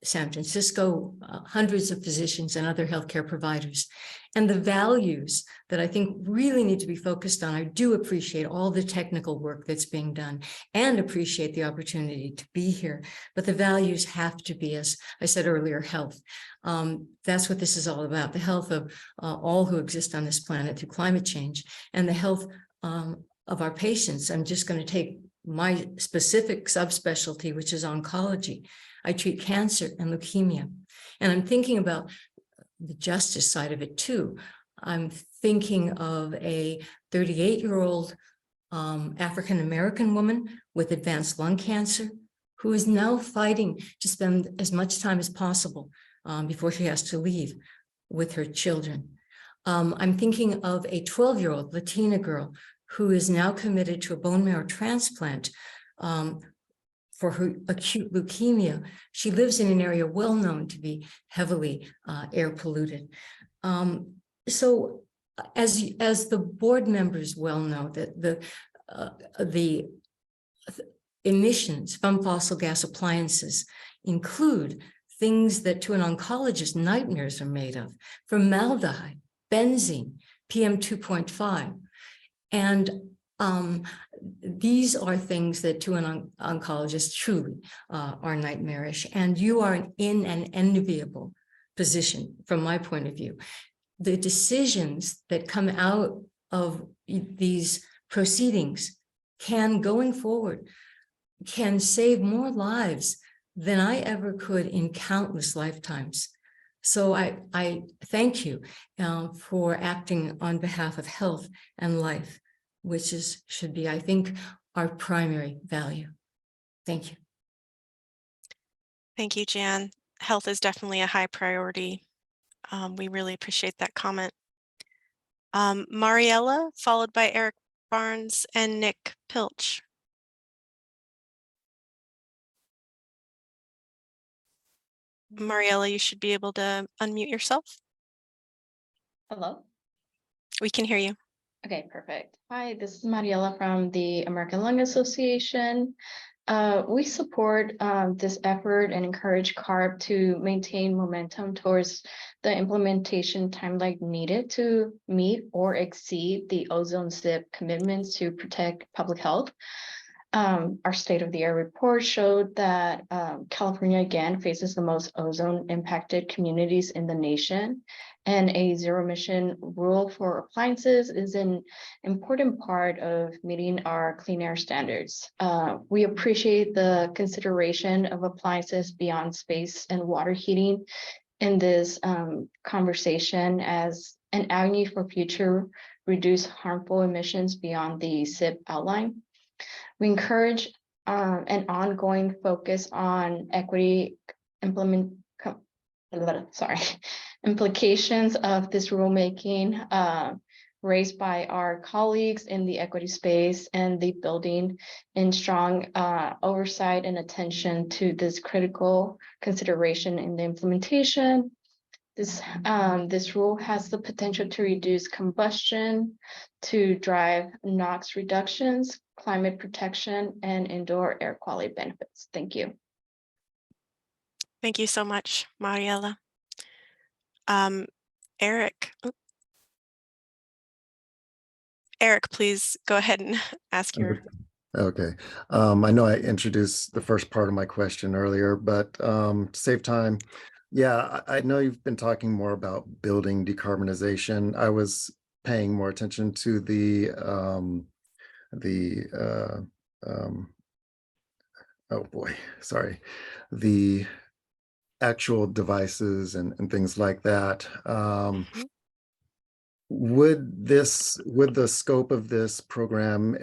San Francisco, hundreds of physicians and other healthcare providers. And the values that I think really need to be focused on, I do appreciate all the technical work that's being done and appreciate the opportunity to be here. But the values have to be, as I said earlier, health. That's what this is all about, the health of all who exist on this planet through climate change, and the health of our patients. I'm just going to take my specific subspecialty, which is oncology. I treat cancer and leukemia, and I'm thinking about the justice side of it too. I'm thinking of a 38-year-old African-American woman with advanced lung cancer who is now fighting to spend as much time as possible before she has to leave with her children. I'm thinking of a 12-year-old Latina girl who is now committed to a bone marrow transplant for her acute leukemia. She lives in an area well known to be heavily air polluted. So as the board members well know, that the emissions from fossil gas appliances include things that to an oncologist nightmares are made of: formaldehyde, benzene, PM 2.5. And these are things that to an oncologist truly are nightmarish. And you are in an enviable position from my point of view. The decisions that come out of these proceedings going forward, can save more lives than I ever could in countless lifetimes. So I thank you for acting on behalf of health and life, which should be, I think, our primary value. Thank you. Thank you, Jan. Health is definitely a high priority. We really appreciate that comment. Mariella, followed by Eric Barnes and Nick Pilch. Mariella, you should be able to unmute yourself. Hello? We can hear you. Okay, perfect. Hi, this is Mariela from the American Lung Association. We support this effort and encourage CARB to maintain momentum towards the implementation timeline needed to meet or exceed the ozone SIP commitments to protect public health. Our state of the air report showed that California again faces the most ozone impacted communities in the nation, and a zero emission rule for appliances is an important part of meeting our clean air standards. We appreciate the consideration of appliances beyond space and water heating in this conversation as an avenue for future reduce harmful emissions beyond the SIP outline. We encourage an ongoing focus on equity implications of this rulemaking raised by our colleagues in the equity space and the building in strong oversight and attention to this critical consideration in the implementation. This rule has the potential to reduce combustion, to drive NOx reductions, climate protection, and indoor air quality benefits. Thank you. Thank you so much, Mariela. Eric. Eric, please go ahead and ask your. Okay. I know I introduced the first part of my question earlier, but to save time, yeah, I know you've been talking more about building decarbonization. I was paying more attention to oh boy, sorry, the actual devices and things like that. would the scope of this program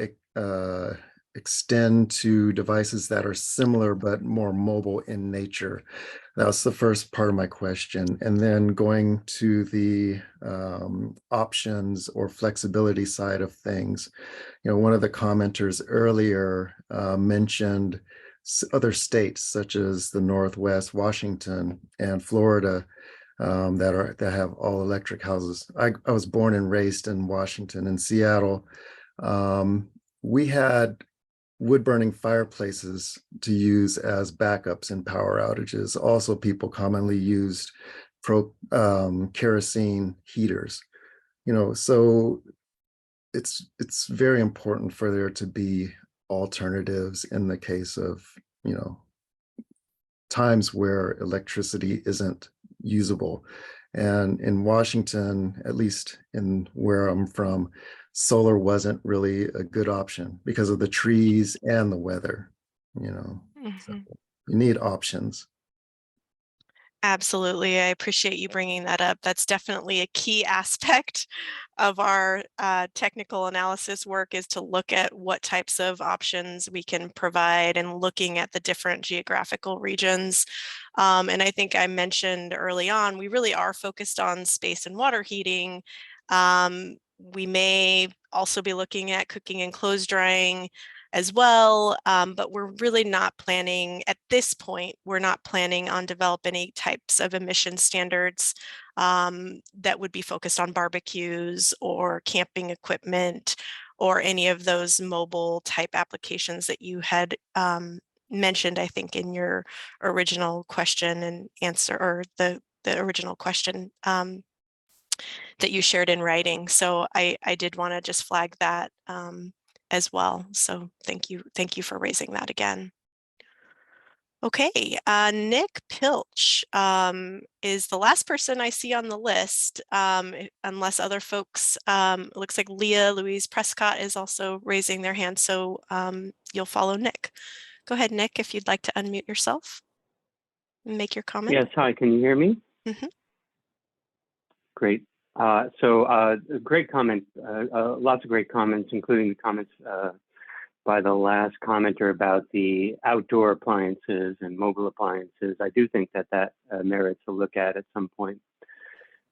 extend to devices that are similar but more mobile in nature? That's the first part of my question. And then going to the options or flexibility side of things, one of the commenters earlier mentioned other states such as the Northwest, Washington, and Florida that have all electric houses. I was born and raised in Washington. In Seattle, we had wood burning fireplaces to use as backups in power outages. Also, people commonly used kerosene heaters. So it's very important for there to be alternatives in the case of times where electricity isn't usable. And in Washington, at least in where I'm from, solar wasn't really a good option because of the trees and the weather. So you need options. Absolutely. I appreciate you bringing that up. That's definitely a key aspect of our technical analysis work, is to look at what types of options we can provide and looking at the different geographical regions. And I think I mentioned early on, we really are focused on space and water heating. We may also be looking at cooking and clothes drying as well, but we're really not planning at this point, we're not planning on developing any types of emission standards that would be focused on barbecues or camping equipment or any of those mobile type applications that you had mentioned, I think, in your original question and answer, or the original question that you shared in writing. So I did want to just flag that as well. So thank you for raising that again. Okay, Nick Pilch is the last person I see on the list, unless other folks, it looks like Leah Louise Prescott is also raising their hand, so you'll follow Nick. Go ahead, Nick, if you'd like to unmute yourself and make your comment. Yes, hi, can you hear me? Mm-hmm. Great. Great comment, lots of great comments, including the comments by the last commenter about the outdoor appliances and mobile appliances. I do think that merits a look at some point.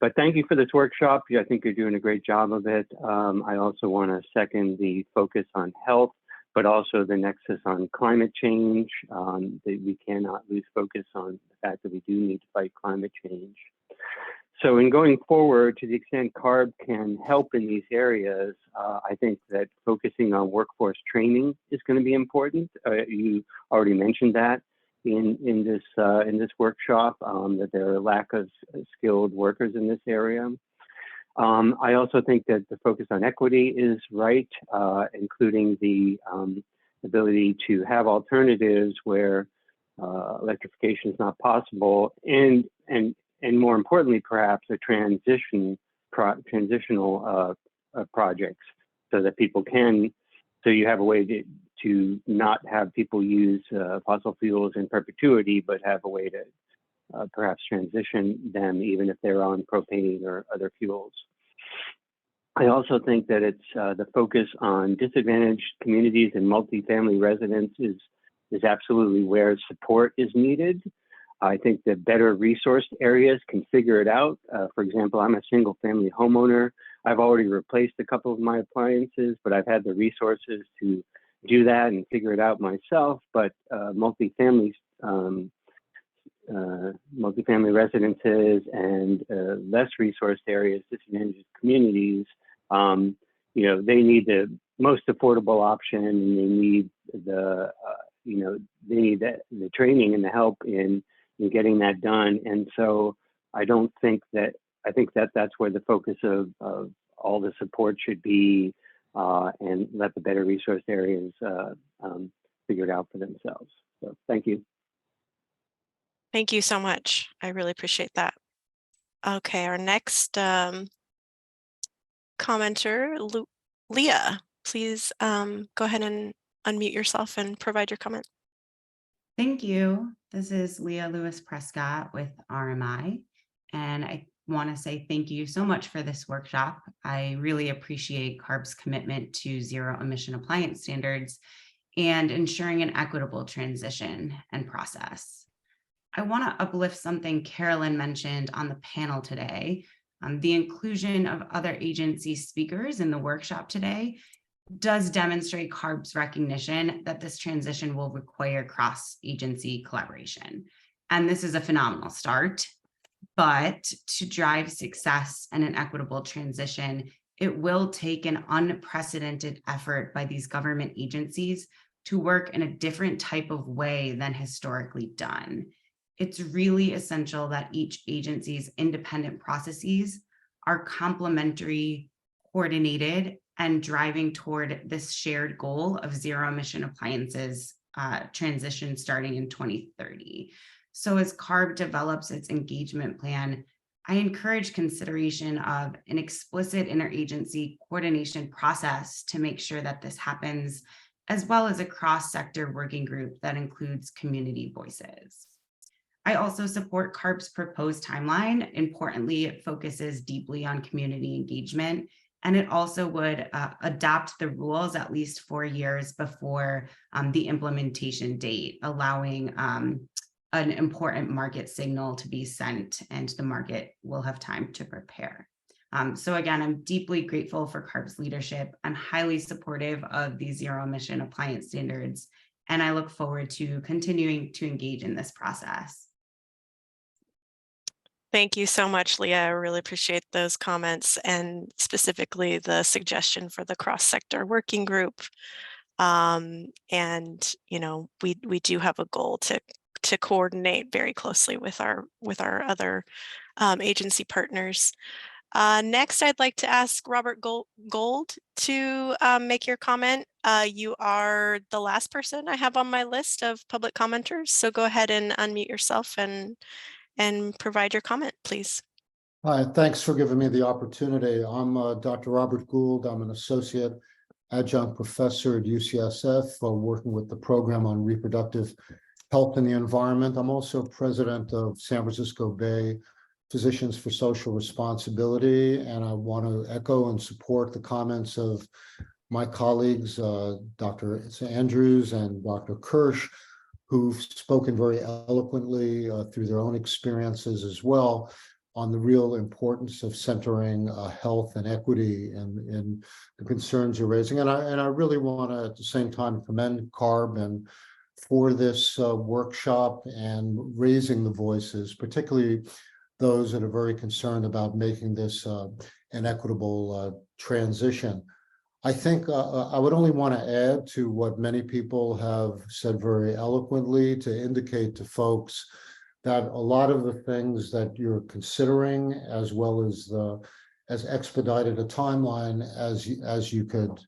But thank you for this workshop. I think you're doing a great job of it. I also want to second the focus on health, but also the nexus on climate change. That we cannot lose focus on the fact that we do need to fight climate change. So in going forward, to the extent CARB can help in these areas, I think that focusing on workforce training is going to be important. You already mentioned that in this workshop, that there are a lack of skilled workers in this area. I also think that the focus on equity is right, including the ability to have alternatives where electrification is not possible, and more importantly, perhaps a transitional projects, so that people can, so you have a way to not have people use fossil fuels in perpetuity, but have a way to perhaps transition them even if they're on propane or other fuels. I also think that it's the focus on disadvantaged communities and multifamily residents is absolutely where support is needed. I think that better resourced areas can figure it out. For example, I'm a single family homeowner. I've already replaced a couple of my appliances, but I've had the resources to do that and figure it out myself. But multifamily residences and less resourced areas, disadvantaged communities, they need the most affordable option, and they need the training and the help in getting that done. And so I think that that's where the focus of all the support should be, and let the better resource areas figure it out for themselves. So thank you. Thank you so much. I really appreciate that. Okay, our next commenter, Leah, please go ahead and unmute yourself and provide your comment. Thank you. This is Leah Lewis Prescott with RMI. And I want to say thank you so much for this workshop. I really appreciate CARB's commitment to zero emission appliance standards and ensuring an equitable transition and process. I want to uplift something Carolyn mentioned on the panel today. The inclusion of other agency speakers in the workshop today does demonstrate CARB's recognition that this transition will require cross-agency collaboration. And this is a phenomenal start, but to drive success and an equitable transition, it will take an unprecedented effort by these government agencies to work in a different type of way than historically done. It's really essential that each agency's independent processes are complementary, coordinated, and driving toward this shared goal of zero emission appliances transition starting in 2030. So as CARB develops its engagement plan, I encourage consideration of an explicit interagency coordination process to make sure that this happens, as well as a cross-sector working group that includes community voices. I also support CARB's proposed timeline. Importantly, it focuses deeply on community engagement, and it also would adopt the rules at least 4 years before the implementation date, allowing an important market signal to be sent, and the market will have time to prepare. So again, I'm deeply grateful for CARB's leadership. I'm highly supportive of the zero emission appliance standards, and I look forward to continuing to engage in this process. Thank you so much, Leah. I really appreciate those comments, and specifically the suggestion for the cross-sector working group. And you know, we do have a goal to coordinate very closely with our other agency partners. Next, I'd like to ask Robert Gold to make your comment. You are the last person I have on my list of public commenters, so go ahead and unmute yourself and provide your comment, please. Hi, thanks for giving me the opportunity. I'm Dr. Robert Gould. I'm an associate adjunct professor at UCSF, working with the program on reproductive health and the environment. I'm also president of San Francisco Bay Physicians for Social Responsibility, and I want to echo and support the comments of my colleagues, Dr. Andrews and Dr. Kirsch, who've spoken very eloquently through their own experiences as well on the real importance of centering health and equity in the concerns you're raising. And I really want to, at the same time, commend CARB and for this workshop and raising the voices, particularly those that are very concerned about making this an equitable transition. I think I would only want to add to what many people have said very eloquently to indicate to folks that a lot of the things that you're considering, as well as expedited a timeline as you could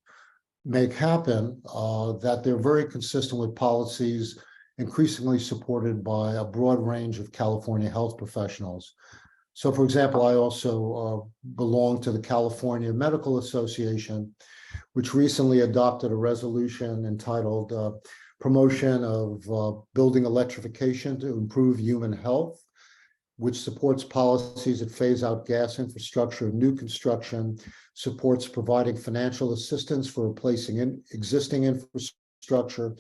make happen, that they're very consistent with policies increasingly supported by a broad range of California health professionals. So, for example, I also belong to the California Medical Association, which recently adopted a resolution entitled Promotion of Building Electrification to Improve Human Health, which supports policies that phase out gas infrastructure, new construction, supports providing financial assistance for replacing existing infrastructure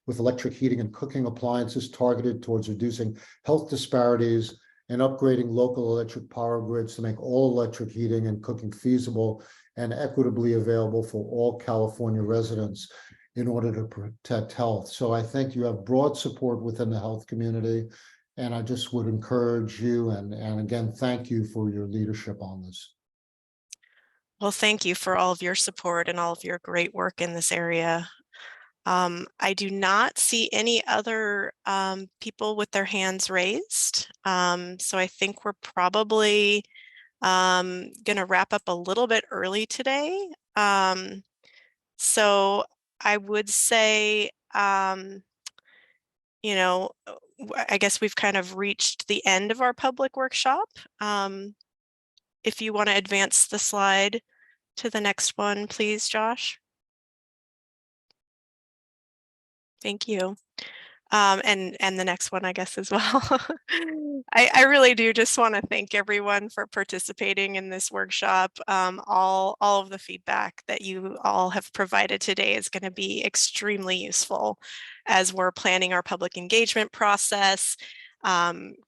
with electric heating and cooking appliances targeted towards reducing health disparities and upgrading local electric power grids to make all electric heating and cooking feasible and equitably available for all California residents in order to protect health. So I think you have broad support within the health community, and I just would encourage you and again, thank you for your leadership on this. Well, thank you for all of your support and all of your great work in this area. I do not see any other people with their hands raised. So I think we're probably going to wrap up a little bit early today. So I would say, you know, I guess we've kind of reached the end of our public workshop. If you want to advance the slide to the next one, please, Josh. Thank you. And the next one, I guess, as well. I really do just want to thank everyone for participating in this workshop. All of the feedback that you all have provided today is going to be extremely useful as we're planning our public engagement process,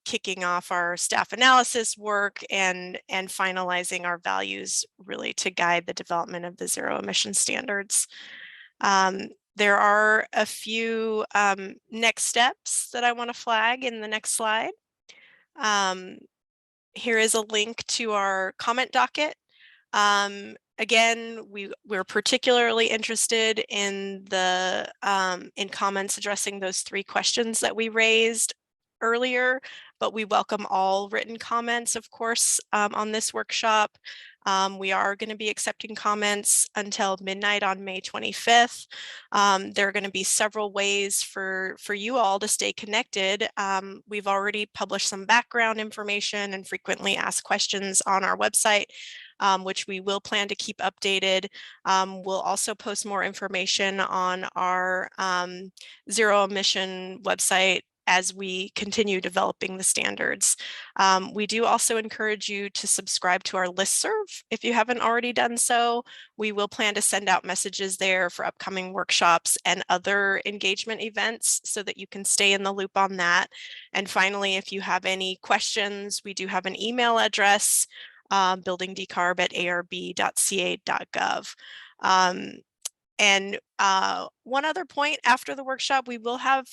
kicking off our staff analysis work, and finalizing our values really to guide the development of the zero emission standards. There are a few next steps that I want to flag in the next slide. Here is a link to our comment docket. Again, we're particularly interested in the in comments addressing those 3 questions that we raised earlier, but we welcome all written comments, of course, on this workshop. We are going to be accepting comments until midnight on May 25th. There are going to be several ways for you all to stay connected. We've already published some background information and frequently asked questions on our website, which we will plan to keep updated. We'll also post more information on our zero emission website as we continue developing the standards. We do also encourage you to subscribe to our listserv if you haven't already done so. We will plan to send out messages there for upcoming workshops and other engagement events so that you can stay in the loop on that. And finally, if you have any questions, we do have an email address, buildingdecarb@arb.ca.gov. And one other point, after the workshop, we will have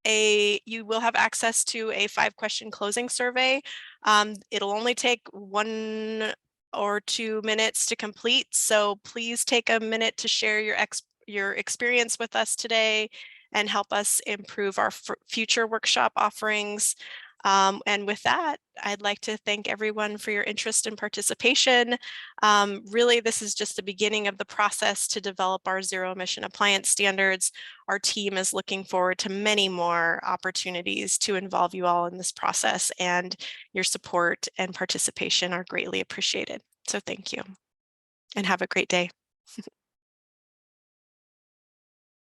you will have access to a 5-question closing survey. It'll only take 1 or 2 minutes to complete, so please take a minute to share your experience with us today and help us improve our future workshop offerings. And with that, I'd like to thank everyone for your interest and participation. Really, this is just the beginning of the process to develop our zero emission appliance standards. Our team is looking forward to many more opportunities to involve you all in this process, and your support and participation are greatly appreciated. So thank you and have a great day.